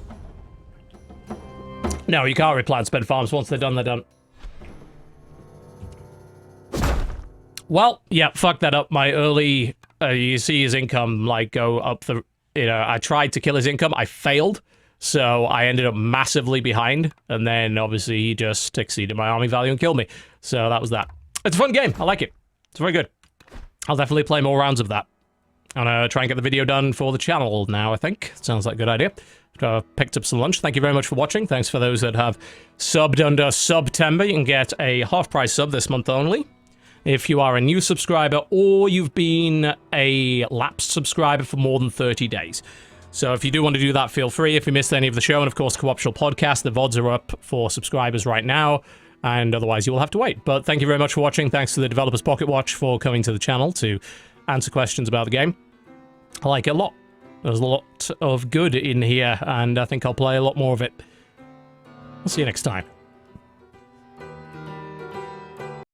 No, you can't replant spend farms. Once they're done, they're done. Well, yeah, fuck that up. My early... you see his income, like, go up the... You know, I tried to kill his income. I failed. So I ended up massively behind. And then, obviously, he just exceeded my army value and killed me. So that was that. It's a fun game. I like it. It's very good. I'll definitely play more rounds of that. I'm gonna try and get the video done for the channel now, I think. Sounds like a good idea. Picked up some lunch. Thank you very much for watching. Thanks for those that have subbed under September. You can get a half-price sub this month only. If you are a new subscriber or you've been a lapsed subscriber for more than 30 days. So if you do want to do that, feel free. If you missed any of the show, and of course, Co-optional Podcast, the VODs are up for subscribers right now. And otherwise, you will have to wait. But thank you very much for watching. Thanks to the Developers Pocket Watch for coming to the channel to answer questions about the game. I like it a lot. There's a lot of good in here, and I think I'll play a lot more of it. I'll see you next time.